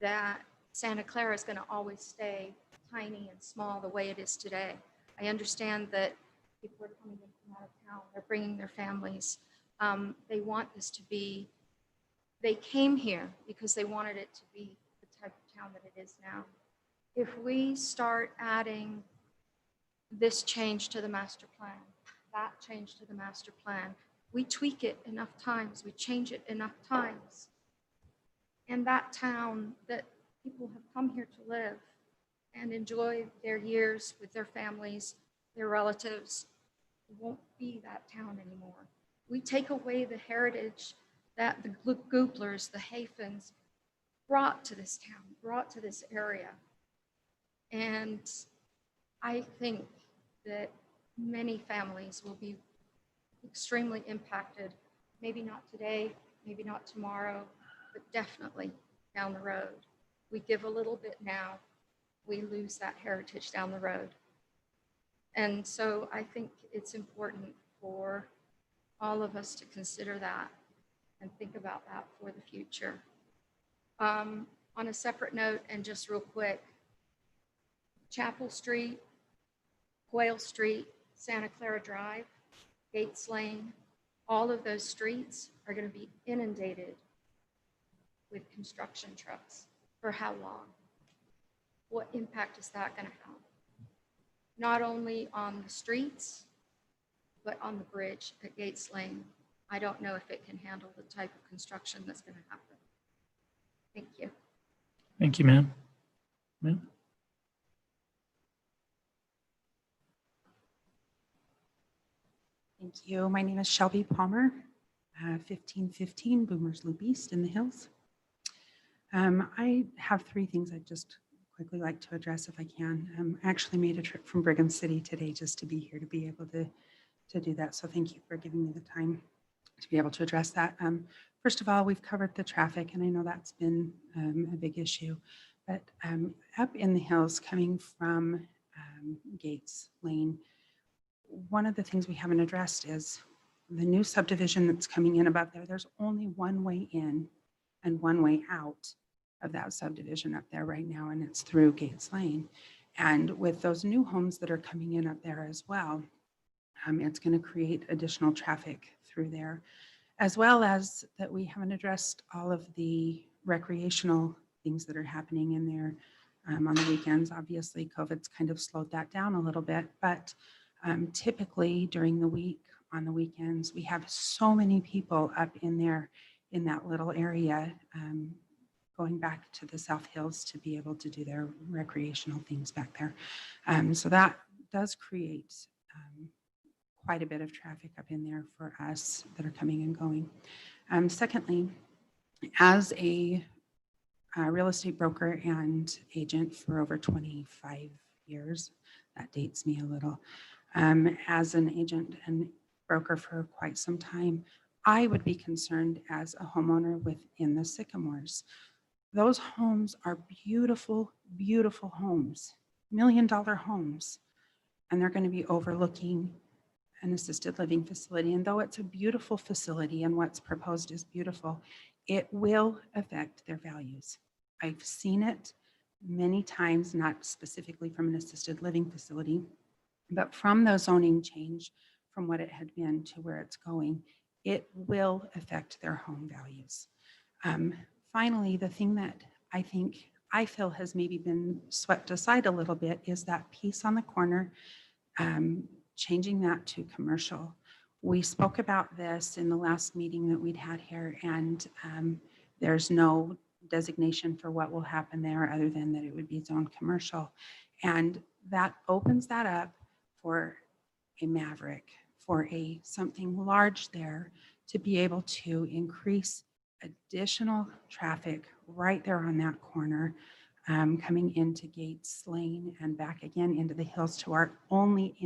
that Santa Clara is going to always stay tiny and small the way it is today. I understand that people are coming in from out of town. They're bringing their families. They want this to be, they came here because they wanted it to be the type of town that it is now. If we start adding this change to the master plan, that change to the master plan, we tweak it enough times, we change it enough times, and that town that people have come here to live and enjoy their years with their families, their relatives, won't be that town anymore. We take away the heritage that the Gooplers, the Hafens, brought to this town, brought to this area. And I think that many families will be extremely impacted, maybe not today, maybe not tomorrow, but definitely down the road. We give a little bit now, we lose that heritage down the road. And so I think it's important for all of us to consider that and think about that for the future. On a separate note, and just real quick, Chapel Street, Quail Street, Santa Clara Drive, Gates Lane, all of those streets are going to be inundated with construction trucks. For how long? What impact is that going to have? Not only on the streets, but on the bridge at Gates Lane. I don't know if it can handle the type of construction that's going to happen. Thank you. Thank you, ma'am. Ma'am? Thank you. My name is Shelby Palmer, 1515 Boomers Loop East in the Hills. I have three things I'd just quickly like to address if I can. I actually made a trip from Brigham City today just to be here to be able to do that. So thank you for giving me the time to be able to address that. First of all, we've covered the traffic, and I know that's been a big issue. But up in the hills coming from Gates Lane, one of the things we haven't addressed is the new subdivision that's coming in above there. There's only one way in and one way out of that subdivision up there right now, and it's through Gates Lane. And with those new homes that are coming in up there as well, it's going to create additional traffic through there, as well as that we haven't addressed all of the recreational things that are happening in there on the weekends. Obviously, COVID's kind of slowed that down a little bit, but typically during the week, on the weekends, we have so many people up in there in that little area going back to the South Hills to be able to do their recreational things back there. So that does create quite a bit of traffic up in there for us that are coming and going. Secondly, as a real estate broker and agent for over 25 years, that dates me a little, as an agent and broker for quite some time, I would be concerned as a homeowner within the Sycamores. Those homes are beautiful, beautiful homes, $1 million homes, and they're going to be overlooking an assisted living facility. And though it's a beautiful facility and what's proposed is beautiful, it will affect their values. I've seen it many times, not specifically from an assisted living facility, but from the zoning change, from what it had been to where it's going, it will affect their home values. Finally, the thing that I feel has maybe been swept aside a little bit is that piece on the corner, changing that to commercial. We spoke about this in the last meeting that we'd had here, and there's no designation for what will happen there other than that it would be zoned commercial. And that opens that up for a Maverick, for something large there to be able to increase additional traffic right there on that corner, coming into Gates Lane and back again into the hills to our only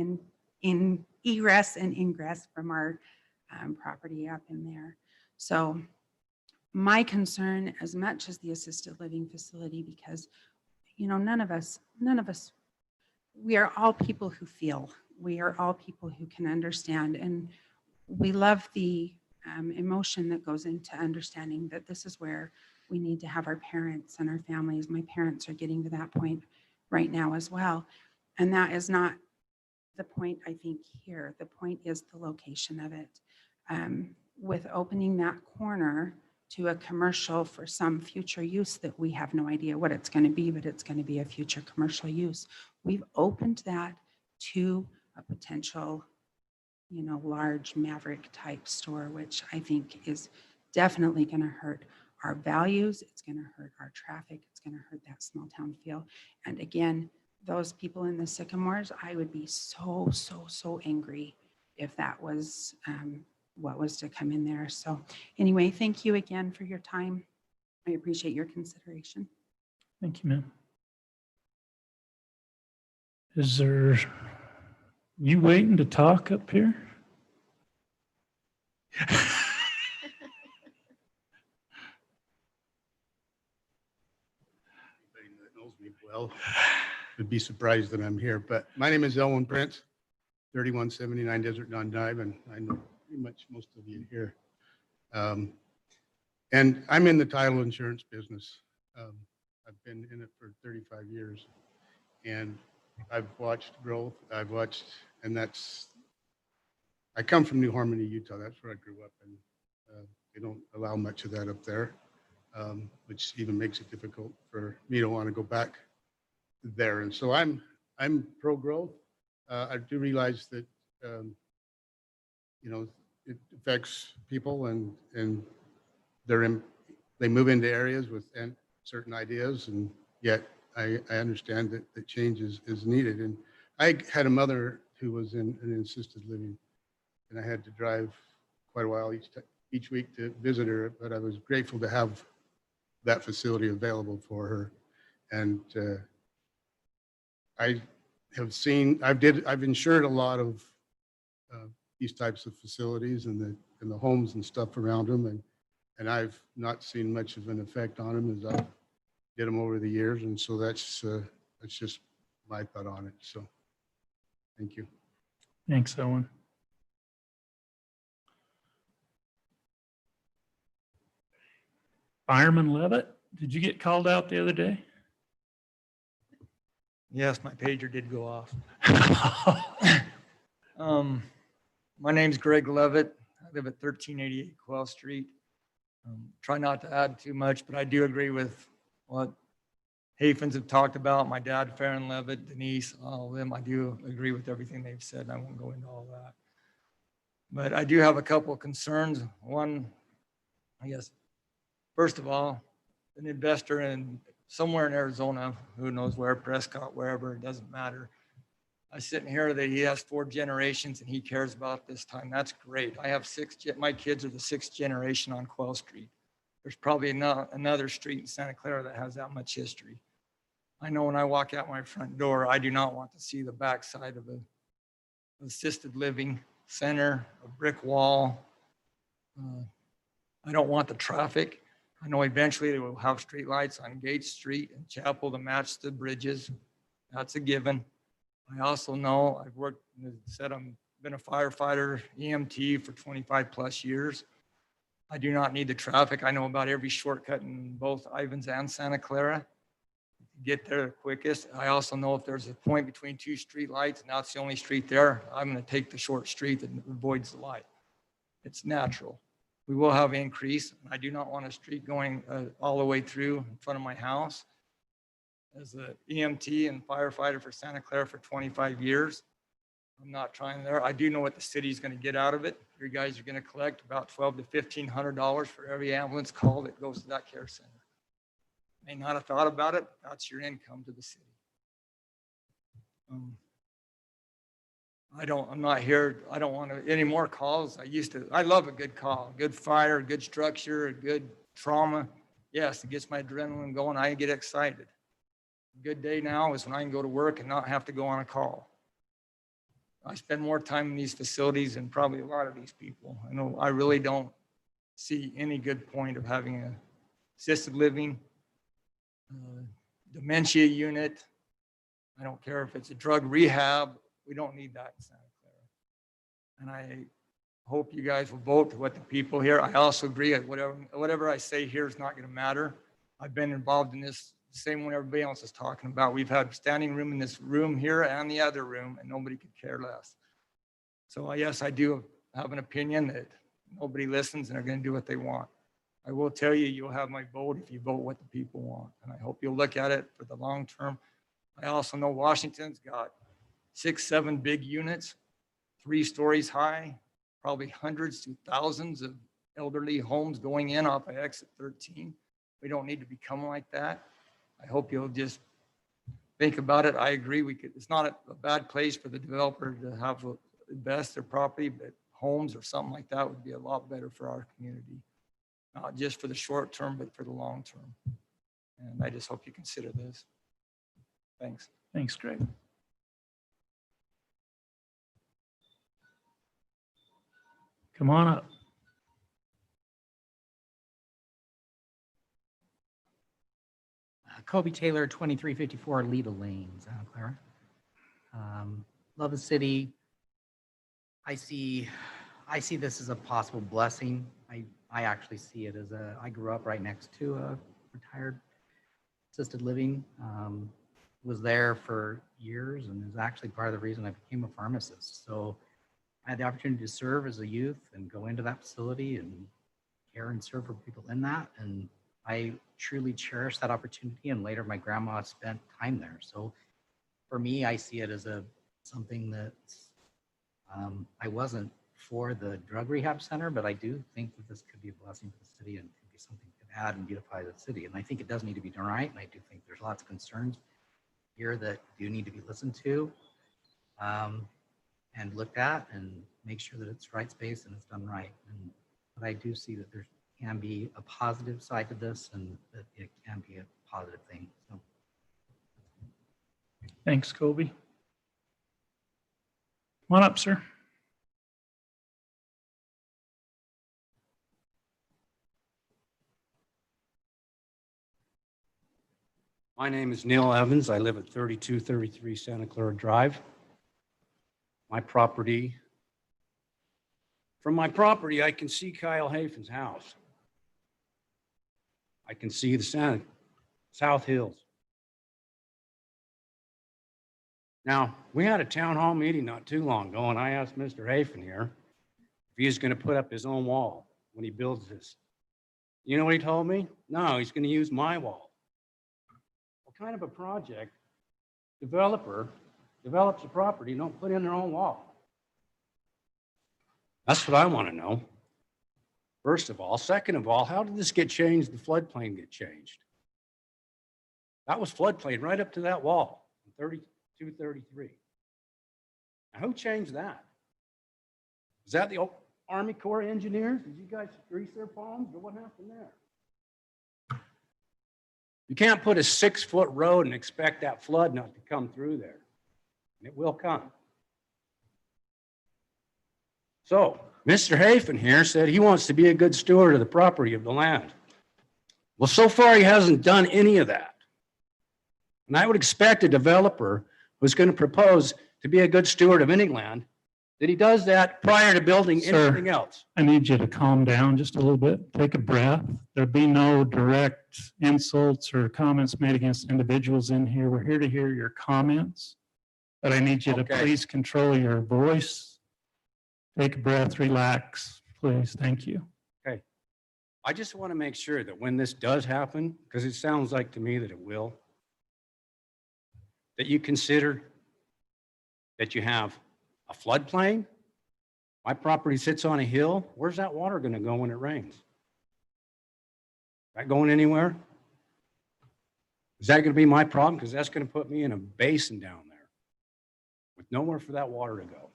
in egress and ingress from our property up in there. So my concern, as much as the assisted living facility, because, you know, none of us, we are all people who feel, we are all people who can understand, and we love the emotion that goes into understanding that this is where we need to have our parents and our families. My parents are getting to that point right now as well. And that is not the point, I think, here. The point is the location of it. With opening that corner to a commercial for some future use that we have no idea what it's going to be, but it's going to be a future commercial use. We've opened that to a potential, you know, large Maverick type store, which I think is definitely going to hurt our values. It's going to hurt our traffic. It's going to hurt that small town feel. And again, those people in the Sycamores, I would be so angry if that was what was to come in there. So anyway, thank you again for your time. I appreciate your consideration. Thank you, ma'am. Is there, you waiting to talk up here? Anybody that knows me well would be surprised that I'm here, but my name is Elwin Prince, 3179 Desert Dawn Drive, and I know pretty much most of you here. And I'm in the title insurance business. I've been in it for 35 years, and I've watched growth. I've watched, and I come from New Harmony, Utah. That's where I grew up, and they don't allow much of that up there, which even makes it difficult for me to want to go back there. And so I'm pro-growth. I do realize that you know, it affects people, and they move into areas with certain ideas, and yet I understand that change is needed. And I had a mother who was in an assisted living, and I had to drive quite a while each week to visit her, but I was grateful to have that facility available for her. And I have seen, I've insured a lot of these types of facilities and the homes and stuff around them, and I've not seen much of an effect on them as I did them over the years. And so that's just my thought on it. So thank you. Thanks, Owen. Fireman Levitt, did you get called out the other day? Yes, my pager did go off. My name's Greg Levitt. I live at 1388 Quell Street. Try not to add too much, but I do agree with what Hafens have talked about. My dad, Farron Levitt, Denise, all of them. I do agree with everything they've said, and I won't go into all that. But I do have a couple of concerns. One, I guess, first of all, an investor in somewhere in Arizona, who knows where, Prescott, wherever, it doesn't matter. I sit in here that he has 4 generations and he cares about this time. That's great. I have 6, my kids are the 6th generation on Quell Street. There's probably another street in Santa Clara that has that much history. I know when I walk out my front door, I do not want to see the backside of an assisted living center, a brick wall. I don't want the traffic. I know eventually they will have street lights on Gates Street and Chapel to match the bridges. That's a given. I also know I've worked, as I said, I've been a firefighter, EMT for 25 plus years. I do not need the traffic. I know about every shortcut in both Ivins and Santa Clara to get there the quickest. I also know if there's a point between 2 street lights and that's the only street there, I'm going to take the short street that avoids the light. It's natural. We will have increase. I do not want a street going all the way through in front of my house. As an EMT and firefighter for Santa Clara for 25 years, I'm not trying there. I do know what the city's going to get out of it. You guys are going to collect about $1,200 to $1,500 for every ambulance call that goes to that care center. May not have thought about it. That's your income to the city. I'm not here, I don't want any more calls. I love a good call, good fire, good structure, a good trauma. Yes, it gets my adrenaline going. I get excited. A good day now is when I can go to work and not have to go on a call. I spend more time in these facilities than probably a lot of these people. I really don't see any good point of having a assisted living, dementia unit. I don't care if it's a drug rehab. We don't need that in Santa Clara. And I hope you guys will vote for what the people here. I also agree that whatever I say here is not going to matter. I've been involved in this the same way everybody else is talking about. We've had standing room in this room here and the other room, and nobody could care less. So yes, I do have an opinion that nobody listens and are going to do what they want. I will tell you, you'll have my vote if you vote what the people want. And I hope you'll look at it for the long term. I also know Washington's got 6, 7 big units, 3 stories high, probably hundreds to thousands of elderly homes going in off of exit 13. We don't need to become like that. I hope you'll just think about it. I agree. It's not a bad place for the developer to have invest their property, but homes or something like that would be a lot better for our community. Not just for the short term, but for the long term. And I just hope you consider this. Thanks. Thanks, Greg. Come on up. Kobe Taylor, 2354 Leda Lane, Santa Clara. Love the city. I see this as a possible blessing. I actually see it as I grew up right next to a retired assisted living. Was there for years and is actually part of the reason I became a pharmacist. So I had the opportunity to serve as a youth and go into that facility and care and serve for people in that. And I truly cherish that opportunity. And later my grandma spent time there. So for me, I see it as something that I wasn't for the drug rehab center, but I do think that this could be a blessing for the city and could be something that could add and beautify the city. And I think it does need to be done right. And I do think there's lots of concerns here that do need to be listened to and looked at and make sure that it's right space and it's done right. But I do see that there can be a positive side to this and that it can be a positive thing. So. Thanks, Kobe. Come on up, sir. My name is Neil Evans. I live at 3233 Santa Clara Drive. From my property, I can see Kyle Hafen's house. I can see the South Hills. Now, we had a town hall meeting not too long ago, and I asked Mr. Hafen here if he was going to put up his own wall when he builds this. You know what he told me? No, he's going to use my wall. What kind of a project developer develops a property and don't put in their own wall? That's what I want to know. First of all. Second of all, how did this get changed? The floodplain get changed. That was floodplain right up to that wall, 3233. Now, who changed that? Was that the Army Corps of Engineers? Did you guys grease their palms or what happened there? You can't put a 6-foot road and expect that flood not to come through there. It will come. So, Mr. Hafen here said he wants to be a good steward of the property of the land. Well, so far he hasn't done any of that. And I would expect a developer who's going to propose to be a good steward of any land that he does that prior to building anything else. I need you to calm down just a little bit. Take a breath. There'll be no direct insults or comments made against individuals in here. We're here to hear your comments, but I need you to please control your voice. Take a breath, relax, please. Thank you. Okay. I just want to make sure that when this does happen, because it sounds like to me that it will, that you consider that you have a floodplain. My property sits on a hill. Where's that water going to go when it rains? Is that going anywhere? Is that going to be my problem? Because that's going to put me in a basin down there with nowhere for that water to go.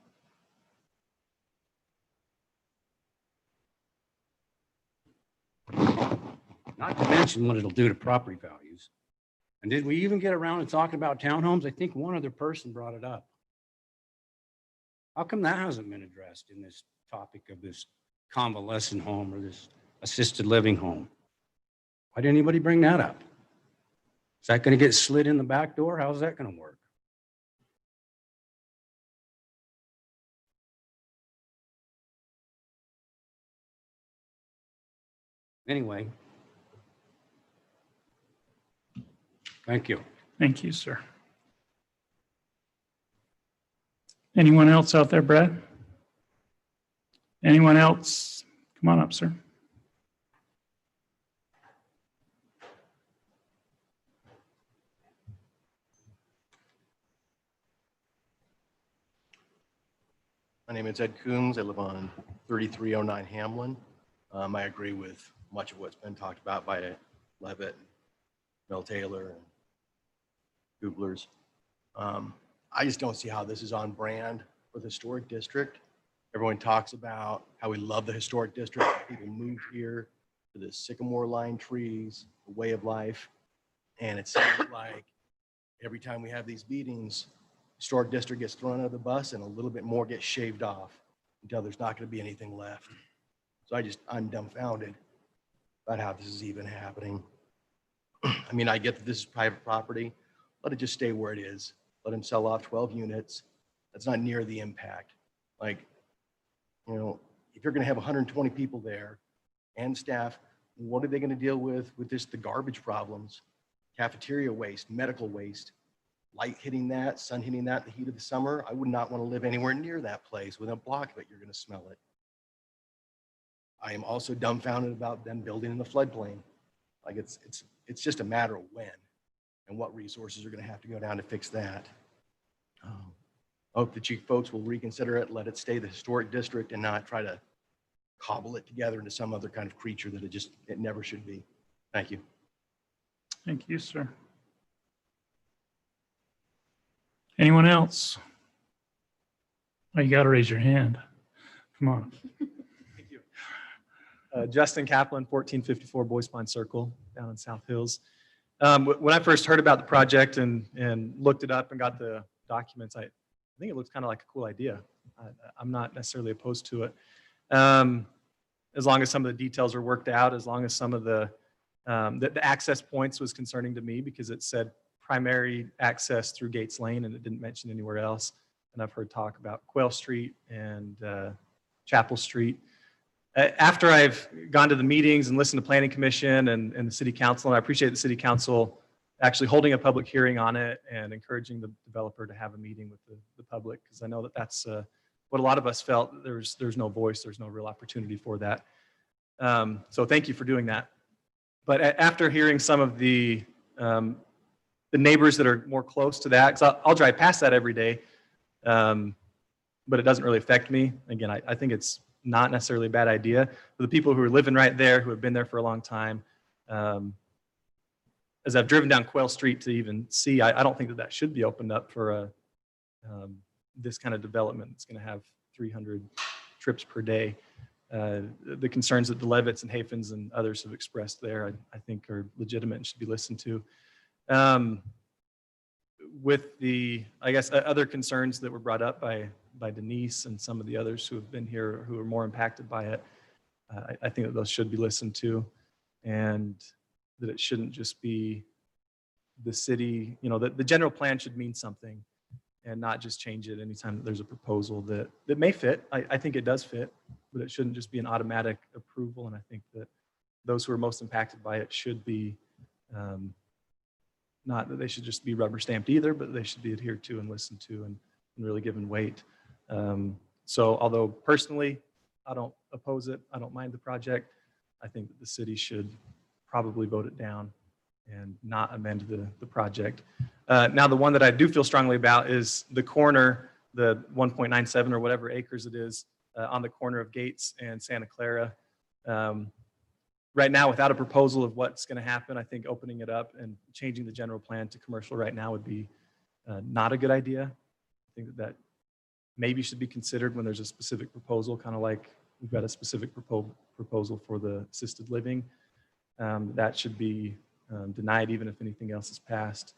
Not to mention what it'll do to property values. And did we even get around to talking about townhomes? I think one other person brought it up. How come that hasn't been addressed in this topic of this convalescent home or this assisted living home? Why didn't anybody bring that up? Is that going to get slid in the back door? How's that going to work? Anyway. Thank you. Thank you, sir. Anyone else out there, Brad? Anyone else? Come on up, sir. My name is Ed Coombs. I live on 3309 Hamlin. I agree with much of what's been talked about by Levitt, Mel Taylor, and Googlers. I just don't see how this is on brand for the historic district. Everyone talks about how we love the historic district. People move here to the sycamore line trees, a way of life. And it seems like every time we have these meetings, historic district gets thrown out of the bus and a little bit more gets shaved off until there's not going to be anything left. So I'm dumbfounded about how this is even happening. I mean, I get that this is private property. Let it just stay where it is. Let him sell off 12 units. That's not near the impact. Like, you know, if you're going to have 120 people there and staff, what are they going to deal with the garbage problems, cafeteria waste, medical waste, light hitting that, sun hitting that in the heat of the summer? I would not want to live anywhere near that place. Within a block of it, you're going to smell it. I am also dumbfounded about them building in the floodplain. Like it's just a matter of when and what resources are going to have to go down to fix that. I hope that you folks will reconsider it, let it stay the historic district and not try to cobble it together into some other kind of creature that it never should be. Thank you. Thank you, sir. Anyone else? Oh, you got to raise your hand. Come on. Justin Kaplan, 1454 Boys Pond Circle down in South Hills. When I first heard about the project and looked it up and got the documents, I think it looks kind of like a cool idea. I'm not necessarily opposed to it. As long as some of the details are worked out, as long as some of the access points was concerning to me because it said primary access through Gates Lane and it didn't mention anywhere else. And I've heard talk about Quail Street and Chapel Street. After I've gone to the meetings and listened to Planning Commission and the City Council, and I appreciate the City Council actually holding a public hearing on it and encouraging the developer to have a meeting with the public, because I know that that's what a lot of us felt. There's no voice, there's no real opportunity for that. So thank you for doing that. But after hearing some of the neighbors that are more close to that, because I'll drive past that every day, but it doesn't really affect me. Again, I think it's not necessarily a bad idea. For the people who are living right there, who have been there for a long time, as I've driven down Quail Street to even see, I don't think that should be opened up for this kind of development that's going to have 300 trips per day. The concerns that the Levitts and Hafens and others have expressed there, I think are legitimate and should be listened to. With the, I guess, other concerns that were brought up by Denise and some of the others who have been here who are more impacted by it, I think that those should be listened to, and that it shouldn't just be the city, you know, the general plan should mean something and not just change it anytime that there's a proposal that may fit. I think it does fit, but it shouldn't just be an automatic approval. And I think that those who are most impacted by it should be, not that they should just be rubber stamped either, but they should be adhered to and listened to and really given weight. So although personally, I don't oppose it, I don't mind the project, I think that the city should probably vote it down and not amend the project. Now, the one that I do feel strongly about is the corner, the 1.97 or whatever acres it is on the corner of Gates and Santa Clara. Right now, without a proposal of what's going to happen, I think opening it up and changing the general plan to commercial right now would be not a good idea. I think that maybe should be considered when there's a specific proposal, kind of like we've got a specific proposal for the assisted living. that should be denied even if anything else is passed,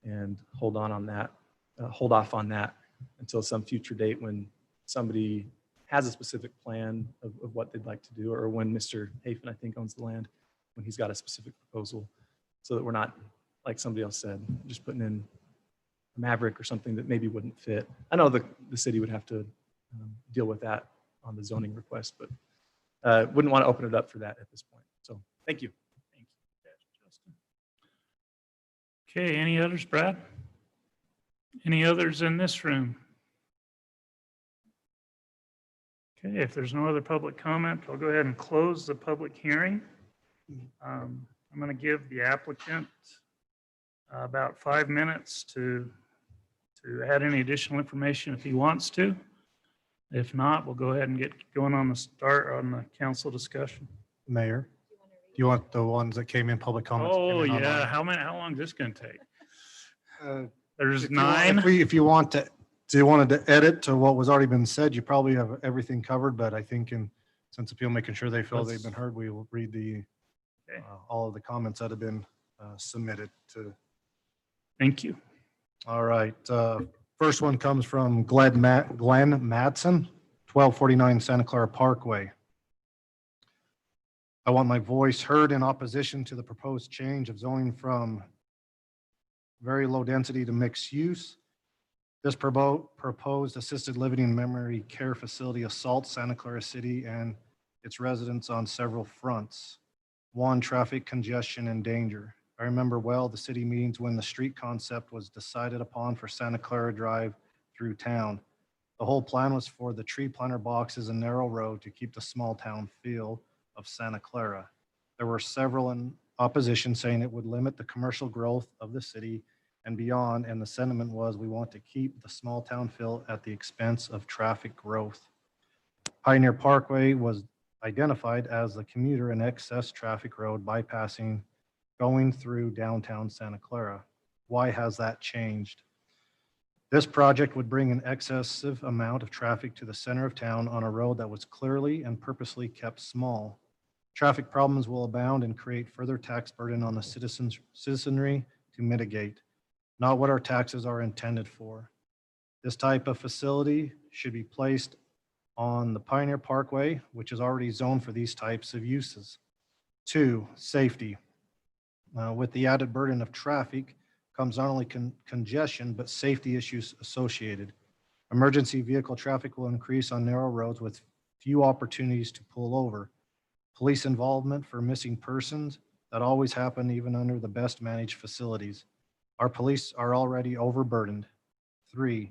and hold off on that until some future date when somebody has a specific plan of what they'd like to do, or when Mr. Hafen, I think, owns the land, when he's got a specific proposal, so that we're not, like somebody else said, just putting in a Maverick or something that maybe wouldn't fit. I know the city would have to deal with that on the zoning request, but wouldn't want to open it up for that at this point. So thank you. Thank you, Justin. Okay, any others, Brad? Any others in this room? Okay, if there's no other public comment, I'll go ahead and close the public hearing. I'm going to give the applicant about 5 minutes to add any additional information if he wants to. If not, we'll go ahead and get going on the council discussion. Mayor, do you want the ones that came in public comments? Oh, yeah. How long is this going to take? There's If you want- 9. If you want to, do you wanted to edit to what was already been said, you probably have everything covered, but I think in sense appeal, making sure they feel they've been heard, we will read all of the comments that have been submitted to. Thank you. All right. First one comes from Glenn Madsen, 1249 Santa Clara Parkway. I want my voice heard in opposition to the proposed change of zoning from very low density to mixed use. This proposed assisted living and memory care facility assaults Santa Clara City and its residents on several fronts. One, traffic congestion and danger. I remember well the city meetings when the street concept was decided upon for Santa Clara Drive through town. The whole plan was for the tree planter boxes and narrow road to keep the small town feel of Santa Clara. There were several in opposition saying it would limit the commercial growth of the city and beyond, and the sentiment was we want to keep the small town feel at the expense of traffic growth. Pioneer Parkway was identified as the commuter and excess traffic road bypassing going through downtown Santa Clara. Why has that changed? This project would bring an excessive amount of traffic to the center of town on a road that was clearly and purposely kept small. Traffic problems will abound and create further tax burden on the citizenry to mitigate, not what our taxes are intended for. This type of facility should be placed on the Pioneer Parkway, which is already zoned for these types of uses. 2, safety. With the added burden of traffic comes not only congestion, but safety issues associated. Emergency vehicle traffic will increase on narrow roads with few opportunities to pull over. Police involvement for missing persons that always happen even under the best managed facilities. Our police are already overburdened. 3,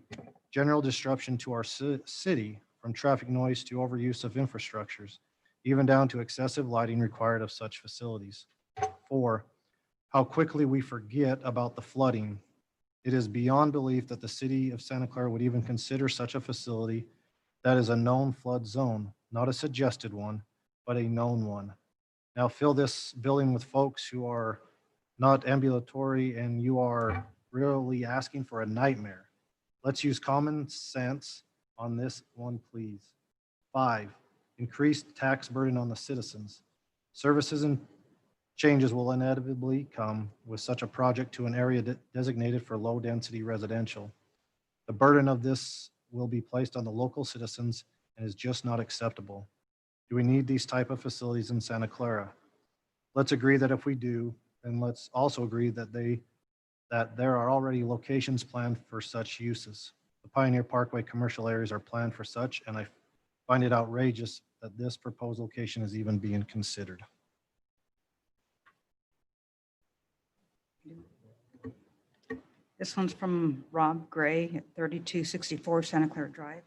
general disruption to our city from traffic noise to overuse of infrastructures, even down to excessive lighting required of such facilities. 4, how quickly we forget about the flooding. It is beyond belief that the city of Santa Clara would even consider such a facility that is a known flood zone, not a suggested one, but a known one. Now fill this building with folks who are not ambulatory and you are really asking for a nightmare. Let's use common sense on this one, please. 5, increased tax burden on the citizens. Services and changes will inevitably come with such a project to an area designated for low density residential. The burden of this will be placed on the local citizens and is just not acceptable. Do we need these type of facilities in Santa Clara? Let's agree that if we do, then let's also agree that there are already locations planned for such uses. The Pioneer Parkway commercial areas are planned for such, and I find it outrageous that this proposed location is even being considered. This one's from Rob Gray at 3264 Santa Clara Drive.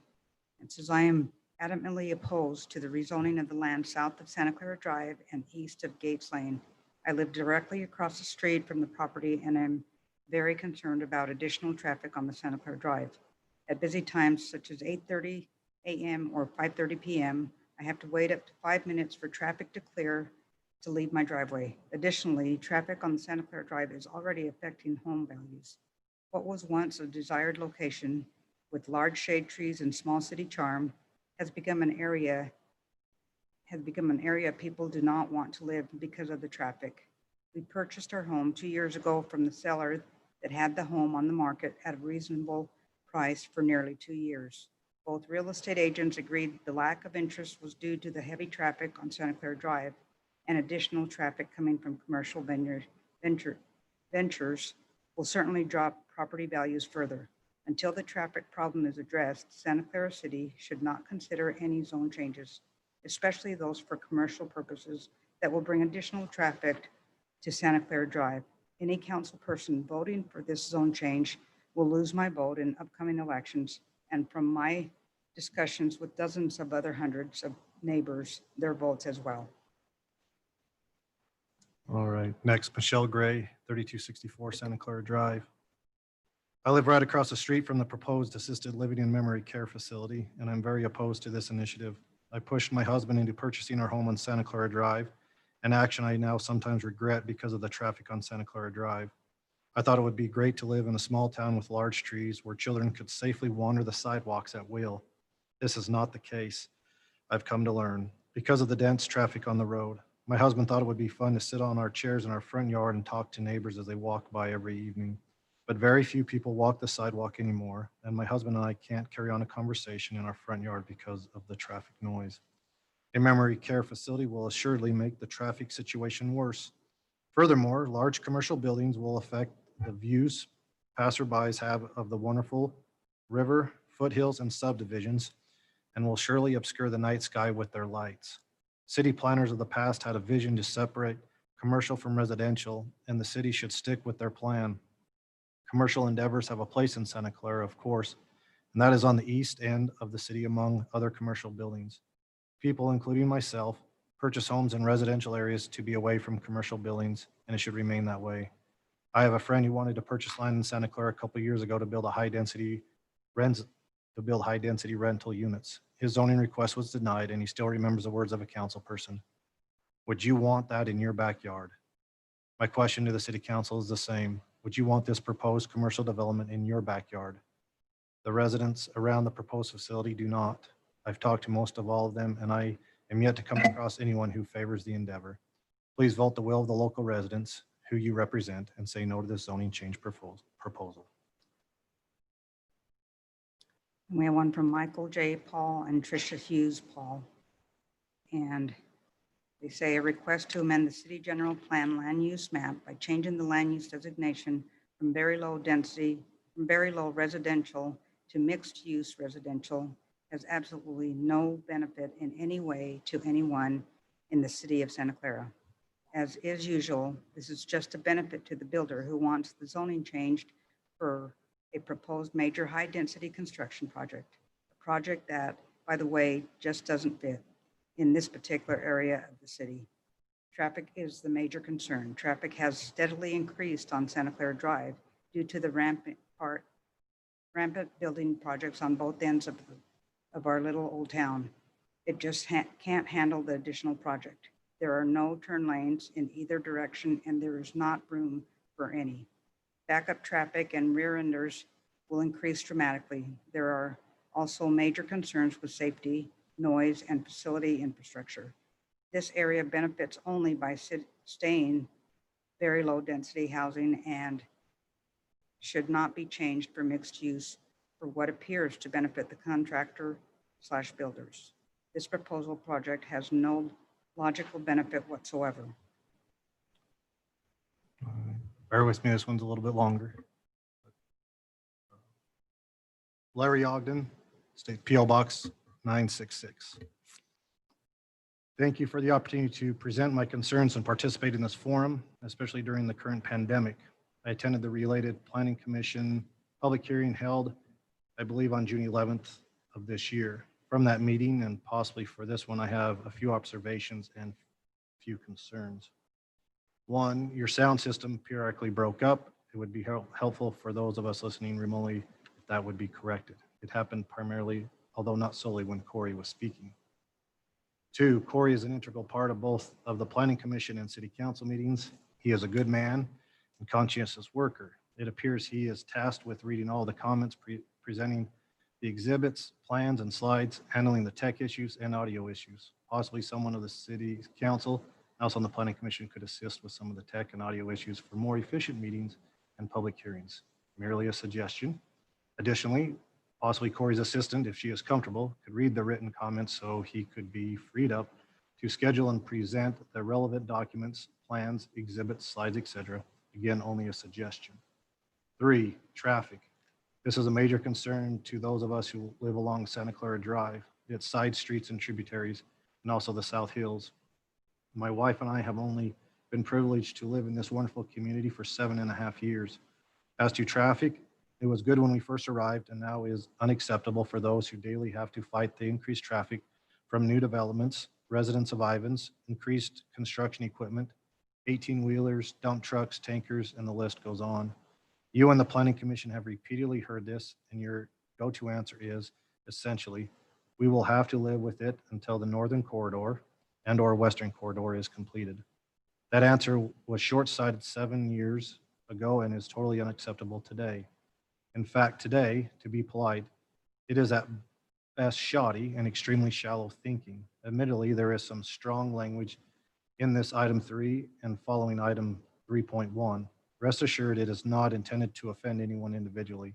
It says, I am adamantly opposed to the rezoning of the land south of Santa Clara Drive and east of Gates Lane. I live directly across the street from the property and I'm very concerned about additional traffic on the Santa Clara Drive. At busy times such as 8:30 a.m. or 5:30 p.m., I have to wait up to 5 minutes for traffic to clear to leave my driveway. Additionally, traffic on the Santa Clara Drive is already affecting home values. What was once a desired location with large shade trees and small city charm has become an area has become an area people do not want to live because of the traffic. We purchased our home 2 years ago from the seller that had the home on the market at a reasonable price for nearly 2 years. Both real estate agents agreed the lack of interest was due to the heavy traffic on Santa Clara Drive and additional traffic coming from commercial ventures will certainly drop property values further. Until the traffic problem is addressed, Santa Clara City should not consider any zone changes, especially those for commercial purposes that will bring additional traffic to Santa Clara Drive. Any council person voting for this zone change will lose my vote in upcoming elections, and from my discussions with dozens of other hundreds of neighbors, their votes as well. All right, next, Michelle Gray, 3264 Santa Clara Drive. I live right across the street from the proposed assisted living and memory care facility, and I'm very opposed to this initiative. I pushed my husband into purchasing our home on Santa Clara Drive, an action I now sometimes regret because of the traffic on Santa Clara Drive. I thought it would be great to live in a small town with large trees where children could safely wander the sidewalks at will. This is not the case, I've come to learn, because of the dense traffic on the road. My husband thought it would be fun to sit on our chairs in our front yard and talk to neighbors as they walk by every evening. But very few people walk the sidewalk anymore, and my husband and I can't carry on a conversation in our front yard because of the traffic noise. A memory care facility will assuredly make the traffic situation worse. Furthermore, large commercial buildings will affect the views passerbys have of the wonderful river, foothills, and subdivisions, and will surely obscure the night sky with their lights. City planners of the past had a vision to separate commercial from residential, and the city should stick with their plan. Commercial endeavors have a place in Santa Clara, of course, and that is on the east end of the city among other commercial buildings. People, including myself, purchase homes in residential areas to be away from commercial buildings, and it should remain that way. I have a friend who wanted to purchase land in Santa Clara a couple of years ago to build high-density rental units. His zoning request was denied, and he still remembers the words of a council person. Would you want that in your backyard? My question to the city council is the same. Would you want this proposed commercial development in your backyard? The residents around the proposed facility do not. I've talked to most of all of them, and I am yet to come across anyone who favors the endeavor. Please vote the will of the local residents who you represent and say no to this zoning change proposal. We have one from Michael J. Paul and Tricia Hughes Paul. And they say a request to amend the city general plan land use map by changing the land use designation from very low residential to mixed use residential has absolutely no benefit in any way to anyone in the city of Santa Clara. As is usual, this is just a benefit to the builder who wants the zoning changed for a proposed major high-density construction project, a project that, by the way, just doesn't fit in this particular area of the city. Traffic is the major concern. Traffic has steadily increased on Santa Clara Drive due to the rampant building projects on both ends of our little old town. It just can't handle the additional project. There are no turn lanes in either direction, and there is not room for any. Backup traffic and rear-enders will increase dramatically. There are also major concerns with safety, noise, and facility infrastructure. This area benefits only by staying very low density housing and should not be changed for mixed use for what appears to benefit the contractor/builders. This proposal project has no logical benefit whatsoever. Bear with me, this one's a little bit longer. Larry Ogden, State PO Box 966. Thank you for the opportunity to present my concerns and participate in this forum, especially during the current pandemic. I attended the related Planning Commission public hearing held, I believe, on June 11th of this year. From that meeting, and possibly for this one, I have a few observations and a few concerns. One, your sound system periodically broke up. It would be helpful for those of us listening remotely if that would be corrected. It happened primarily, although not solely, when Corey was speaking. Two, Corey is an integral part of both of the Planning Commission and City Council meetings. He is a good man and conscientious worker. It appears he is tasked with reading all the comments, presenting the exhibits, plans, and slides, handling the tech issues and audio issues. possibly someone of the city council, also on the planning commission, could assist with some of the tech and audio issues for more efficient meetings and public hearings. Merely a suggestion. Additionally, possibly Corey's assistant, if she is comfortable, could read the written comments so he could be freed up to schedule and present the relevant documents, plans, exhibits, slides, etc. Again, only a suggestion. 3, traffic. This is a major concern to those of us who live along Santa Clara Drive, its side streets and tributaries, and also the South Hills. My wife and I have only been privileged to live in this wonderful community for 7.5 years. As to traffic, it was good when we first arrived and now is unacceptable for those who daily have to fight the increased traffic from new developments, residents of Ivans, increased construction equipment, 18-wheelers, dump trucks, tankers, and the list goes on. You and the Planning Commission have repeatedly heard this, and your go-to answer is essentially, we will have to live with it until the northern corridor and/or western corridor is completed. That answer was short-sighted 7 years ago and is totally unacceptable today. In fact, today, to be polite, it is at best shoddy and extremely shallow thinking. Admittedly, there is some strong language in this item 3 and following item 3.1. Rest assured, it is not intended to offend anyone individually.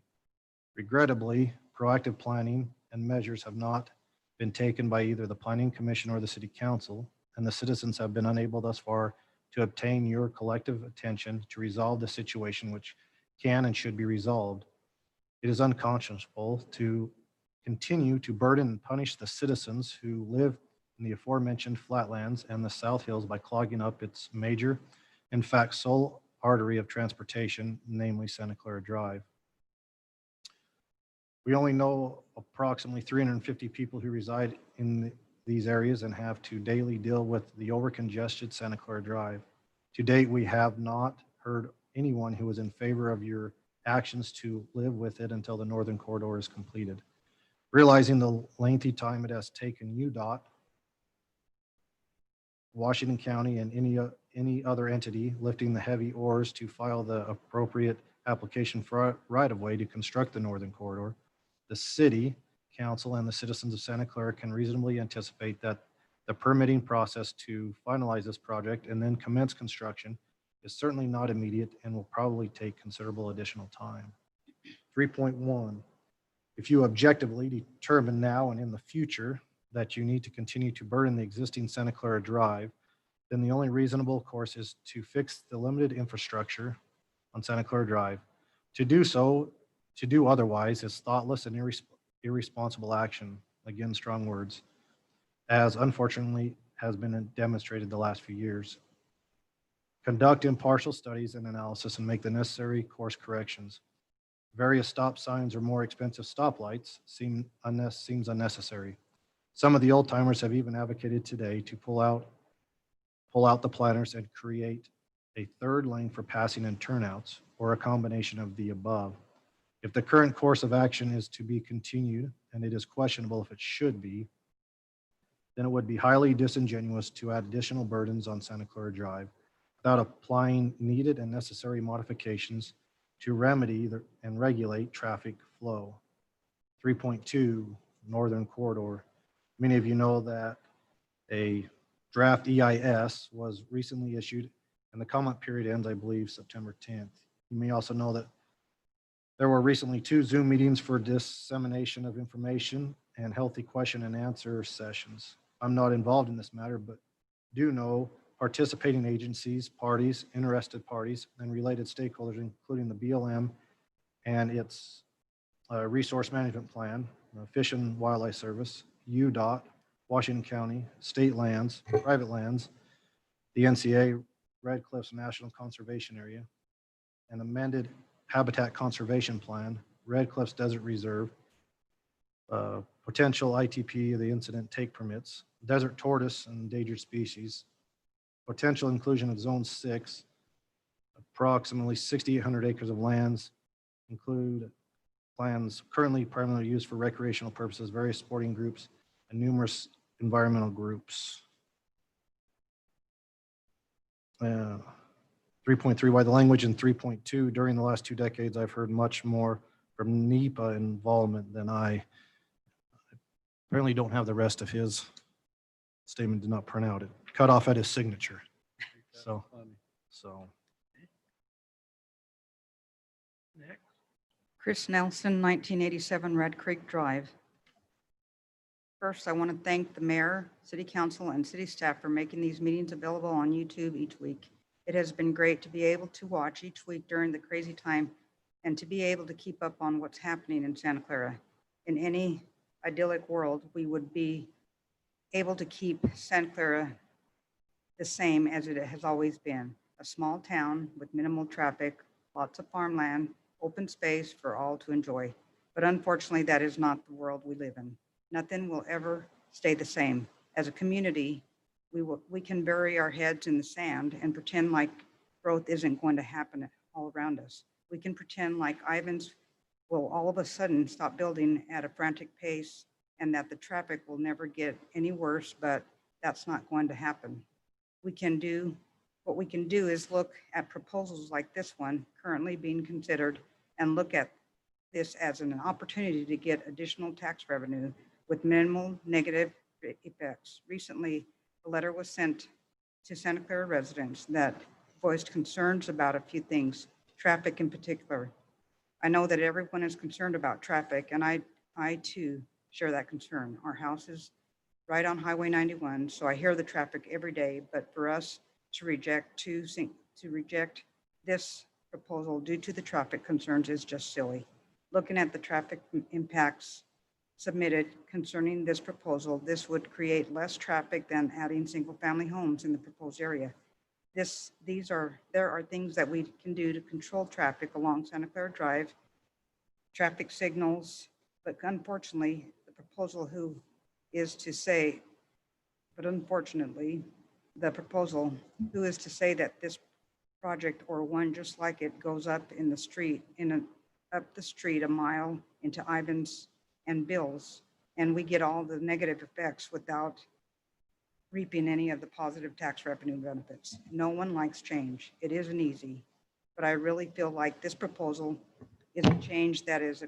Regrettably, proactive planning and measures have not been taken by either the Planning Commission or the City Council, and the citizens have been unable thus far to obtain your collective attention to resolve the situation, which can and should be resolved. It is unconscionable to continue to burden and punish the citizens who live in the aforementioned flatlands and the South Hills by clogging up its major, in fact, sole artery of transportation, namely Santa Clara Drive. We only know approximately 350 people who reside in these areas and have to daily deal with the overcongested Santa Clara Drive. To date, we have not heard anyone who is in favor of your actions to live with it until the northern corridor is completed. Realizing the lengthy time it has taken UDOT, Washington County, and any other entity lifting the heavy oars to file the appropriate application for right-of-way to construct the northern corridor, the city council and the citizens of Santa Clara can reasonably anticipate that the permitting process to finalize this project and then commence construction is certainly not immediate and will probably take considerable additional time. 3.1, if you objectively determine now and in the future that you need to continue to burden the existing Santa Clara Drive, then the only reasonable course is to fix the limited infrastructure on Santa Clara Drive. To do otherwise is thoughtless and irresponsible action. Again, strong words, as unfortunately has been demonstrated the last few years. Conduct impartial studies and analysis and make the necessary course corrections. Various stop signs or more expensive stoplights seems unnecessary. Some of the old timers have even advocated today to pull out the planners and create a third lane for passing and turnouts, or a combination of the above. If the current course of action is to be continued, and it is questionable if it should be, then it would be highly disingenuous to add additional burdens on Santa Clara Drive without applying needed and necessary modifications to remedy and regulate traffic flow. 3.2, Northern Corridor. Many of you know that a draft EIS was recently issued, and the comment period ends, I believe, September 10th. You may also know that there were recently 2 Zoom meetings for dissemination of information and healthy question and answer sessions. I'm not involved in this matter, but do know participating agencies, parties, interested parties, and related stakeholders, including the BLM and its resource management plan, Fish and Wildlife Service, UDOT, Washington County, state lands, private lands, the NCA, Red Cliffs National Conservation Area, an amended Habitat Conservation Plan, Red Cliffs Desert Reserve, potential ITP of the incident take permits, desert tortoise and endangered species, potential inclusion of Zone 6, approximately 6,800 acres of lands, include plans currently primarily used for recreational purposes, various sporting groups, and numerous environmental groups. 3.3, why the language in 3.2, during the last 2 decades, I've heard much more from NEPA involvement than I apparently don't have the rest of his statement did not print out. It cut off at his signature. So. Chris Nelson, 1987 Red Creek Drive. First, I want to thank the mayor, city council, and city staff for making these meetings available on YouTube each week. It has been great to be able to watch each week during the crazy time and to be able to keep up on what's happening in Santa Clara. In any idyllic world, we would be able to keep Santa Clara the same as it has always been. A small town with minimal traffic, lots of farmland, open space for all to enjoy. But unfortunately, that is not the world we live in. Nothing will ever stay the same. As a community, we can bury our heads in the sand and pretend like growth isn't going to happen all around us. We can pretend like Ivans will all of a sudden stop building at a frantic pace and that the traffic will never get any worse, but that's not going to happen. What we can do is look at proposals like this one currently being considered and look at this as an opportunity to get additional tax revenue with minimal negative effects. Recently, a letter was sent to Santa Clara residents that voiced concerns about a few things, traffic in particular. I know that everyone is concerned about traffic, and I too share that concern. Our house is right on Highway 91, so I hear the traffic every day, but for us to reject this proposal due to the traffic concerns is just silly. Looking at the traffic impacts submitted concerning this proposal, this would create less traffic than adding single-family homes in the proposed area. There are things that we can do to control traffic along Santa Clara Drive, traffic signals, but unfortunately, the proposal is to say that this project or one just like it goes up in the street, up the street a mile into Ivans and Bill's, and we get all the negative effects without reaping any of the positive tax revenue benefits. No one likes change. It isn't easy, but I really feel like this proposal is a change that as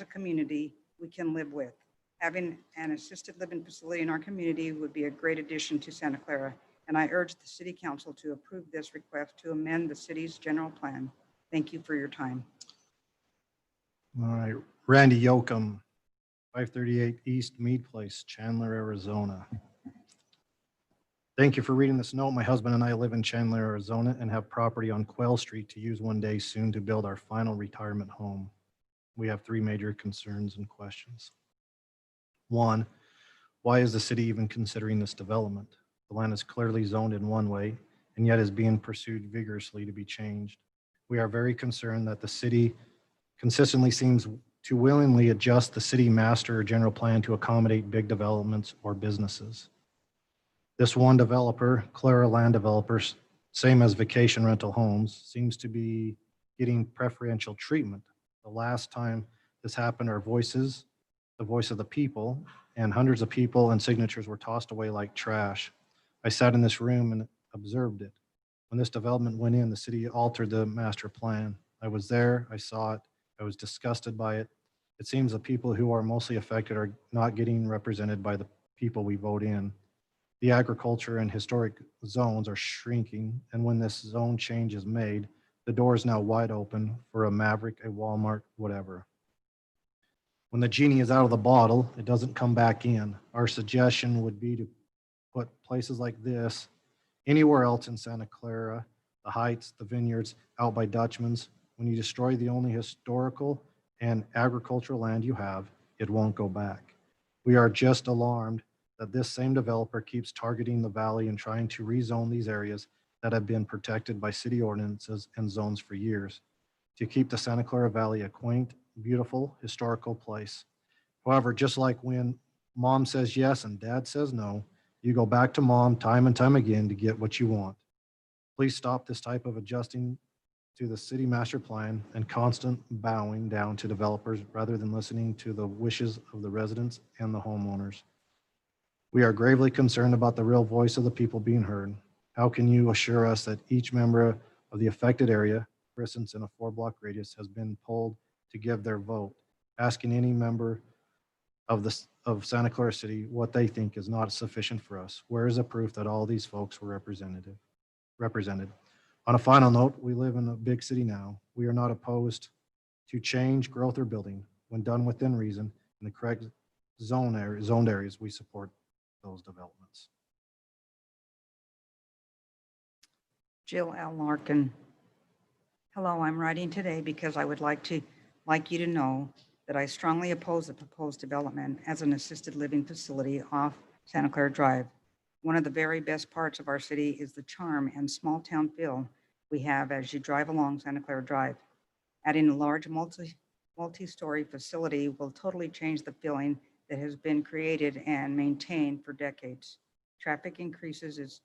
a community, we can live with. Having an assisted living facility in our community would be a great addition to Santa Clara, and I urge the city council to approve this request to amend the city's general plan. Thank you for your time. All right, Randy Yoakum, 538 East Mead Place, Chandler, Arizona. Thank you for reading this note. My husband and I live in Chandler, Arizona, and have property on Quail Street to use one day soon to build our final retirement home. We have three major concerns and questions. One, why is the city even considering this development? The land is clearly zoned in one way and yet is being pursued vigorously to be changed. We are very concerned that the city consistently seems to willingly adjust the city master or general plan to accommodate big developments or businesses. This one developer, Clara Land LLC, same as vacation rental homes, seems to be getting preferential treatment. The last time this happened, our voices, the voice of the people, and hundreds of people and signatures were tossed away like trash. I sat in this room and observed it. When this development went in, the city altered the master plan. I was there, I saw it, I was disgusted by it. It seems the people who are mostly affected are not getting represented by the people we vote in. The agriculture and historic zones are shrinking, and when this zone change is made, the door is now wide open for a Maverick, a Walmart, whatever. When the genie is out of the bottle, it doesn't come back in. Our suggestion would be to put places like this anywhere else in Santa Clara, the Heights, the Vineyards, out by Dutchman's. When you destroy the only historical and agricultural land you have, it won't go back. We are just alarmed that this same developer keeps targeting the valley and trying to rezone these areas that have been protected by city ordinances and zones for years to keep the Santa Clara Valley a quaint, beautiful, historical place. However, just like when mom says yes and dad says no, you go back to mom time and time again to get what you want. Please stop this type of adjusting to the city master plan and constant bowing down to developers rather than listening to the wishes of the residents and the homeowners. We are gravely concerned about the real voice of the people being heard. How can you assure us that each member of the affected area, for instance, in a 4-block radius, has been polled to give their vote? Asking any member of of Santa Clara City what they think is not sufficient for us. Where is the proof that all these folks were represented? On a final note, we live in a big city now. We are not opposed to change, growth, or building. When done within reason in the correct zoned areas, we support those developments. Jill L. Larkin. Hello, I'm writing today because I would like you to know that I strongly oppose the proposed development as an assisted living facility off Santa Clara Drive. One of the very best parts of our city is the charm and small town feel we have as you drive along Santa Clara Drive. Adding a large multi-story facility will totally change the feeling that has been created and maintained for decades. Traffic increases is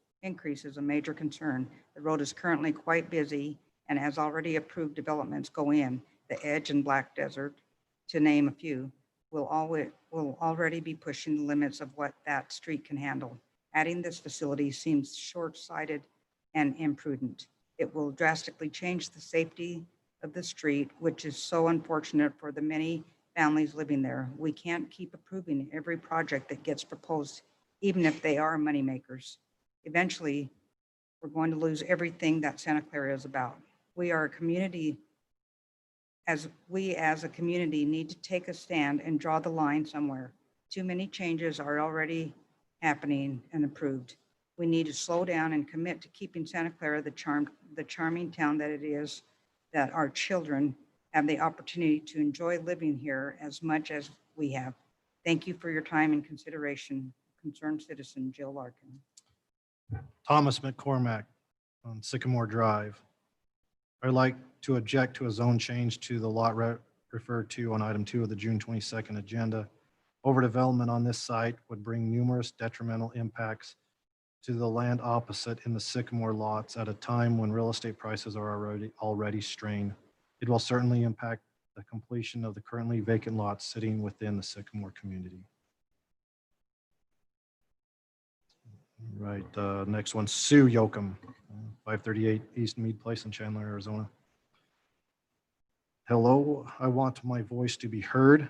a major concern. The road is currently quite busy, and as already approved developments go in, the Edge and Black Desert, to name a few, will already be pushing the limits of what that street can handle. Adding this facility seems short-sighted and imprudent. It will drastically change the safety of the street, which is so unfortunate for the many families living there. We can't keep approving every project that gets proposed, even if they are moneymakers. Eventually, we're going to lose everything that Santa Clara is about. We are a community, as a community need to take a stand and draw the line somewhere. Too many changes are already happening and approved. We need to slow down and commit to keeping Santa Clara the charming town that it is, that our children have the opportunity to enjoy living here as much as we have. Thank you for your time and consideration. Concerned citizen, Jill Larkin. Thomas McCormack on Sycamore Drive. I'd like to object to a zone change to the lot referred to on item 2 of the June 22nd agenda. Overdevelopment on this site would bring numerous detrimental impacts to the land opposite in the Sycamore lots at a time when real estate prices are already strained. It will certainly impact the completion of the currently vacant lots sitting within the Sycamore community. Right, next one, Sue Yoakum, 538 East Mead Place in Chandler, Arizona. Hello, I want my voice to be heard.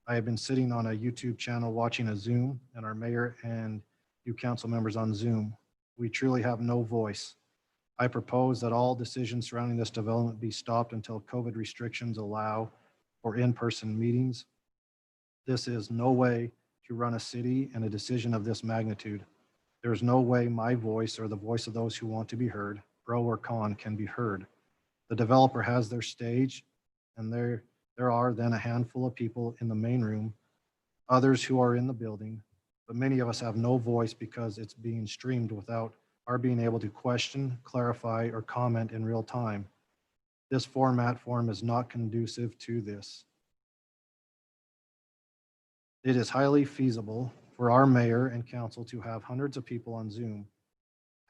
I have been sitting on a YouTube channel watching a Zoom and our mayor and you council members on Zoom. We truly have no voice. I propose that all decisions surrounding this development be stopped until COVID restrictions allow for in-person meetings. This is no way to run a city and a decision of this magnitude. There is no way my voice or the voice of those who want to be heard, pro or con, can be heard. The developer has their stage, and there are then a handful of people in the main room, others who are in the building, but many of us have no voice because it's being streamed without our being able to question, clarify, or comment in real time. This form is not conducive to this. It is highly feasible for our mayor and council to have hundreds of people on Zoom,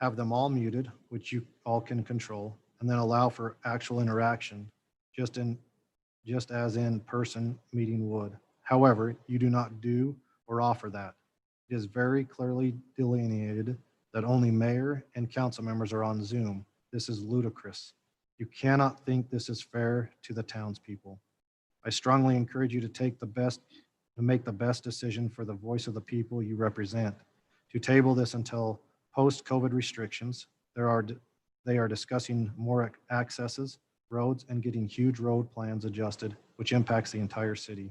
have them all muted, which you all can control, and then allow for actual interaction, just as in-person meeting would. However, you do not do or offer that. It is very clearly delineated that only mayor and council members are on Zoom. This is ludicrous. You cannot think this is fair to the townspeople. I strongly encourage you to make the best decision for the voice of the people you represent. To table this until post-COVID restrictions, they are discussing more accesses, roads, and getting huge road plans adjusted, which impacts the entire city.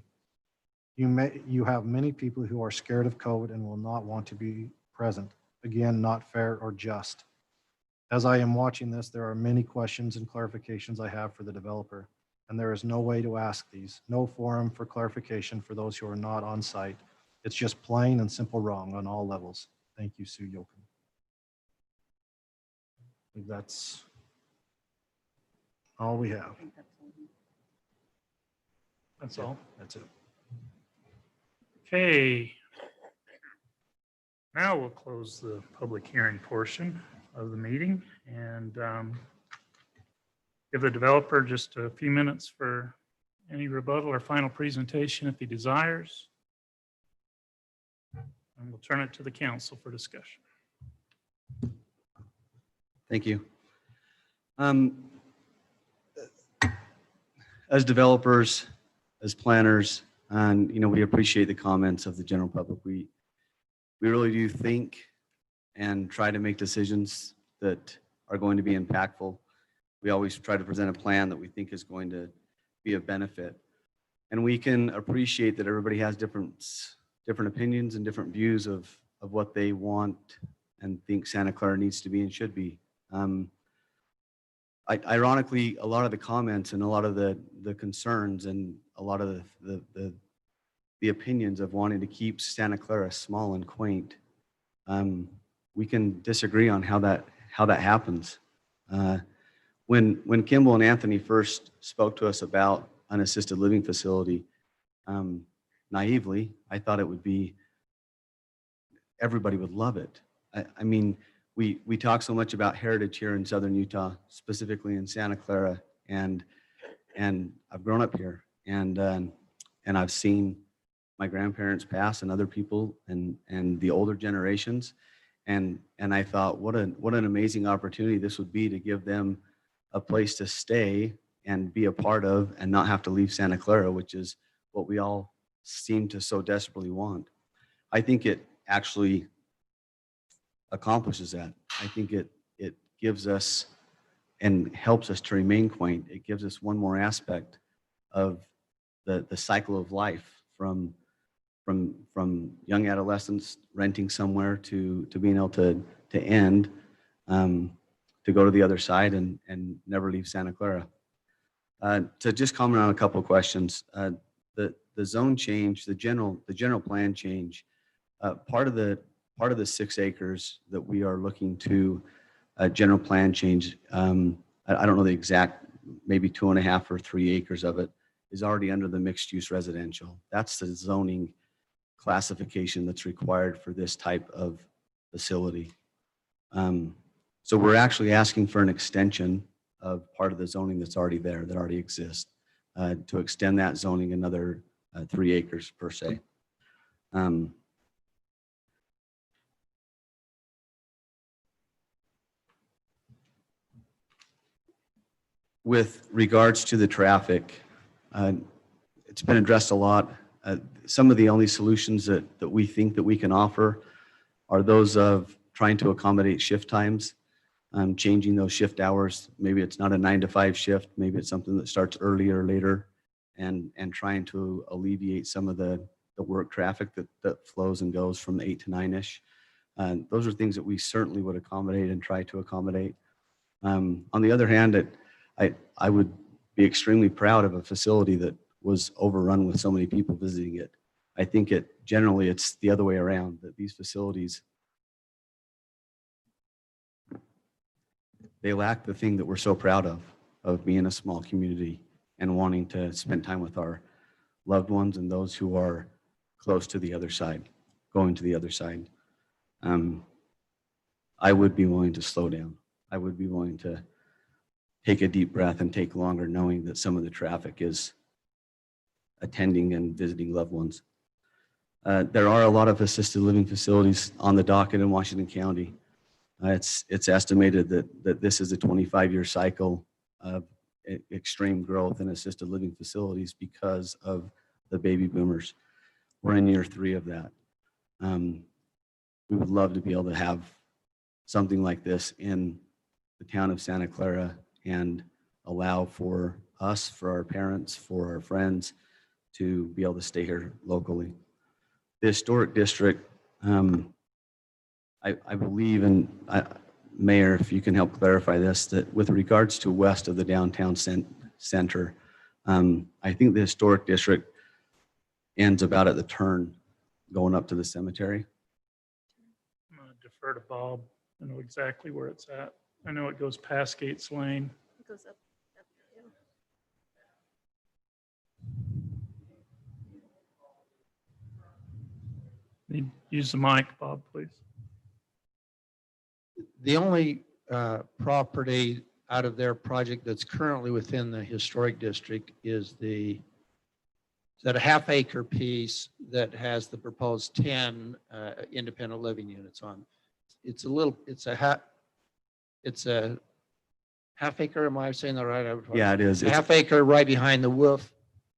You have many people who are scared of COVID and will not want to be present. Again, not fair or just. As I am watching this, there are many questions and clarifications I have for the developer, and there is no way to ask these. No forum for clarification for those who are not on site. It's just plain and simple wrong on all levels. Thank you, Sue Yoakum. I think that's all we have. That's all. That's it. Okay. Now we'll close the public hearing portion of the meeting and give the developer just a few minutes for any rebuttal or final presentation if he desires. And we'll turn it to the council for discussion. Thank you. As developers, as planners, And, you know, we appreciate the comments of the general public. We really do think and try to make decisions that are going to be impactful. We always try to present a plan that we think is going to be of benefit. And we can appreciate that everybody has different opinions and different views of what they want and think Santa Clara needs to be and should be. Ironically, a lot of the comments and a lot of the concerns and a lot of the opinions of wanting to keep Santa Clara small and quaint, we can disagree on how that happens. When Kimball and Anthony first spoke to us about an assisted living facility, naively, I thought it would be, everybody would love it. I mean, we talk so much about heritage here in Southern Utah, specifically in Santa Clara, and I've grown up here, and I've seen my grandparents pass and other people and the older generations, and I thought, what an amazing opportunity this would be to give them a place to stay and be a part of and not have to leave Santa Clara, which is what we all seem to so desperately want. I think it actually accomplishes that. I think it gives us and helps us to remain quaint. It gives us one more aspect of the cycle of life from young adolescents renting somewhere to being able to end, to go to the other side and never leave Santa Clara. To just comment on a couple of questions, the zone change, the general plan change, part of the 6 acres that we are looking to general plan change, I don't know the exact, maybe 2.5 or 3 acres of it is already under the mixed use residential. That's the zoning classification that's required for this type of facility. So we're actually asking for an extension of part of the zoning that's already there, that already exists, to extend that zoning another 3 acres per se. With regards to the traffic, it's been addressed a lot. Some of the only solutions that we think that we can offer are those of trying to accommodate shift times, changing those shift hours. Maybe it's not a 9 to 5 shift. Maybe it's something that starts earlier or later, and trying to alleviate some of the work traffic that flows and goes from 8 to 9-ish. Those are things that we certainly would accommodate and try to accommodate. On the other hand, I would be extremely proud of a facility that was overrun with so many people visiting it. I think generally it's the other way around, that these facilities, they lack the thing that we're so proud of being a small community and wanting to spend time with our loved ones and those who are close to the other side, going to the other side. I would be willing to slow down. I would be willing to take a deep breath and take longer, knowing that some of the traffic is attending and visiting loved ones. There are a lot of assisted living facilities on the docket in Washington County. It's estimated that this is a 25-year cycle of extreme growth in assisted living facilities because of the baby boomers. We're in year 3 of that. We would love to be able to have something like this in the town of Santa Clara and allow for us, for our parents, for our friends to be able to stay here locally. The historic district, I believe, and Mayor, if you can help clarify this, that with regards to west of the downtown center, I think the historic district ends about at the turn going up to the cemetery. I'm going to defer to Bob. I know exactly where it's at. I know it goes past Gates Lane. It goes up. Use the mic, Bob, please. The only property out of their project that's currently within the historic district is that a half-acre piece that has the proposed 10 independent living units on. It's a half acre. Am I saying that right? Yeah, it is. A half acre right behind the Wolf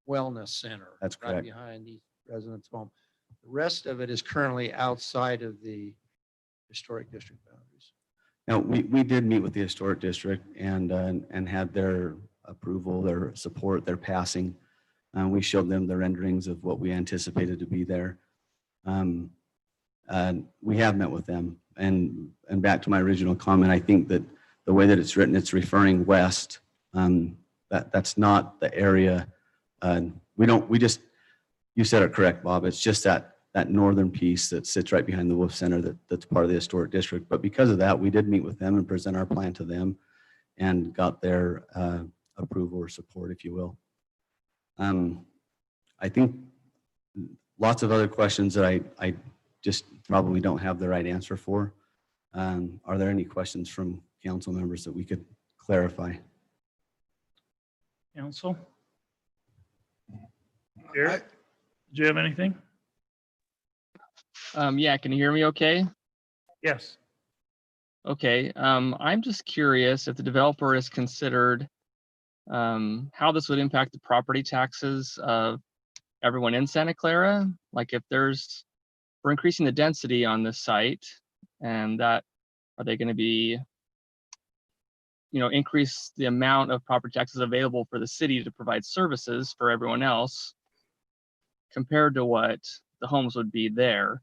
wellness center. That's right correct. behind the residents' home. The rest of it is currently outside of the historic district boundaries. Now, we did meet with the historic district and had their approval, their support, their passing. We showed them the renderings of what we anticipated to be there. We have met with them, and back to my original comment, I think that the way that it's written, it's referring west. That's not the area. You said it correct, Bob. It's just that northern piece that sits right behind the Wolf Center that's part of the historic district. But because of that, we did meet with them and present our plan to them and got their approval or support, if you will. I think lots of other questions that I just probably don't have the right answer for. Are there any questions from council members that we could clarify? Council? Jared, do you have anything? Yeah, can you hear me okay? Yes. Okay, I'm just curious if the developer has considered how this would impact the property taxes of everyone in Santa Clara. Like if we're increasing the density on this site, and that, are they going to be, increase the amount of property taxes available for the city to provide services for everyone else compared to what the homes would be there?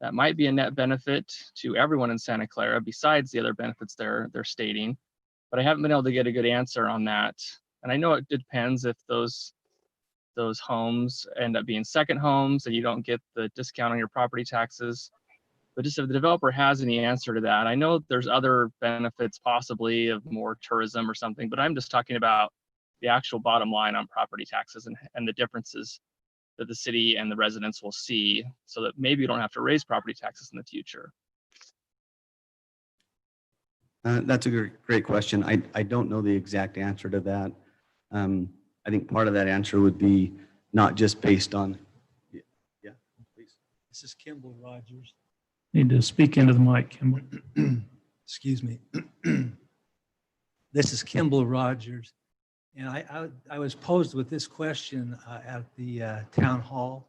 That might be a net benefit to everyone in Santa Clara besides the other benefits they're stating, but I haven't been able to get a good answer on that. And I know it depends if those homes end up being second homes and you don't get the discount on your property taxes. But just if the developer has any answer to that, I know there's other benefits possibly of more tourism or something, but I'm just talking about the actual bottom line on property taxes and the differences that the city and the residents will see, so that maybe you don't have to raise property taxes in the future. That's a great question. I don't know the exact answer to that. I think part of that answer would be not just based on, yeah, please. This is Kimball Rogers. Need to speak into the mic, Kimball. Excuse me. This is Kimball Rogers. And I was posed with this question at the town hall.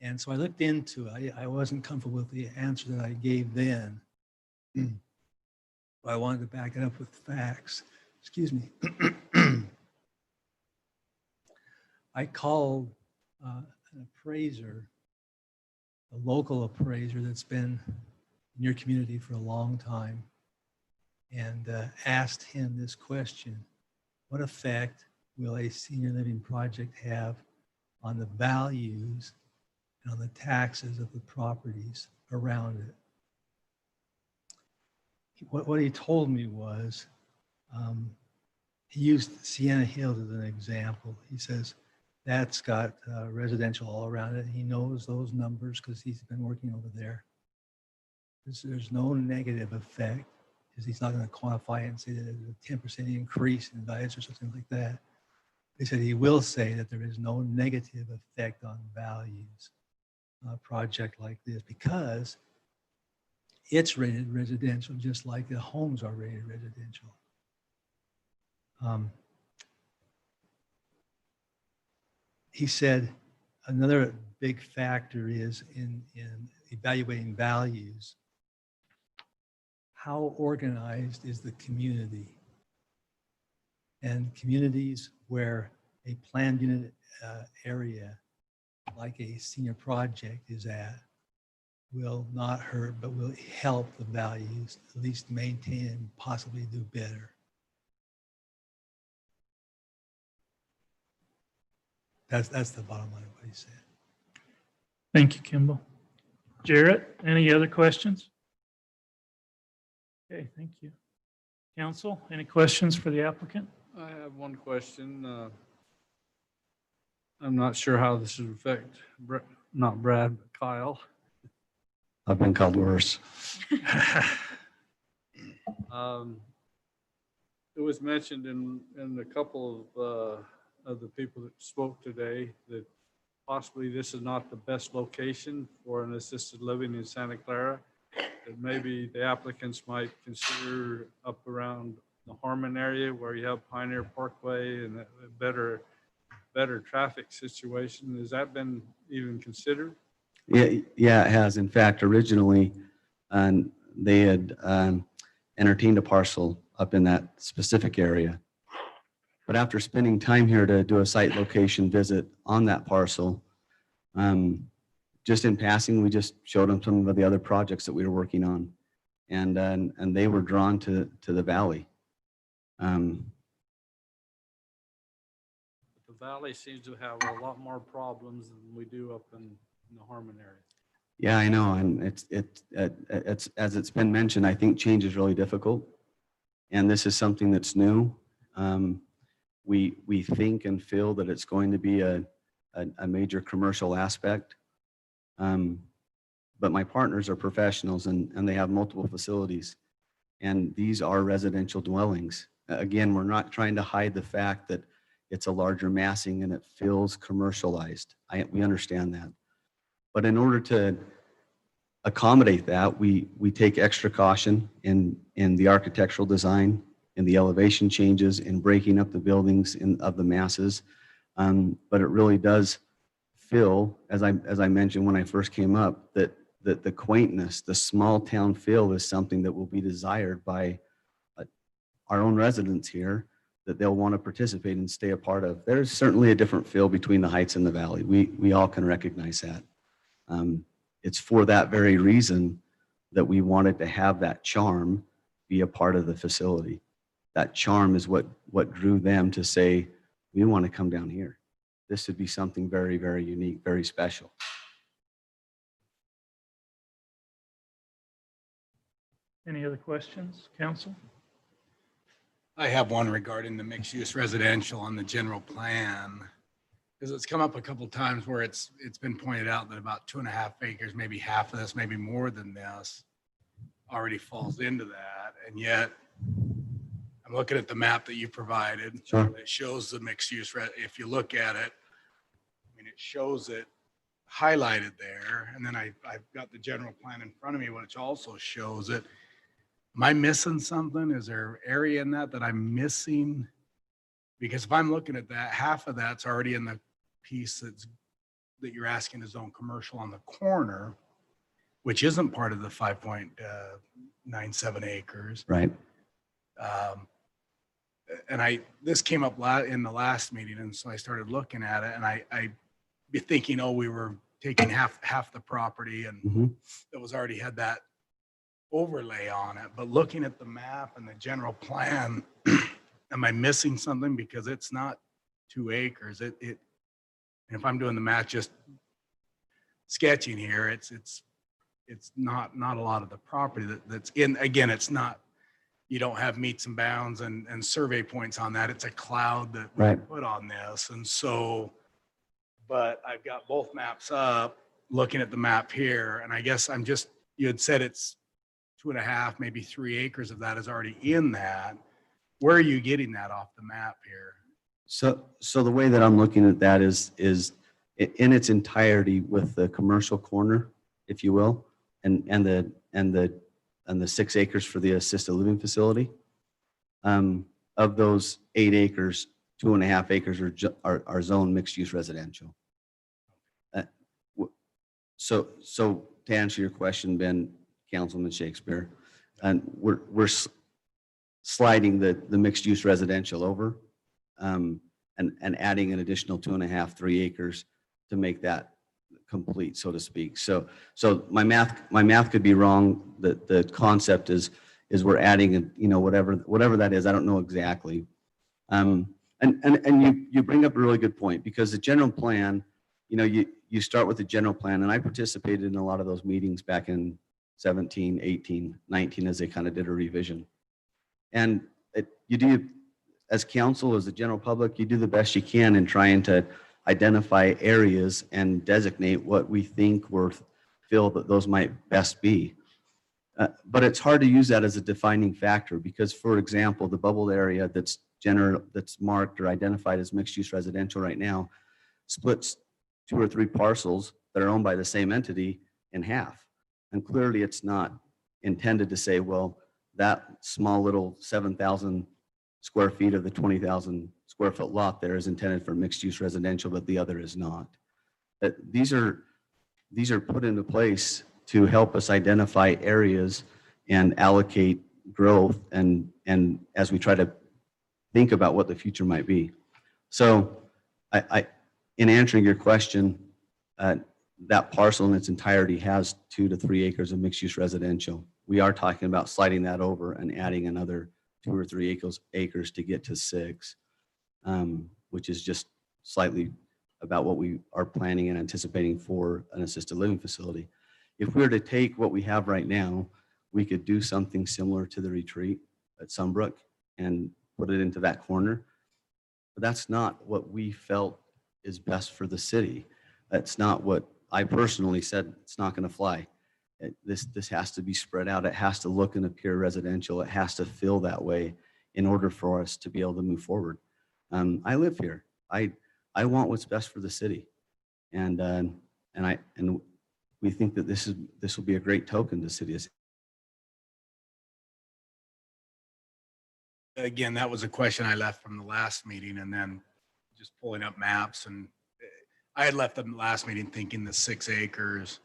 And so I looked into it. I wasn't comfortable with the answer that I gave then. I wanted to back it up with facts. Excuse me. I called an appraiser, a local appraiser that's been in your community for a long time, and asked him this question: what effect will a senior living project have on the values and on the taxes of the properties around it? What he told me was, he used Sienna Hills as an example. He says, that's got residential all around it. He knows those numbers because he's been working over there. There's no negative effect, because he's not going to quantify it and say that there's a 10% increase in values or something like that. He said he will say that there is no negative effect on values on a project like this, because it's rated residential just like the homes are rated residential. He said another big factor is in evaluating values, how organized is the community? And communities where a planned unit area, like a senior project is at, will not hurt, but will help the values, at least maintain and possibly do better. That's the bottom line of what he said. Thank you, Kimball. Jarrett, any other questions? Okay, thank you. Council, any questions for the applicant? I have one question. I'm not sure how this would affect, not Brad, but Kyle. I've been called worse. It was mentioned in a couple of the people that spoke today that possibly this is not the best location for an assisted living in Santa Clara, that maybe the applicants might consider up around the Harmon area where you have Pioneer Parkway and a better better traffic situation. Has that been even considered? Yeah, it has. In fact, originally, they had entertained a parcel up in that specific area. But after spending time here to do a site location visit on that parcel, just in passing, we just showed them some of the other projects that we were working on. And they were drawn to the valley. The valley seems to have a lot more problems than we do up in the Harmon area. Yeah, I know. And it's as it's been mentioned, I think change is really difficult. And this is something that's new. We think and feel that it's going to be a major commercial aspect. But my partners are professionals and they have multiple facilities. And these are residential dwellings. Again, we're not trying to hide the fact that it's a larger massing and it feels commercialized. We understand that. But in order to accommodate that, we take extra caution in the architectural design, in the elevation changes, in breaking up the buildings of the masses. But it really does feel, as I mentioned when I first came up, that the quaintness, the small town feel is something that will be desired by our own residents here, that they'll want to participate and stay a part of. There's certainly a different feel between the Heights and the Valley. We all can recognize that. It's for that very reason that we wanted to have that charm be a part of the facility. That charm is what drew them to say, we want to come down here. This would be something very, very unique, very special. Any other questions, council? I have one regarding the mixed-use residential on the general plan. Because it's come up a couple of times where it's been pointed out that about 2.5 acres, maybe half of this, maybe more than this, already falls into that. And yet, I'm looking at the map that you provided. Sure. It shows the mixed use. If you look at it, I mean, it shows it highlighted there. And then I've got the general plan in front of me, which also shows it. Am I missing something? Is there area in that I'm missing? Because if I'm looking at that, half of that's already in the piece that you're asking to zone commercial on the corner, which isn't part of the 5.97 acres. Right. And this came up in the last meeting, and so I started looking at it, and I be thinking, oh, we were taking half the property, and that was already had that overlay on it. But looking at the map and the general plan, am I missing something? Because it's not 2 acres. And if I'm doing the math, just sketching here, it's not a lot of the property that's in. Again, it's not. You don't have meets and bounds and survey points on that. It's a cloud that we put on this. And so, but I've got both maps up, looking at the map here, and I guess you had said it's 2.5, maybe 3 acres of that is already in that. Where are you getting that off the map here? So the way that I'm looking at that is in its entirety with the commercial corner, if you will, and the 6 acres for the assisted living facility. Of those 8 acres, 2.5 acres are zone mixed use residential. So to answer your question, Ben, Councilman Shakespeare, and we're sliding the mixed use residential over and adding an additional 2.5, 3 acres to make that complete, so to speak. So my math could be wrong. The concept is we're adding, whatever that is. I don't know exactly. And you bring up a really good point, because the general plan, you start with the general plan, and I participated in a lot of those meetings back in 17, 18, 19 as they kind of did a revision. And you do, as council, as the general public, you do the best you can in trying to identify areas and designate what we think or feel that those might best be. But it's hard to use that as a defining factor, because, for example, the bubbled area that's marked or identified as mixed use residential right now splits 2 or 3 parcels that are owned by the same entity in half. And clearly it's not intended to say, well, that small little 7,000 square feet of the 20,000 square foot lot there is intended for mixed use residential, but the other is not. That these are put into place to help us identify areas and allocate growth and as we try to think about what the future might be. So in answering your question, that parcel in its entirety has 2 to 3 acres of mixed use residential. We are talking about sliding that over and adding another 2 or 3 acres to get to 6, which is just slightly about what we are planning and anticipating for an assisted living facility. If we were to take what we have right now, we could do something similar to the retreat at Sunbrook and put it into that corner. But that's not what we felt is best for the city. That's not what I personally said. It's not going to fly. This has to be spread out. It has to look and appear residential. It has to feel that way in order for us to be able to move forward. I live here. I want what's best for the city, and we think that this will be a great token to city. Again, that was a question I left from the last meeting, and then just pulling up maps, and I had left the last meeting thinking the 6 acres,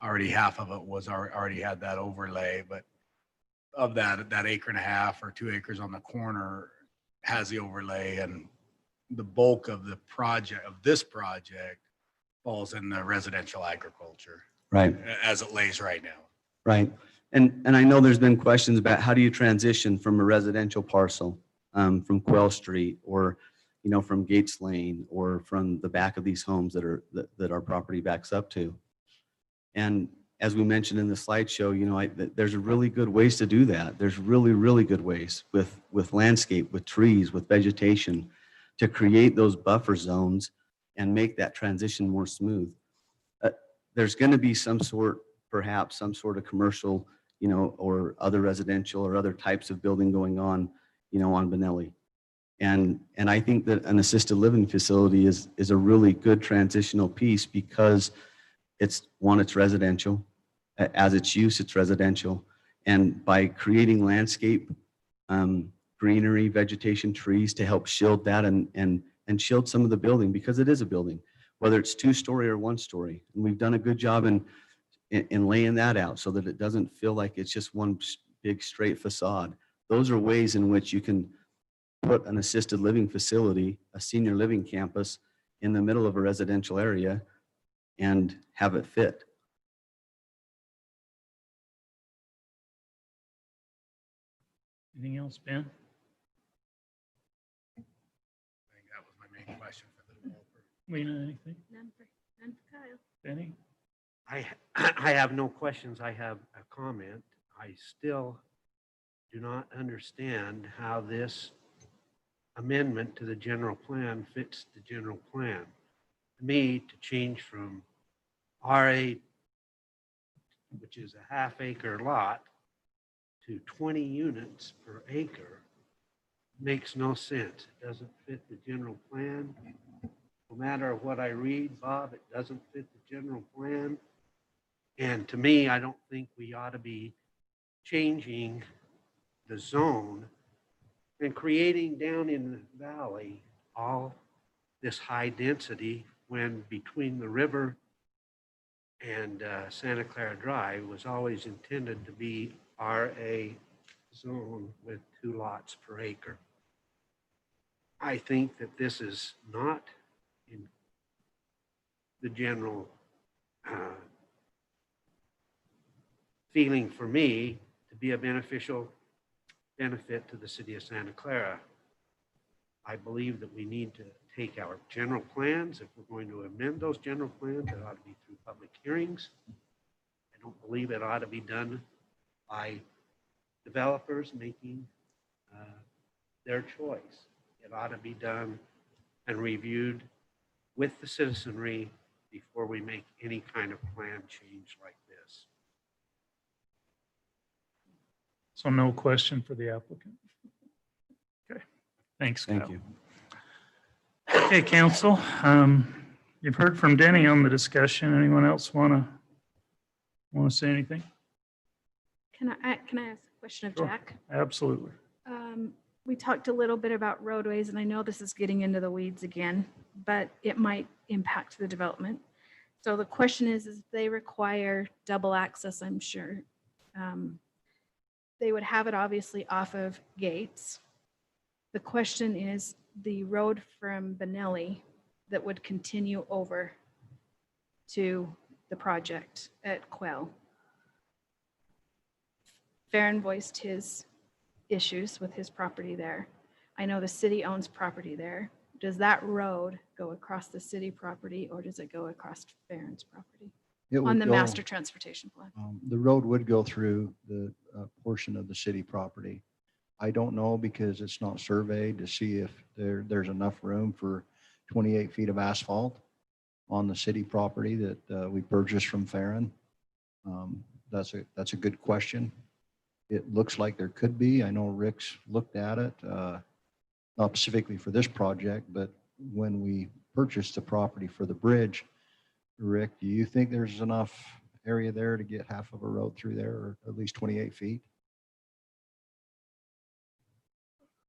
already half of it was already had that overlay, but of that 1.5 acres or 2 acres on the corner has the overlay, and the bulk of the project, of this project, falls in the residential agriculture. Right. As it lays right now. Right. And I know there's been questions about how do you transition from a residential parcel, from Quail Street, or, you know, from Gates Lane, or from the back of these homes that our property backs up to. And as we mentioned in the slideshow, you know, there's really good ways to do that. There's really good ways with landscape, with trees, with vegetation, to create those buffer zones and make that transition more smooth. There's going to be perhaps some sort of commercial, you know, or other residential or other types of building going on, you know, on Benelli. And I think that an assisted living facility is a really good transitional piece because it's residential. As its use, it's residential. And by creating landscape, greenery, vegetation, trees to help shield that and shield some of the building, because it is a building, whether it's 2-story or 1-story. And we've done a good job in laying that out so that it doesn't feel like it's just one big straight facade. Those are ways in which you can put an assisted living facility, a senior living campus, in the middle of a residential area and have it fit. Anything else, Ben? I think that was my main question for the developer. Lena, anything? None for Kyle. Benny? I have no questions. I have a comment. I still do not understand how this amendment to the general plan fits the general plan. To me, to change from RA, which is a 1/2 acre lot, to 20 units per acre makes no sense. It doesn't fit the general plan. No matter what I read, Bob, it doesn't fit the general plan. And to me, I don't think we ought to be changing the zone and creating down in the valley all this high density when between the river and Santa Clara Drive was always intended to be RA zone with 2 lots per acre. I think that this is not in the general feeling for me to be a beneficial benefit to the city of Santa Clara. I believe that we need to take our general plans. If we're going to amend those general plans, it ought to be through public hearings. I don't believe it ought to be done by developers making their choice. It ought to be done and reviewed with the citizenry before we make any kind of plan change like this. So no question for the applicant. Okay, thanks, Kyle. Thank you. Okay, council, you've heard from Denny on the discussion. Anyone else want to say anything? Can I ask a question of Sure. Jack? Absolutely. we talked a little bit about roadways, and I know this is getting into the weeds again, but it might impact the development. So the question is if they require double access, I'm sure. They would have it obviously off of Gates. The question is the road from Benelli that would continue over to the project at Quell. Farron voiced his issues with his property there. I know the city owns property there. Does that road go across the city property or does it go across Farron's property It would on the go- master transportation plan? The road would go through the portion of the city property. I don't know because it's not surveyed to see if there's enough room for 28 feet of asphalt on the city property that we purchased from Farron. That's a good question. It looks like there could be. I know Rick's looked at it, not specifically for this project, but when we purchased the property for the bridge, Rick, do you think there's enough area there to get half of a road through there, or at least 28 feet?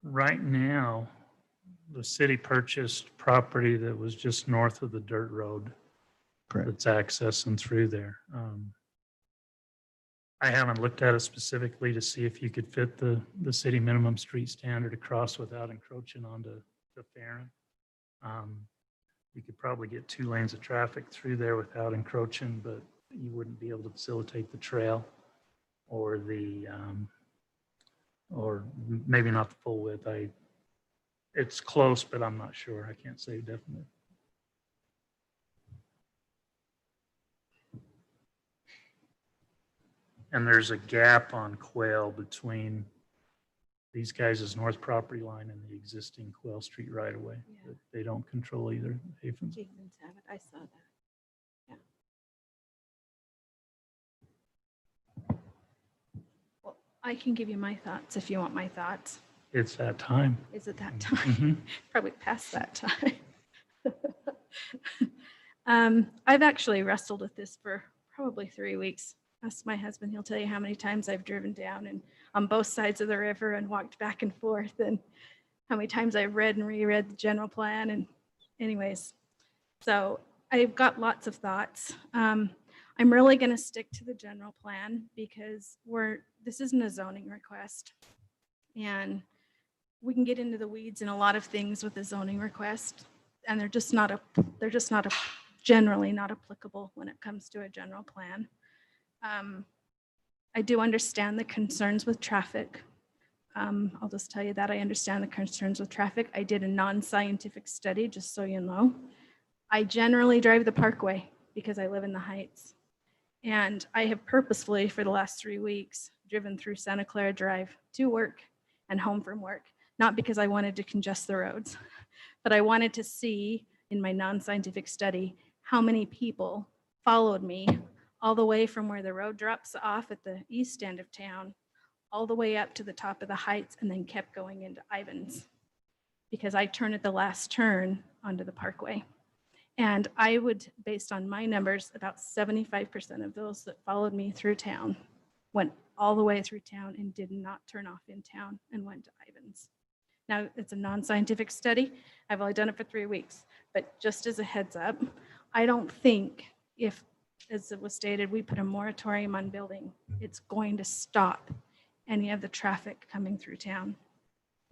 Right now, the city purchased property that was just north of the dirt road. Correct. That's accessing through there. I haven't looked at it specifically to see if you could fit the city minimum street standard across without encroaching onto Farron. You could probably get 2 lanes of traffic through there without encroaching, but you wouldn't be able to facilitate the trail or or maybe not the full width. It's close, but I'm not sure. I can't say definitely. And there's a gap on Quail between these guys' north property line and the existing Quail Street right away. Yeah. They don't control either. Hafen's. Hafen's have it. I saw that. Yeah. Well, I can give you my thoughts if you want my thoughts. It's that time. Is it that time? Mhm. Probably past that time. I've actually wrestled with this for probably 3 weeks. Ask my husband, he'll tell you how many times I've driven down and on both sides of the river and walked back and forth, and how many times I've read and reread the general plan. And anyways, so I've got lots of thoughts. I'm really going to stick to the general plan because this isn't a zoning request, and we can get into the weeds in a lot of things with the zoning request, and they're just not generally not applicable when it comes to a general plan. I do understand the concerns with traffic. I'll just tell you that I understand the concerns with traffic. I did a non-scientific study, just so you know. I generally drive the Parkway because I live in the Heights. And I have purposefully, for the last 3 weeks, driven through Santa Clara Drive to work and home from work. Not because I wanted to congest the roads, but I wanted to see in my non-scientific study how many people followed me all the way from where the road drops off at the east end of town, all the way up to the top of the Heights, and then kept going into Ivans. Because I turn at the last turn onto the Parkway. And I would, based on my numbers, about 75% of those that followed me through town went all the way through town and did not turn off in town and went to Ivans. Now, it's a non-scientific study. I've only done it for 3 weeks, but just as a heads up, I don't think if, as it was stated, we put a moratorium on building, it's going to stop any of the traffic coming through town.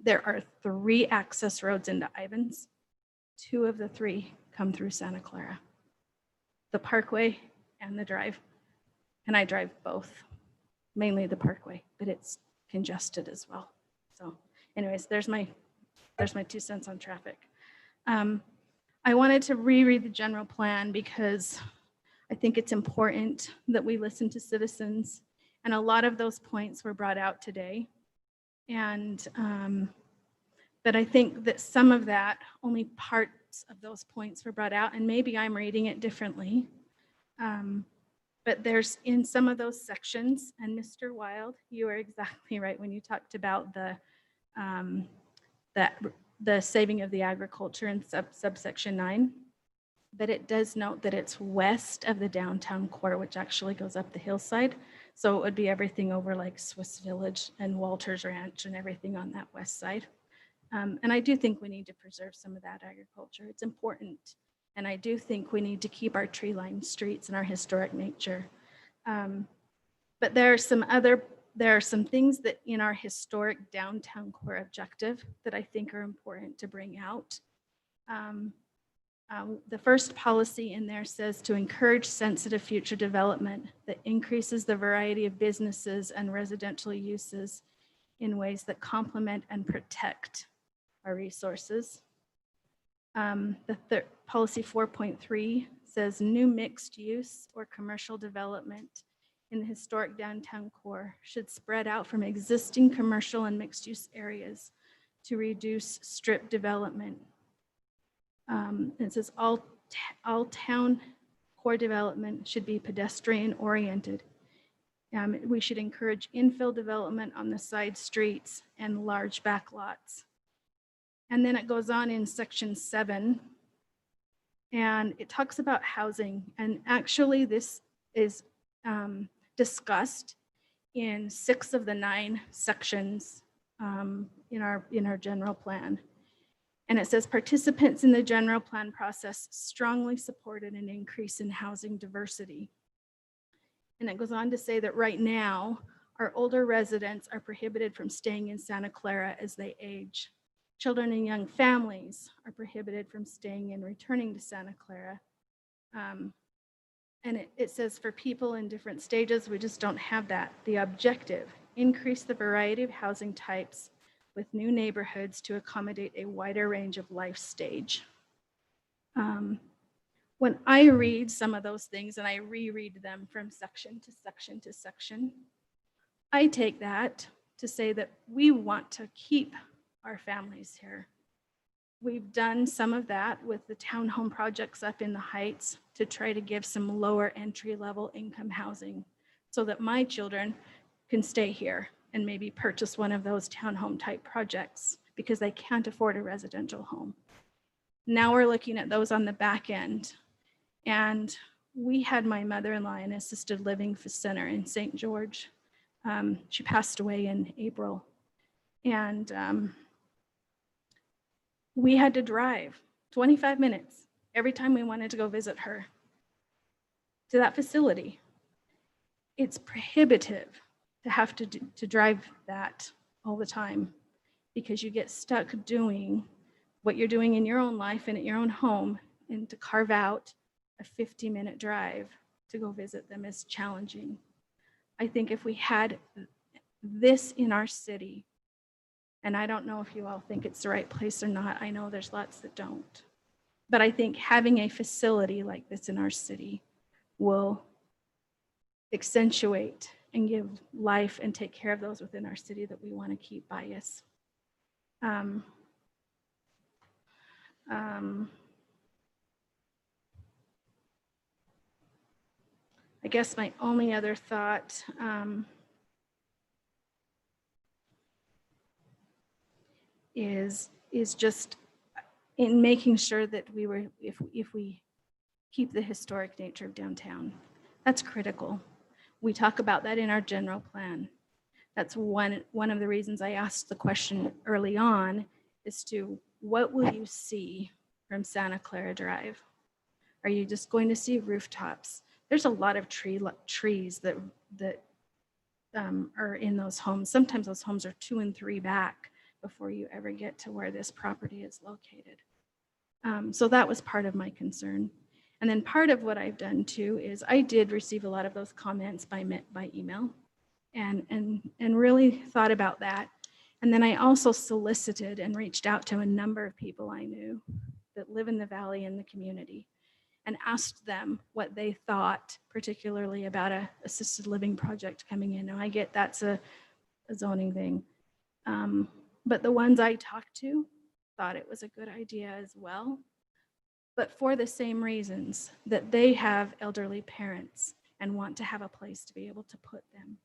There are 3 access roads into Ivans. 2 of the 3 come through Santa Clara, the Parkway and the Drive. And I drive both, mainly the Parkway, but it's congested as well. So anyways, there's my 2 cents on traffic. I wanted to reread the general plan because I think it's important that we listen to citizens, and a lot of those points were brought out today. And but I think that some of that, only parts of those points were brought out, and maybe I'm reading it differently. But there's in some of those sections, and Mr. Wild, you are exactly right when you talked about the saving of the agriculture in subsection 9. But it does note that it's west of the downtown core, which actually goes up the hillside. So it would be everything over like Swiss Village and Walters Ranch and everything on that west side. And I do think we need to preserve some of that agriculture. It's important. And I do think we need to keep our tree-lined streets and our historic nature. But there are some things that in our historic downtown core objective that I think are important to bring out. The first policy in there says to encourage sensitive future development that increases the variety of businesses and residential uses in ways that complement and protect our resources. Policy 4.3 says new mixed use or commercial development in the historic downtown core should spread out from existing commercial and mixed use areas to reduce strip development. It says all town core development should be pedestrian oriented. We should encourage infill development on the side streets and large back lots. And then it goes on in section 7 and it talks about housing. And actually this is discussed in 6 of the 9 sections in our general plan. And it says participants in the general plan process strongly supported an increase in housing diversity. And it goes on to say that right now, our older residents are prohibited from staying in Santa Clara as they age. Children and young families are prohibited from staying and returning to Santa Clara. And it says for people in different stages, we just don't have that. The objective, increase the variety of housing types with new neighborhoods to accommodate a wider range of life stage. When I read some of those things and I reread them from section to section to section, I take that to say that we want to keep our families here. We've done some of that with the townhome projects up in the Heights to try to give some lower entry-level income housing so that my children can stay here and maybe purchase one of those townhome type projects because they can't afford a residential home. Now we're looking at those on the back end. And we had my mother-in-law in assisted living center in St. George. She passed away in April. And we had to drive 25 minutes every time we wanted to go visit her to that facility. It's prohibitive to have to drive that all the time because you get stuck doing what you're doing in your own life and at your own home, and to carve out a 50-minute drive to go visit them is challenging. I think if we had this in our city, and I don't know if you all think it's the right place or not, I know there's lots that don't, but I think having a facility like this in our city will accentuate and give life and take care of those within our city that we want to keep by us. I guess my only other thought is just in making sure that if we keep the historic nature of downtown, that's critical. We talk about that in our general plan. That's one of the reasons I asked the question early on is to what will you see from Santa Clara Drive? Are you just going to see rooftops? There's a lot of trees that are in those homes. Sometimes those homes are 2 and 3 back before you ever get to where this property is located. So that was part of my concern. And then part of what I've done too is I did receive a lot of those comments by email and really thought about that. And then I also solicited and reached out to a number of people I knew that live in the valley in the community and asked them what they thought, particularly about a assisted living project coming in. Now I get that's a zoning thing. But the ones I talked to thought it was a good idea as well, but for the same reasons that they have elderly parents and want to have a place to be able to put them.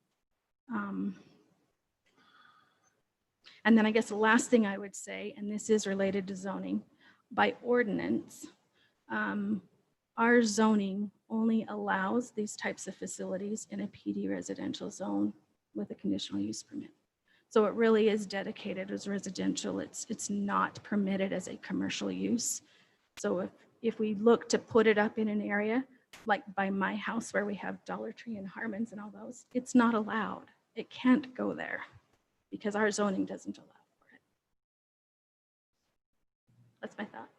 And then I guess the last thing I would say, and this is related to zoning, by ordinance, our zoning only allows these types of facilities in a PD residential zone with a conditional use permit. So it really is dedicated as residential. It's not permitted as a commercial use. So if we look to put it up in an area like by my house where we have Dollar Tree and Harmon's and all those, it's not allowed. It can't go there because our zoning doesn't allow for it. That's my thoughts.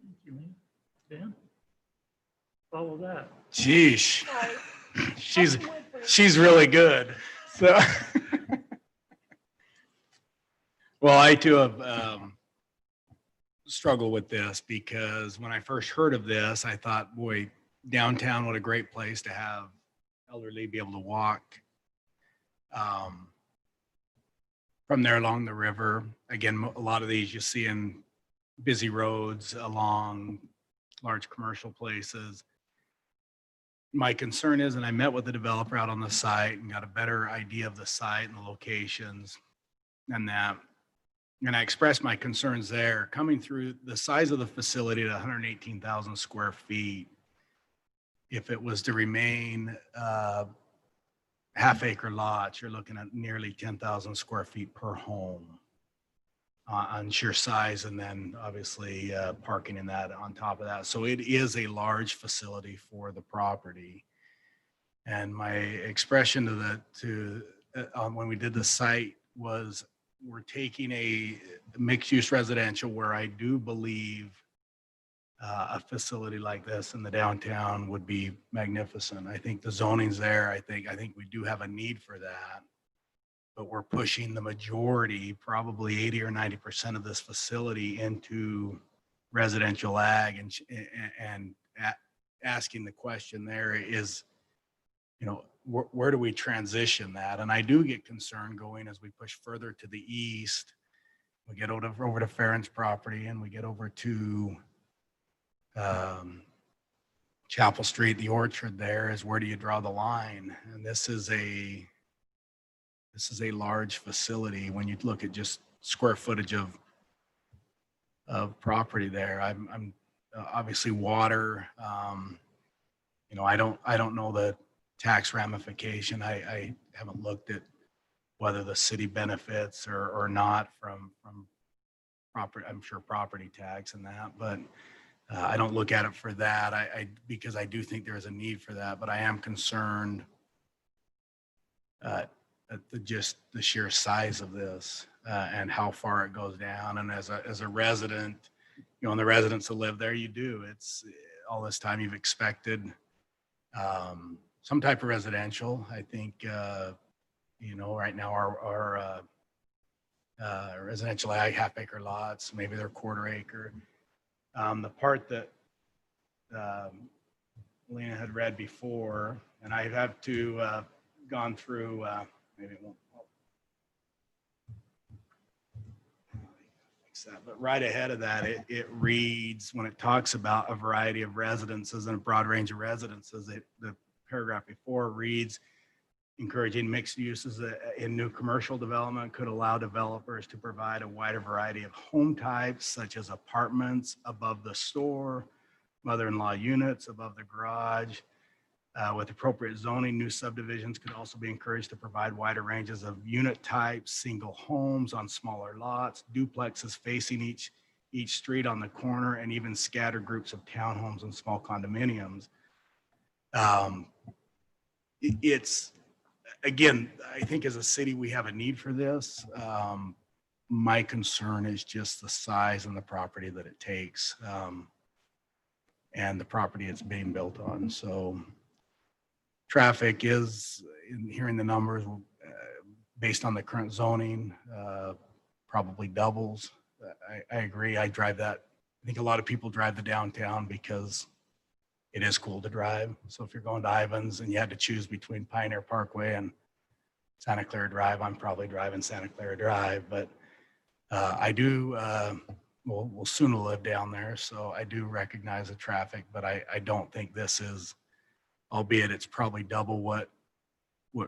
Thank you, Lynn. Dan? Follow that. Sheesh. She's really good. So, well, I too have struggled with this because when I first heard of this, I thought, boy, downtown, what a great place to have elderly be able to walk from there along the river. Again, a lot of these you see in busy roads along large commercial places. My concern is, and I met with the developer out on the site and got a better idea of the site and the locations and that. And I expressed my concerns there. Coming through the size of the facility at 118,000 square feet, if it was to remain half-acre lots, you're looking at nearly 10,000 square feet per home on sheer size, and then obviously parking in that on top of that. So it is a large facility for the property. And my expression when we did the site was, we're taking a mixed-use residential where I do believe a facility like this in the downtown would be magnificent. I think the zoning's there. I think we do have a need for that, but we're pushing the majority, probably 80 or 90% of this facility into residential ag, and asking the question there is, where do we transition that? And I do get concerned going as we push further to the east. We get over to Farron's property and we get over to Chapel Street, the orchard there is, where do you draw the line? And this is a large facility when you look at just square footage of property there. I'm obviously water. I don't know the tax ramification. I haven't looked at whether the city benefits or not from property. I'm sure property tax and that, but I don't look at it for that. Because I do think there is a need for that, but I am concerned at just the sheer size of this and how far it goes down. And as a resident, and the residents that live there, it's all this time you've expected some type of residential. I think, right now our residential ag half-acre lots, maybe they're quarter acre. The part that Lena had read before, and I have to gone through, maybe it won't fix that, but right ahead of that, it reads, when it talks about a variety of residences and a broad range of residences, the paragraph before reads, encouraging mixed uses in new commercial development could allow developers to provide a wider variety of home types, such as apartments above the store, mother-in-law units above the garage. With appropriate zoning, new subdivisions could also be encouraged to provide wider ranges of unit types, single homes on smaller lots, duplexes facing each street on the corner, and even scattered groups of townhomes and small condominiums. Again, I think as a city, we have a need for this. My concern is just the size and the property that it takes, and the property it's being built on. So traffic is, in hearing the numbers, based on the current zoning, probably doubles. I agree. I drive that. I think a lot of people drive the downtown because it is cool to drive. So if you're going to Ivans and you had to choose between Pioneer Parkway and Santa Clara Drive, I'm probably driving Santa Clara Drive. But I do, we'll soon live down there, so I do recognize the traffic, but I don't think this is, albeit it's probably double what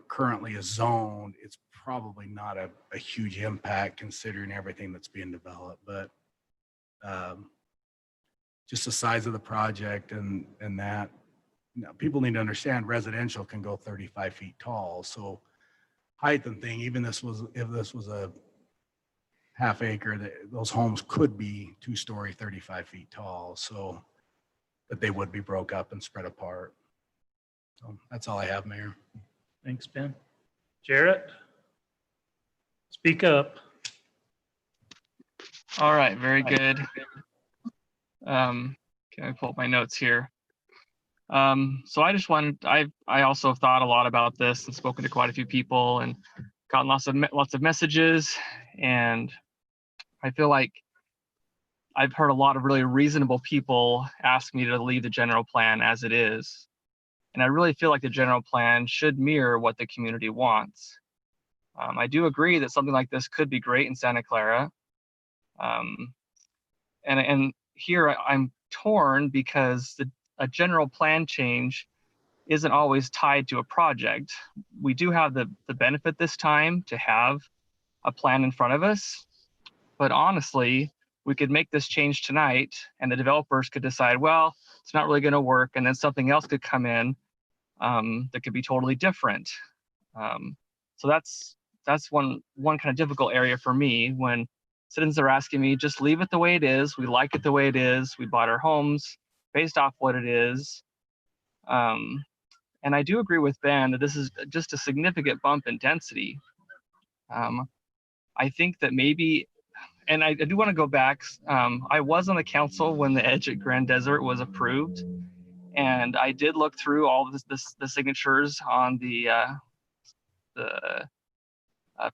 currently is zoned, it's probably not a huge impact considering everything that's being developed. But just the size of the project and that, people need to understand residential can go 35 feet tall. So height and thing, even if this was a half acre, those homes could be 2-story, 35 feet tall. So, but they would be broke up and spread apart. So that's all I have, Mayor. Thanks, Ben. Jarrett? Speak up. All right, very good. Can I pull up my notes here? So I just wanted, I also have thought a lot about this and spoken to quite a few people and gotten lots of messages, and I feel like I've heard a lot of really reasonable people ask me to leave the general plan as it is. And I really feel like the general plan should mirror what the community wants. I do agree that something like this could be great in Santa Clara. And here I'm torn because a general plan change isn't always tied to a project. We do have the benefit this time to have a plan in front of us, but honestly, we could make this change tonight and the developers could decide, well, it's not really gonna work, and then something else could come in that could be totally different. So that's one kind of difficult area for me when citizens are asking me, just leave it the way it is. We like it the way it is. We bought our homes based off what it is. And I do agree with Ben that this is just a significant bump in density. I think that maybe, and I do want to go back. I was on the council when the edge at Grand Desert was approved, and I did look through all of the signatures on the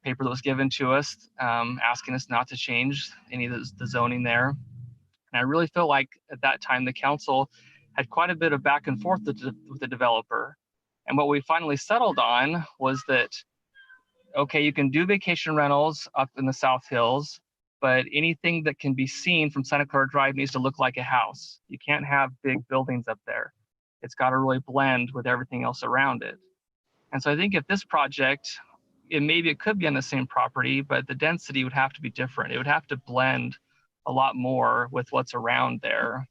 paper that was given to us, asking us not to change any of the zoning there. And I really feel like at that time the council had quite a bit of back and forth with the developer. And what we finally settled on was that, okay, you can do vacation rentals up in the South Hills, but anything that can be seen from Santa Clara Drive needs to look like a house. You can't have big buildings up there. It's got to really blend with everything else around it. And so I think if this project, maybe it could be on the same property, but the density would have to be different. It would have to blend a lot more with what's around there.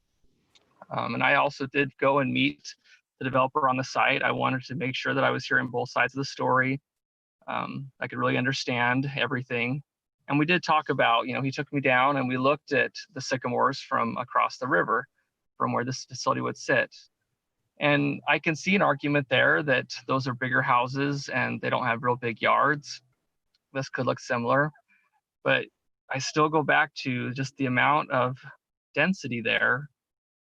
And I also did go and meet the developer on the site. I wanted to make sure that I was hearing both sides of the story. I could really understand everything. And we did talk about, he took me down and we looked at the sycamores from across the river from where this facility would sit. And I can see an argument there that those are bigger houses and they don't have real big yards. This could look similar, but I still go back to just the amount of density there.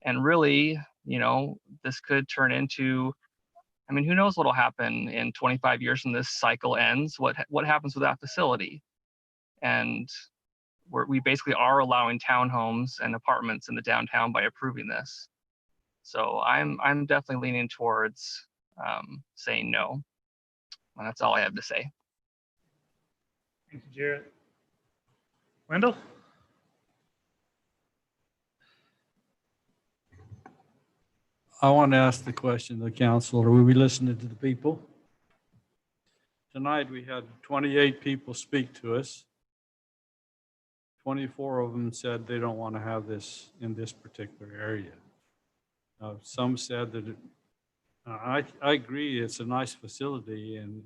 And really, this could turn into, who knows what'll happen in 25 years when this cycle ends, what happens with that facility? And we basically are allowing townhomes and apartments in the downtown by approving this. So I'm definitely leaning towards saying no. And that's all I have to say. Thank you, Jarrett. Wendell? I want to ask the question to the council, are we listening to the people? Tonight, we had 28 people speak to us. 24 of them said they don't want to have this in this particular area. Some said that I agree it's a nice facility and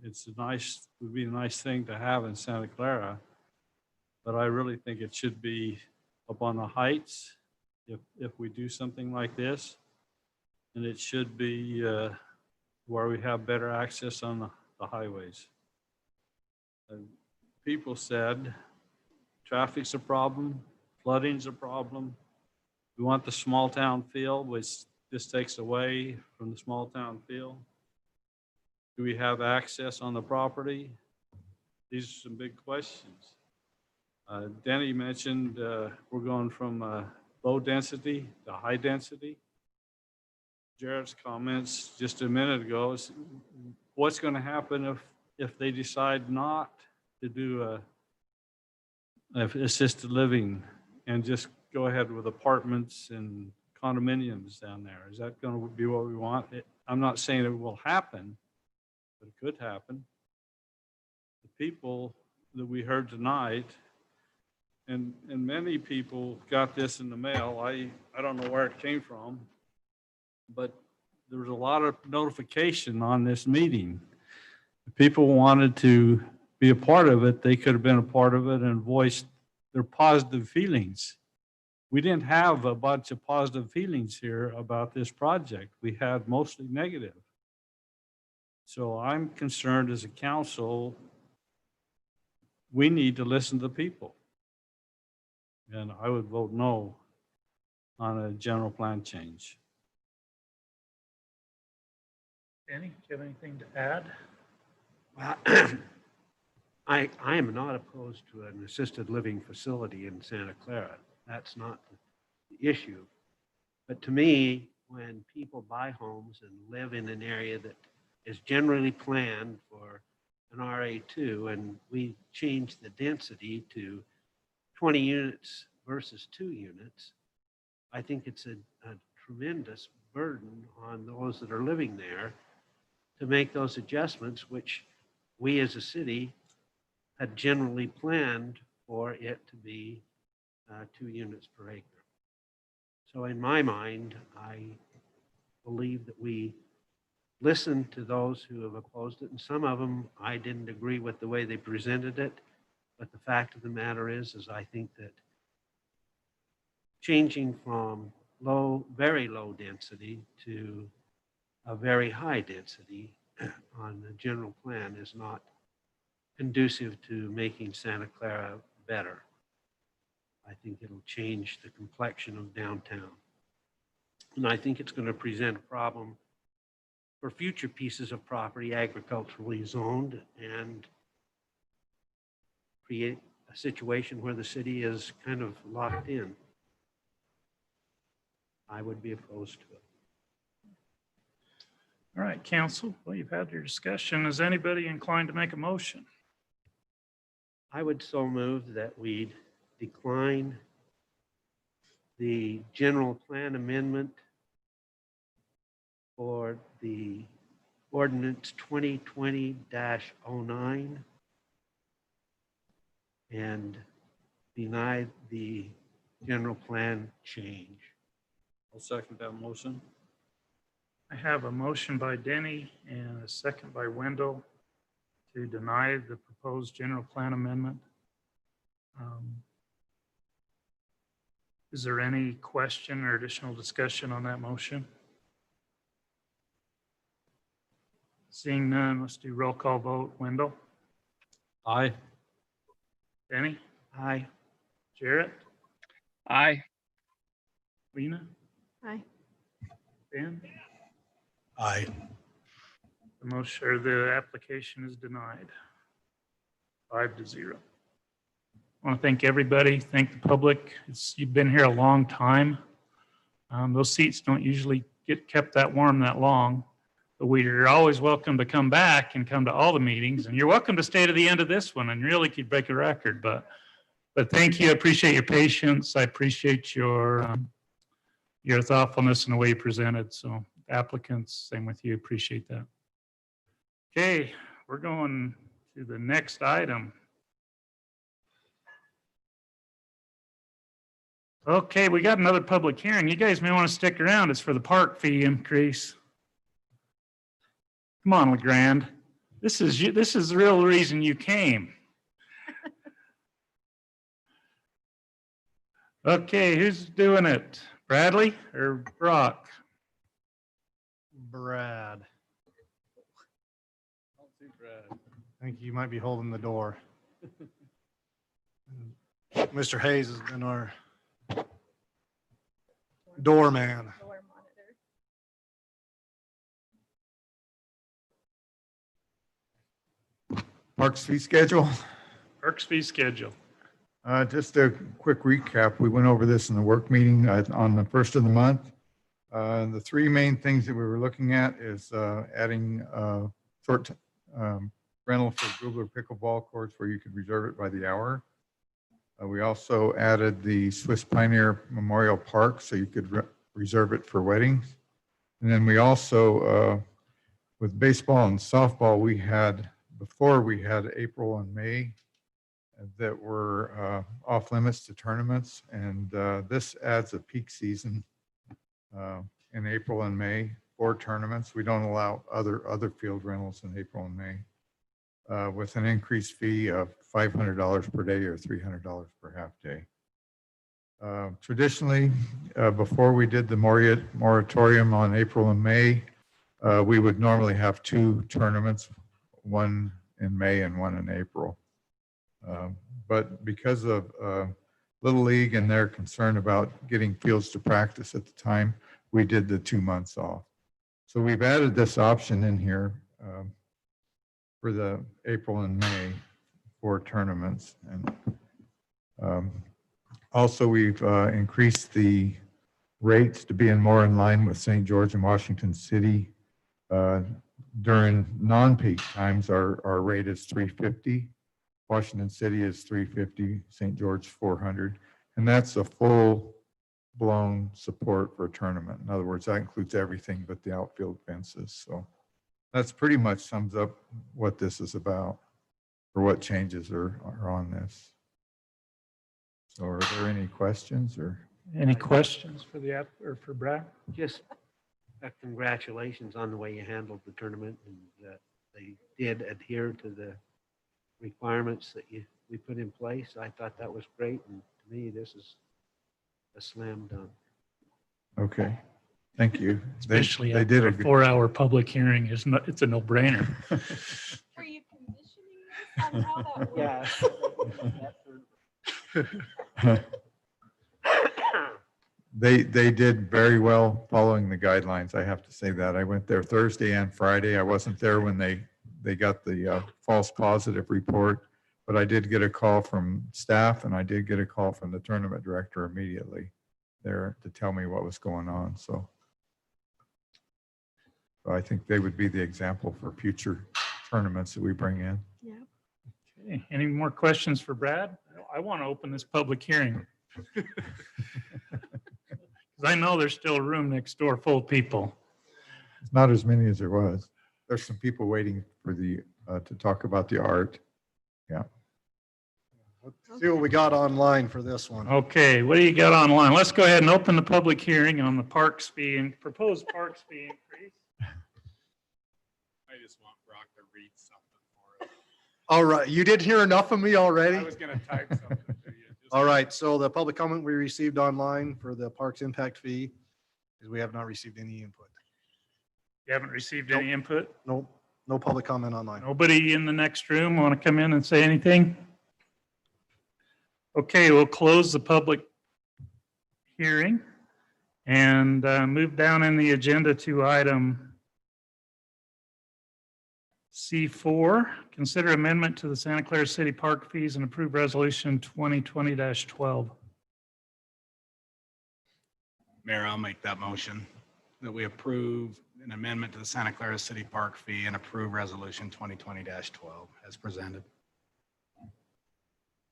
would be a nice thing to have in Santa Clara, but I really think it should be up on the heights if we do something like this. And it should be where we have better access on the highways. People said traffic's a problem, flooding's a problem. We want the small town feel, which this takes away from the small town feel. Do we have access on the property? These are some big questions. Denny mentioned we're going from low density to high density. Jarrett's comments just a minute ago is what's going to happen if they decide not to do assisted living and just go ahead with apartments and condominiums down there? Is that going to be what we want? I'm not saying it will happen, but it could happen. The people that we heard tonight, and many people got this in the mail. I don't know where it came from, but there was a lot of notification on this meeting. If people wanted to be a part of it, they could have been a part of it and voiced their positive feelings. We didn't have a bunch of positive feelings here about this project. We had mostly negative. So I'm concerned as a council, we need to listen to people. And I would vote no on a general plan change. Danny, do you have anything to add? Well, I am not opposed to an assisted living facility in Santa Clara. That's not the issue. But to me, when people buy homes and live in an area that is generally planned for an RA2, and we change the density to 20 units versus 2 units, I think it's a tremendous burden on those that are living there to make those adjustments, which we as a city had generally planned for it to be 2 units per acre. So in my mind, I believe that we listened to those who have opposed it, and some of them I didn't agree with the way they presented it. But the fact of the matter is I think that changing from very low density to a very high density on the general plan is not conducive to making Santa Clara better. I think it'll change the complexion of downtown. And I think it's going to present a problem for future pieces of property agriculturally zoned and create a situation where the city is kind of locked in. I would be opposed to it. All right, council, well, you've had your discussion. Is anybody inclined to make a motion? I would so move that we decline the general plan amendment for the ordinance 2020-09 and deny the general plan change. I'll second that motion. I have a motion by Denny and a second by Wendell to deny the proposed general plan amendment. Is there any question or additional discussion on that motion? Seeing none, let's do roll call vote. Wendell? Aye. Denny? Aye. Jarrett? Aye. Lena? Aye. Ben? Aye. The motion or the application is denied. 5-0. I want to thank everybody, thank the public. You've been here a long time. Those seats don't usually get kept that warm that long, but you're always welcome to come back and come to all the meetings, and you're welcome to stay to the end of this one and really could break a record. But thank you. I appreciate your patience. I appreciate your thoughtfulness in the way you presented. So applicants, same with you. Appreciate that. Okay, we're going to the next item. Okay, we got another public hearing. You guys may want to stick around. It's for the park fee increase. Come on, LeGrand. This is the real reason you came. Okay, who's doing it? Bradley or Brock? Brad, I don't see Brad. I think you might be holding the door. Mr. Hayes has been our doorman. Parks fee schedule. Parks fee schedule. Just a quick recap. We went over this in the work meeting on the first of the month. The three main things that we were looking at is adding short rental for Googler pickleball courts where you could reserve it by the hour. We also added the Swiss Pioneer Memorial Park so you could reserve it for weddings. And then we also, with baseball and softball, we had April and May that were off limits to tournaments. And this adds a peak season in April and May 4 tournaments. We don't allow other field rentals in April and May, with an increased fee of $500 per day or $300 per half day. Traditionally, before we did the moratorium on April and May, we would normally have 2 tournaments, one in May and one in April. But because of Little League and their concern about getting fields to practice at the time, we did the 2 months off. So we've added this option in here for the April and May for tournaments. And also we've increased the rates to be more in line with St. George and Washington City. During non-peak times, our rate is $350. Washington City is $350, St. George $400, and that's a full-blown support for a tournament. In other words, that includes everything but the outfield fences. So that's pretty much sums up what this is about, or what changes are on this. So are there any questions or? Any questions for the app or for Brad? Just congratulations on the way you handled the tournament, and that they did adhere to the requirements that we put in place. I thought that was great, and to me, this is a slam dunk. Okay, thank you. Especially they after did a a good. 4-hour public hearing. It's a no-brainer. Were you conditioning this on how that works? They did very well following the guidelines. I have to say that. I went there Thursday and Friday. I wasn't there when they got the false positive report, but I did get a call from staff and I did get a call from the tournament director immediately there to tell me what was going on. So I think they would be the example for future tournaments that we bring in. Yeah. Okay, any more questions for Brad? I want to open this public hearing. Because I know there's still room next door full of people. It's not as many as there was. There's some people waiting for the to talk about the art. Yeah. Let's see what we got online for this one. Okay, what do you got online? Let's go ahead and open the public hearing on the parks fee and proposed parks fee increase. I just want Brock to read something for us. All right, you did hear enough of me already? I was going to type something to you. All right, so the public comment we received online for the parks impact fee is we have not received any input. You haven't received any input? Nope, no public comment online. Nobody in the next room want to come in and say anything? Okay, we'll close the public hearing and move down in the agenda to item C4, consider amendment to the Santa Clara City Park fees and approve resolution 2020-12. Mayor, I'll make that motion that we approve an amendment to the Santa Clara City Park fee and approve resolution 2020-12 as presented.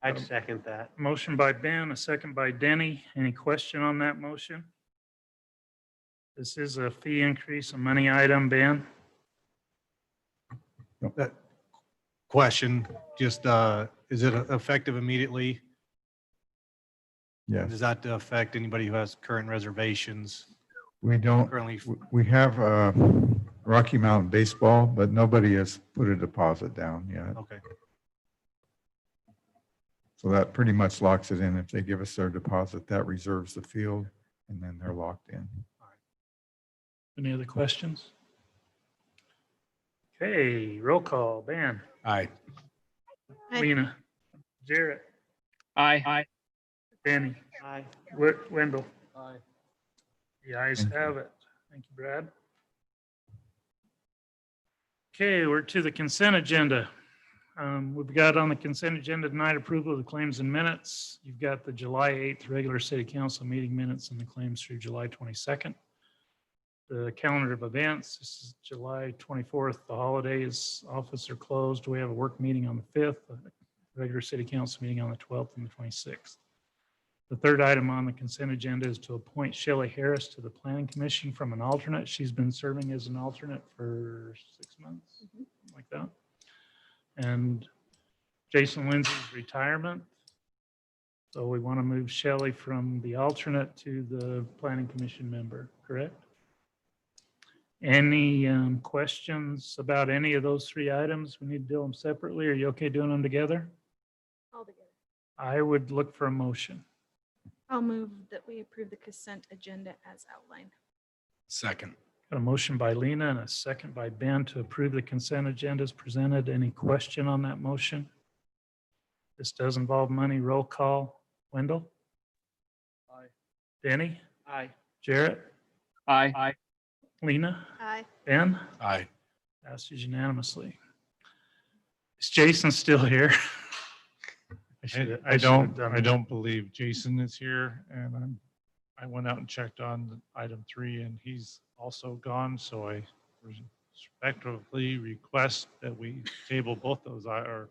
I'd second that. Motion by Ben, a second by Denny. Any question on that motion? This is a fee increase, a money item, Ben. That question, just, is it effective immediately? Yes. Does that affect anybody who has current reservations? We don't, Currently, we have Rocky Mountain Baseball, but nobody has put a deposit down yet. okay. So that pretty much locks it in. If they give us their deposit, that reserves the field and then they're locked in. Any other questions? Okay, roll call. Ben. Aye. Lena. Jarrett. Aye. Danny. Aye. Wendell. Aye. The ayes Thank you. have it. Thank you, Brad. Okay, we're to the consent agenda. We've got on the consent agenda tonight approval of the claims and minutes. You've got the July 8th regular city council meeting minutes and the claims through July 22nd. The calendar of events, this is July 24th, the holidays, office are closed. We have a work meeting on the 5th, a regular city council meeting on the 12th and the 26th. The third item on the consent agenda is to appoint Shelley Harris to the Planning Commission from an alternate. She's been serving as an alternate for 6 months, like that. And Jason Lindsay's retirement. So we want to move Shelley from the alternate to the Planning Commission member, correct? Any questions about any of those three items? We need to do them separately. Are you okay doing them together? All together. I would look for a motion. I'll move that we approve the consent agenda as outlined. Second. Got a motion by Lena and a second by Ben to approve the consent agenda as presented. Any question on that motion? This does involve money. Roll call. Wendell? Aye. Denny? Aye. Jarrett? Aye. Lena? Aye. Ben? Aye. Passes unanimously. Is Jason still here? I don't believe Jason is here, and I went out and checked on item 3, and he's also gone, so I respectfully request that we table both those or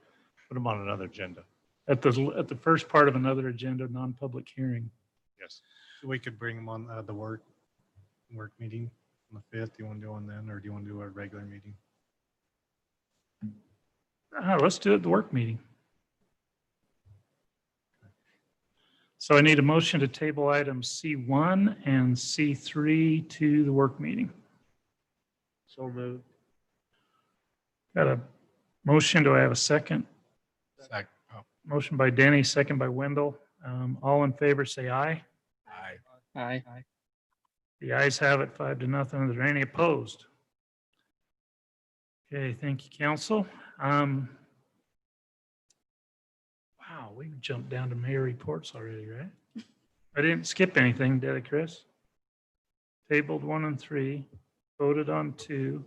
put them on another agenda. At the first part of another agenda, non-public hearing. Yes. So we could bring them on the work meeting on the 5th. Do you want to do one then, or do you want to do a regular meeting? Let's do it at the work meeting. So I need a motion to table items C1 and C3 to the work meeting. So moved. Got a motion. Do I have a second? Second. Oh, Motion by Denny, second by Wendell. All in favor, say aye. aye. Aye. The ayes have it, 5-0. Are there any opposed? Okay, thank you, council. Wow, we jumped down to mayor reports already, right? I didn't skip anything, did I, Chris? Tabled 1 and 3, voted on 2,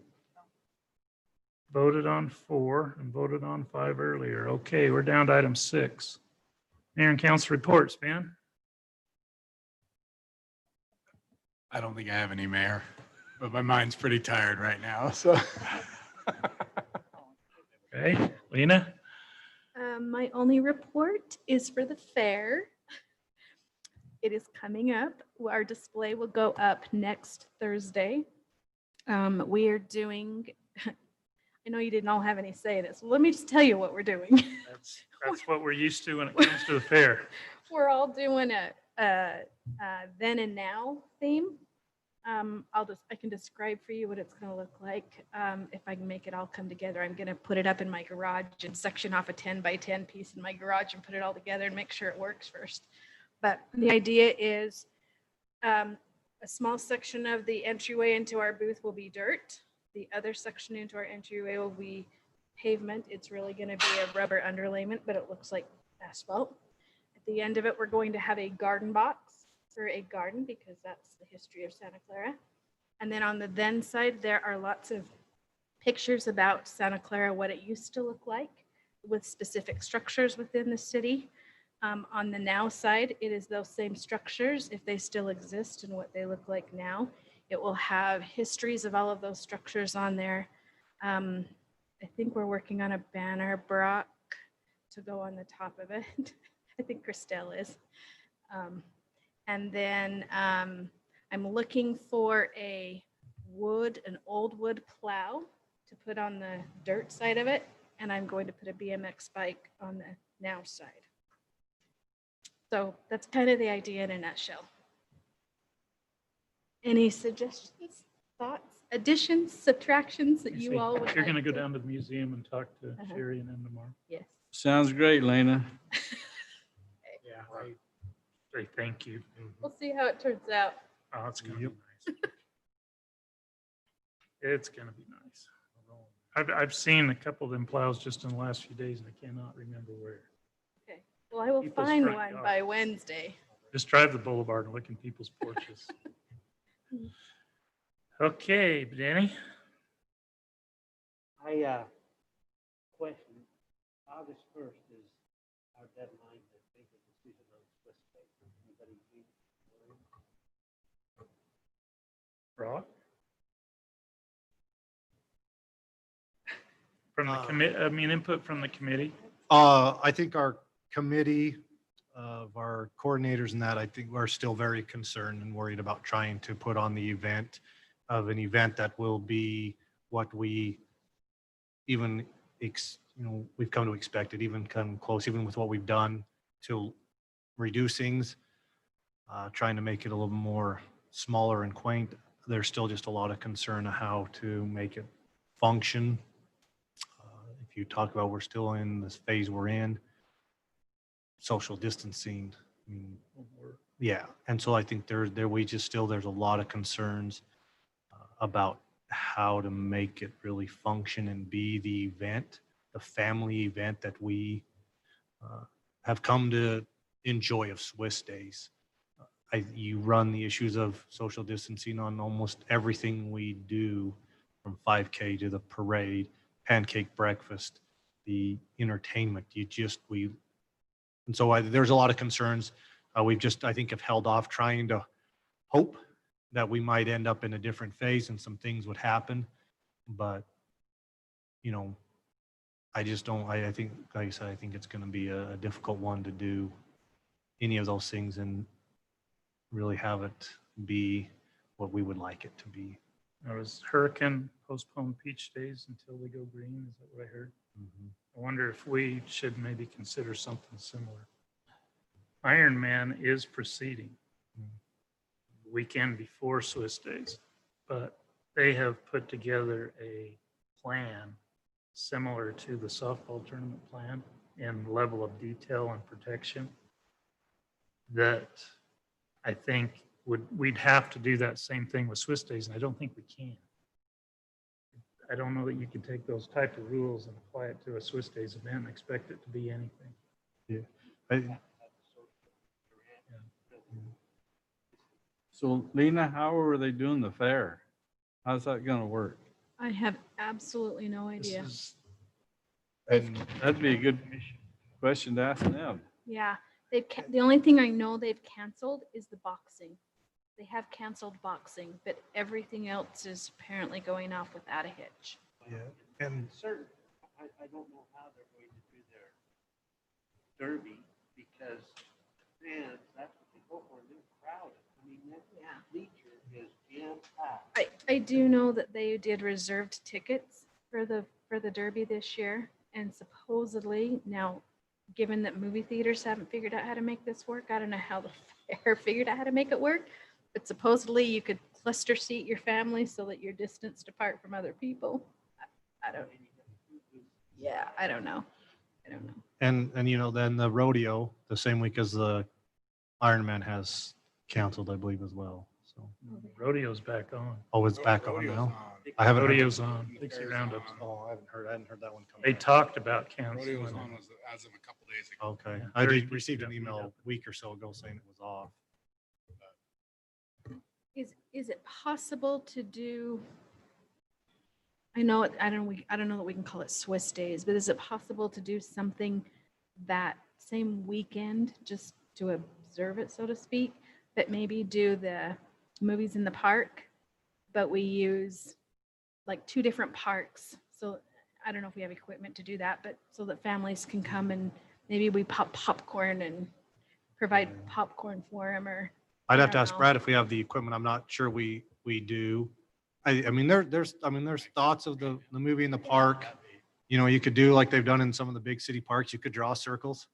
voted on 4, and voted on 5 earlier. Okay, we're down to item 6. Mayor and council reports, Ben? I don't think I have any, Mayor, but my mind's pretty tired right now, so. Okay, Lena? My only report is for the fair. It is coming up. Our display will go up next Thursday. We are doing, I know you didn't all have any say in this. Let me just tell you what we're doing. That's what we're used to when it comes to the fair. We're all doing a then and now theme. I can describe for you what it's going to look like. If I can make it all come together, I'm going to put it up in my garage and section off a 10 by 10 piece in my garage and put it all together and make sure it works first. But the idea is a small section of the entryway into our booth will be dirt. The other section into our entryway will be pavement. It's really going to be a rubber underlayment, but it looks like asphalt. At the end of it, we're going to have a garden box for a garden because that's the history of Santa Clara. And then on the then side, there are lots of pictures about Santa Clara, what it used to look like with specific structures within the city. On the now side, it is those same structures, if they still exist and what they look like now. It will have histories of all of those structures on there. I think we're working on a banner, Brock, to go on the top of it. I think Christelle is. And then I'm looking for an old wood plow to put on the dirt side of it. And I'm going to put a BMX bike on the now side. So that's kind of the idea in a nutshell. Any suggestions, thoughts, additions, subtractions that you all would like? You're going to go down to the museum and talk to Sherry and them tomorrow. Yes. Sounds great, Lena. Yeah. Say thank you. We'll see how it turns out. Oh, it's going to be nice. It's going to be nice. I've seen a couple of them plows just in the last few days, and I cannot remember where. Okay. Well, I will People's find front one yards. by Wednesday. Just drive the boulevard and look in people's porches. Okay, Danny? Question, August 1st is our deadline to make a decision on Swiss paper. Anybody need? Brock? From the commit, input from the committee? I think our committee of our coordinators and that, I think we're still very concerned and worried about trying to put on the event of an event that will be what we even, we've come to expect it, even come close, even with what we've done to reduce things, trying to make it a little more smaller and quaint there's still just a lot of concern of how to make it function. If you talk about, we're still in this phase we're in, social distancing. I mean, yeah. And so I think there's a lot of concerns about how to make it really function and be the event, the family event that we have come to enjoy of Swiss Days. You run the issues of social distancing on almost everything we do, from 5K to the parade, pancake breakfast, the entertainment. And so there's a lot of concerns. We've just, I think, have held off trying to hope that we might end up in a different phase and some things would happen. But, you know, I just don't, I think, like I said, I think it's going to be a difficult one to do any of those things and really have it be what we would like it to be. There was Hurricane postponed Peach Days until they go green. Is that what I heard? I wonder if we should maybe consider something similar. Iron Man is proceeding the weekend before Swiss Days, but they have put together a plan similar to the softball tournament plan in level of detail and protection that I think we'd have to do that same thing with Swiss Days, and I don't think we can. I don't know that you can take those type of rules and apply it to a Swiss Days event and expect it to be anything. Yeah. So Lena, how are they doing the fair? How's that gonna work? I have absolutely no idea. That'd be a good question to ask them. Yeah, the only thing I know they've canceled is the boxing. They have canceled boxing, but everything else is apparently going off without a hitch. Yeah, and Certain, I don't know how they're going to do their derby because fans, that's what they go for, they're crowded. I mean, that bleacher is jam-packed. I do know that they did reserved tickets for the Derby this year, and supposedly now, given that movie theaters haven't figured out how to make this work, I don't know how the fair figured out how to make it work, but supposedly you could cluster seat your family so that you're distanced apart from other people. I don't. Yeah, I don't know. And you know, then the rodeo the same week as the Ironman has canceled, I believe, as well. So Rodeo's back on. oh, it's back on now. I haven't heard- Rodeo's on. Dixie Roundups. Oh, I hadn't heard that one come. They talked about canceling. Rodeo was it. on as of a couple days ago. Okay, Yeah, I very did received an definitely email up. a week or so ago saying it was off. Is it possible to do? I know I don't know that we can call it Swiss Days, but is it possible to do something that same weekend just to observe it, so to speak, but maybe do the movies in the park, but we use like two different parks. So I don't know if we have equipment to do that, but so that families can come and maybe we pop popcorn and provide popcorn for them, or I'd I have to don't ask know. Brad if we have the equipment. I'm not sure we do. I mean, there's thoughts of the movie in the park. You know, you could do like they've done in some of the big city parks. You could draw circles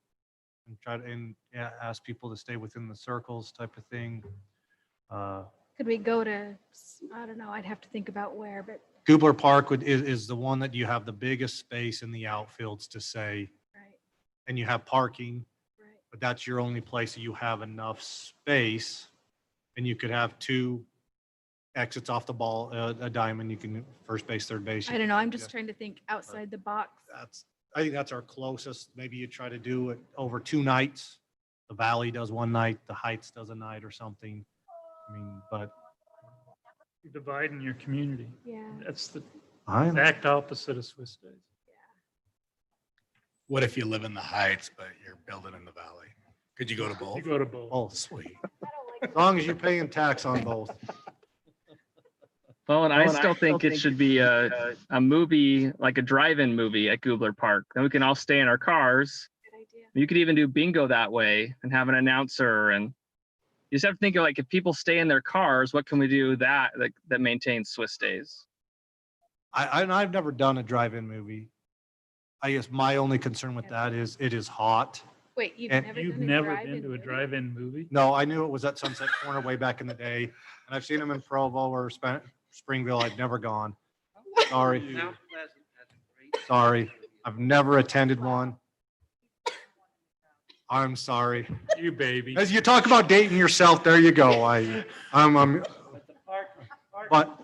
and try to ask people to stay within the circles type of thing. Could we go to, I don't know, I'd have to think about where, but Goobler Park is the one that you have the biggest space in the outfields to say, right, and you have parking, right. but that's your only place that you have enough space. And you could have two exits off the ball, a diamond, you can first base, third base. I don't know. I'm just trying to think outside the box. I think that's our closest. Maybe you try to do it over 2 nights. The Valley does one night, the Heights does a night or something. I mean, but You're dividing your community. Yeah. That's the I know. exact opposite of Swiss Days. What if you live in the Heights, but you're building in the Valley? Could you go to both? You go to both. Oh, sweet. As long as you're paying tax on both. Well, and I still think it should be a movie, like a drive-in movie at Goobler Park. Then we can all stay in our cars. You could even do bingo that way and have an announcer. And you just have to think of, like, if people stay in their cars, what can we do that maintains Swiss Days? I've never done a drive-in movie. I guess my only concern with that is it is hot. Wait, you've And never You've done a never drive-in been to a movie? drive-in movie? No, I knew it was at Sunset Corner way back in the day. And I've seen them in Provo or Springville. I've never gone. Sorry. Mount Pleasant has a great. Sorry. I've never attended one. I'm sorry. You baby. As you talk about dating yourself, there you go. I'm, But the park but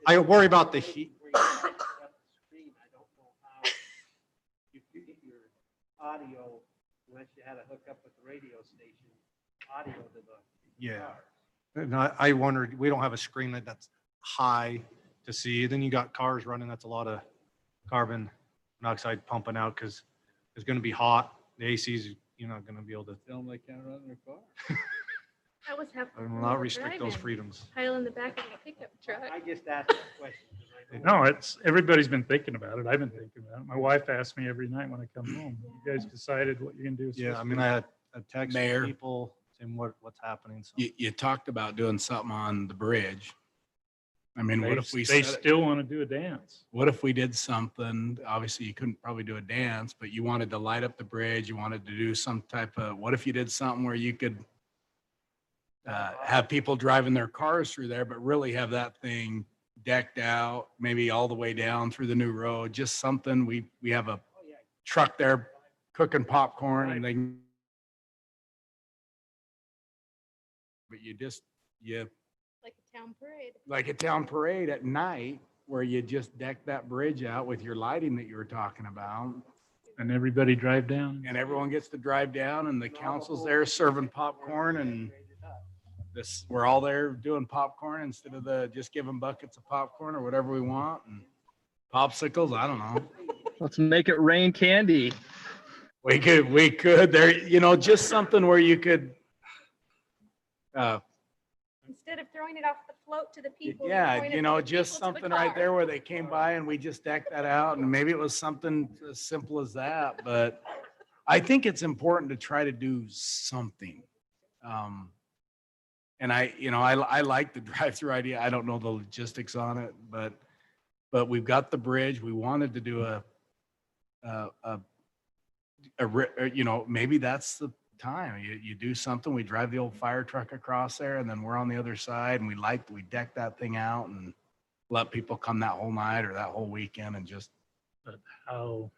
I worry about the heat. where you set up the screen, I don't know how you could get your audio, unless you had to hook up with the radio station, audio to the. Yeah. car. And I wondered, we don't have a screen that's high to see. Then you got cars running. That's a lot of carbon monoxide pumping out because it's going to be hot. The AC's, you're not going to be able to. Tell them they can't run their car. I was happy. I will not restrict those freedoms. Pile in the back of a pickup truck. I just asked that question. 'cause I know- No, it's, everybody's been thinking about it. I've been thinking about it. My wife asks me every night when I come home, you guys decided what you're gonna do? with Yeah, I Swiss mean, Re?" I had a text from Mayor. people saying what's happening. So. You talked about doing something on the bridge. I mean, what if we They set it- still want to do a dance. What if we did something, obviously you couldn't probably do a dance, but you wanted to light up the bridge, you wanted to do some type of, what if you did something where you could have people driving their cars through there, but really have that thing decked out, maybe all the way down through the new road, just something, we have a truck there cooking popcorn and they can, but you Like a town parade. like a town parade at night where you just deck that bridge out with your lighting that you were talking about. And everybody drive down. And everyone gets to drive down and the council's there serving popcorn and we're all there doing popcorn instead of just giving buckets of popcorn or whatever we want and popsicles. I don't know. Let's make it rain candy. We could there, just something where you could, Instead of throwing it off the float to the people. yeah, throwing it to the just people to the something right car. there where they came by and we just decked that out and maybe it was something as simple as that, but I think it's important to try to do something. And I like the drive-through idea. I don't know the logistics on it, but we've got the bridge. We wanted to do maybe that's the time. You do something, we drive the old fire truck across there and then we're on the other side and we deck that thing out and let people come that whole night or that whole weekend and just. But how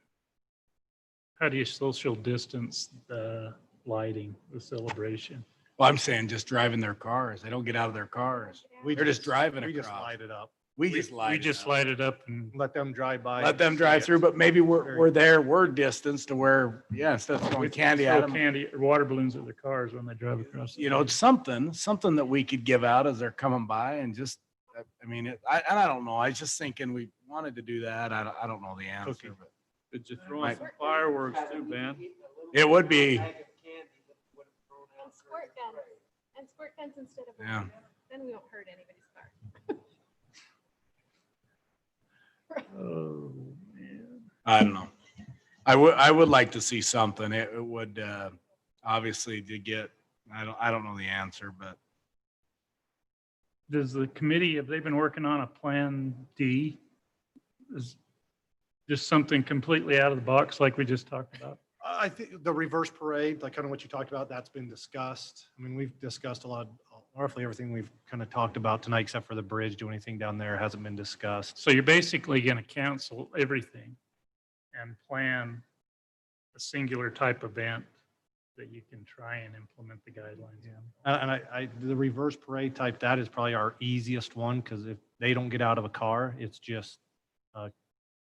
do you social distance the lighting, the celebration? Well, I'm saying just driving their cars. They don't get out of their cars. They're just driving We just across. light it up. We just We just light it up and Let them drive by. let them drive through, but maybe we're there, we're distance to where, yeah, instead of throwing candy at throw them, candy or water balloons at their cars when they drive across. the road. something that we could give out as they're coming by and just, I don't know. I was just thinking we wanted to do that. I don't know the answer, Cookie. but Did you throw in Right. some fireworks too, Ben? it would be, And squirt guns. And squirt guns instead of. Yeah. Then we won't hurt anybody's car. Oh, man. I don't know. I would like to see something. It would, obviously to get, I don't know the answer, but Does the committee, have they been working on a plan D? Is just something completely out of the box like we just talked about? I think the reverse parade, like kind of what you talked about, that's been discussed. I mean, we've discussed a lot, roughly everything we've kind of talked about tonight, except for the bridge. Do anything down there hasn't been discussed. So you're basically going to cancel everything and plan a singular type event that you can try and implement the guidelines in. And the reverse parade type, that is probably our easiest one, because if they don't get out of a car, it's just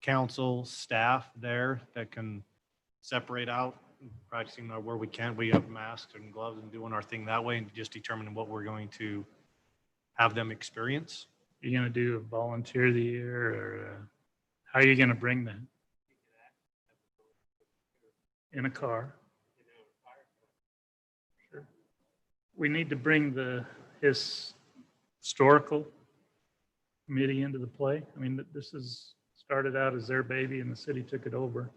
council staff there that can separate out, practicing where we can. We have masks and gloves and doing our thing that way, and just determining what we're going to have them experience. You're going to do a volunteer of the year, or how are you going to bring that? In a car. Sure. We need to bring the historical committee into the play. I mean, this is started out as their baby and the city took it over.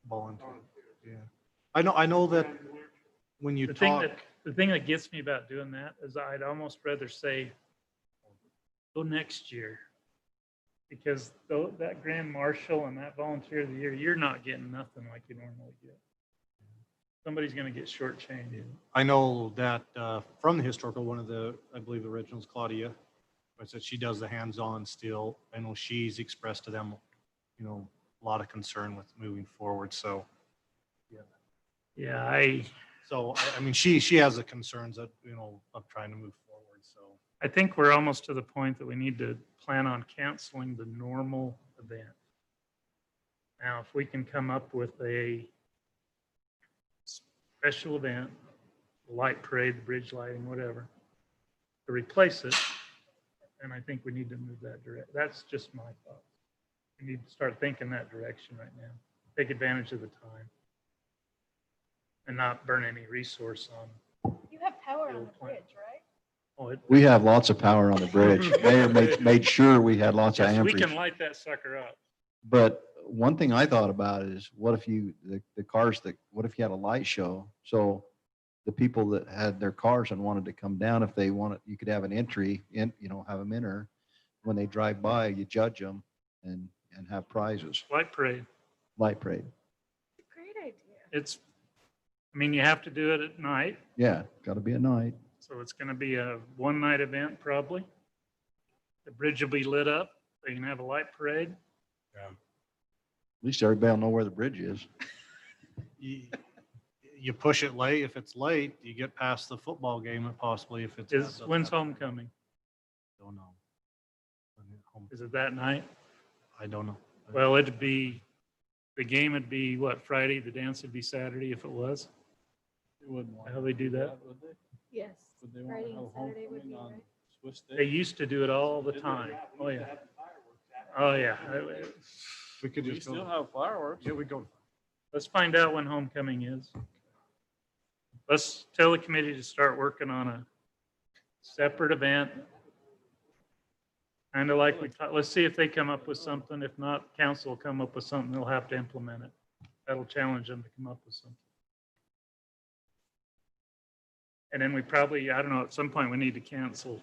Volunteer. Yeah. I know that when you The talk. thing that gets me about doing that is I'd almost rather say, go next year. Because though that grand marshal and that volunteer of the year, you're not getting nothing like you normally get. Somebody's gonna get shortchanged. I know that from the historical, one of the, I believe the original's Claudia, but said she does the hands-on still. I know she's expressed to them, you know, a lot of concern with moving forward. So, Yeah, I mean, she has the concerns that, you know, of trying to move forward. So I think we're almost to the point that we need to plan on canceling the normal event. Now, if we can come up with a special event, light parade, bridge lighting, whatever, to replace it, then I think we need to move that direction. That's just my thoughts. We need to start thinking that direction right now. Take advantage of the time and not burn any resource on. You have power on the plan. bridge, right? Oh, it, We have lots of power on the bridge. Mayor made sure we had lots of yes, we amperage. can light that sucker up. But one thing I thought about is what if you, the cars that, what if you had a light show? So the people that had their cars and wanted to come down, if they wanted, you could have an entry in, you know, have them enter. When they drive by, you judge them and have prizes. Light parade. Light parade. Great idea. It's, I mean, you have to do it at night. Yeah, got to be at night. So it's going to be a one night event probably. The bridge will be lit up. So you can have a light parade. At least everybody will know where the bridge is. you push it late. If it's late, you get past the football game and possibly if it's. When's homecoming? Don't know. Is it that night? I don't know. Well, it'd be, the game would be what, Friday? The dance would be Saturday if it was? They wouldn't want How they do that? would they? Yes. Would they want Friday to and have Saturday would be homecoming on right. Swiss Day? They used to do it all the time. Oh, yeah. Oh, yeah. We could We just still go. have fireworks. Yeah, we go. Let's find out when homecoming is. Let's tell the committee to start working on a separate event. Kind of like we thought. Let's see if they come up with something. If not, council will come up with something. They'll have to implement it. That'll challenge them to come up with something. And then we probably, I don't know, at some point we need to cancel,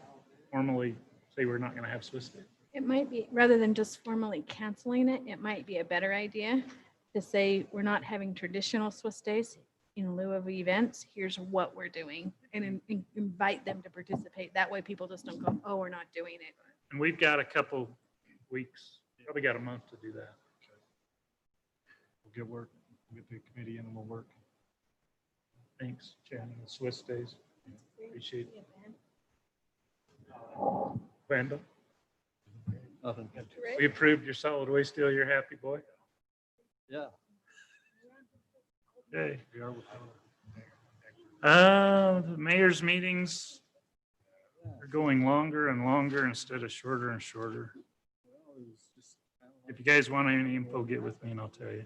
formally say we're not going to have Swiss Day. It might be, rather than just formally canceling it, it might be a better idea to say, we're not having traditional Swiss days in lieu of events. Here's what we're doing, and invite them to participate. That way people just don't go, oh, we're not doing it. And we've got a couple weeks, probably got a month to do that. We'll get work. We'll get the committee in and we'll work. Thanks, Chairman. The Swiss days. Appreciate it. Randall, Nothing. we approved your solid waste deal. You're happy, boy? Yeah. Okay. The mayor's meetings are going longer and longer instead of shorter and shorter. If you guys want any info, get with me and I'll tell you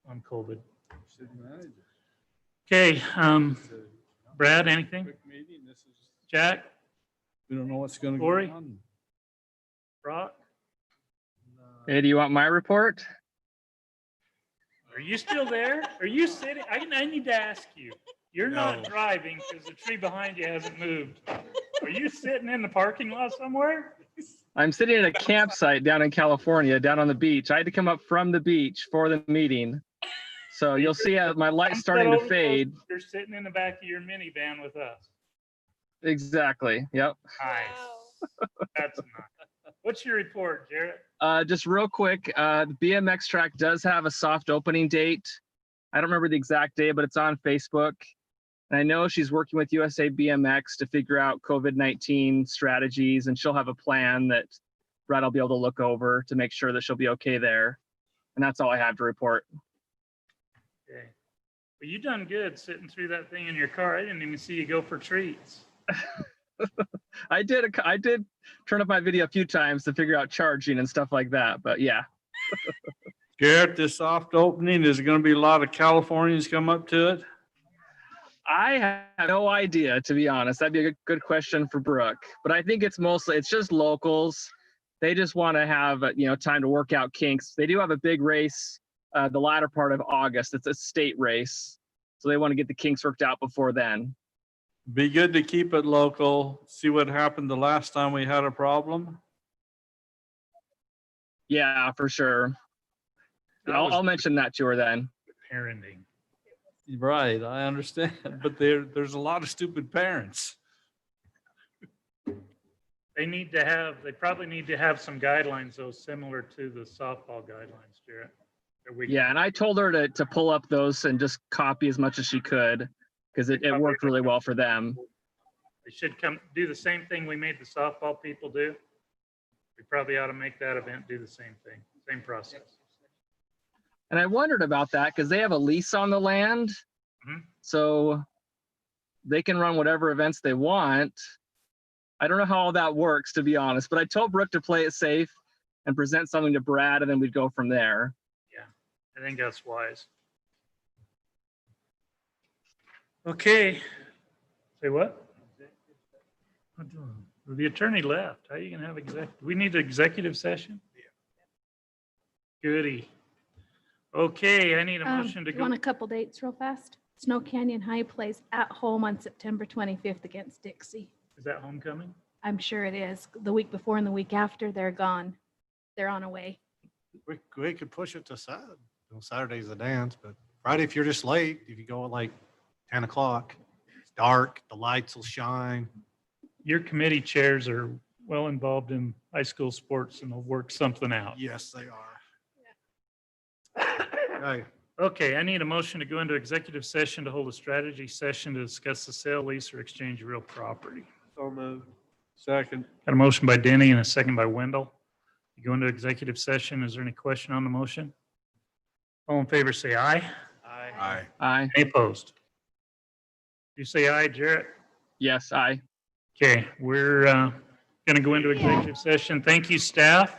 on COVID. Okay, Brad, anything? Quick meeting. This is, Jack, we don't know what's going to go Corey? on. Brock, Hey, do you want my report? are you still there? Are you sitting? I need to ask you. You're not No. driving because the tree behind you hasn't moved. Are you sitting in the parking lot somewhere? I'm sitting at a campsite down in California, down on the beach. I had to come up from the beach for the meeting. So you'll see my light's starting to fade. You're sitting in the back of your minivan with us. Exactly. Yep. Nice. That's nice. What's your report, Jarrett? Just real quick, the BMX track does have a soft opening date. I don't remember the exact day, but it's on Facebook. And I know she's working with USA BMX to figure out COVID-19 strategies, and she'll have a plan that Brad will be able to look over to make sure that she'll be okay there. And that's all I have to report. Okay. Well, you done good sitting through that thing in your car. I didn't even see you go for treats. I did turn up my video a few times to figure out charging and stuff like that, but yeah. Garrett, this soft opening, is going to be a lot of Californians come up to it? I have no idea, to be honest. That'd be a good question for Brooke. But I think it's just locals. They just want to have, time to work out kinks. They do have a big race the latter part of August. It's a state race. So they want to get the kinks worked out before then. Be good to keep it local. See what happened the last time we had a problem? Yeah, for sure. That Yeah, was I'll mention that to her then. parenting. Right, I understand, but there's a lot of stupid parents. They probably need to have some guidelines though, similar to the softball guidelines, Jarrett. that we Yeah, can- and I told her to pull up those and just copy as much as she could because it worked really well for them. They should come, do the same thing we made the softball people do. We probably ought to make that event do the same thing, same process. And I wondered about that because they have a lease on the land. Mhm. So they can run whatever events they want. I don't know how all that works, to be honest, but I told Brooke to play it safe and present something to Brad, and then we'd go from there. Yeah, I think that's wise. Okay. Say what? The attorney left. How are you gonna have we need an executive session? Goody. Okay, I need a motion to You want go. a couple dates real fast? Snow Canyon High plays at home on September 25th against Dixie. Is that homecoming? I'm sure it is. The week before and the week after, they're gone. They're on away. We could push it to Saturday. Saturday's the dance, but Friday, if you're just late, if you go at like 10 o'clock, it's dark, the lights will shine. Your committee chairs are well involved in high school sports and they'll work something out. Yes, they are. Okay. Okay, I need a motion to go into executive session to hold a strategy session to discuss the sale, lease, or exchange of real property. So moved. Second. Got a motion by Denny and a second by Wendell. You go into executive session. Is there any question on the motion? All in favor, say aye. Aye. Aye. Any opposed? You say aye, Jarrett? Yes, aye. Okay, we're going to go into executive session. Thank you, staff.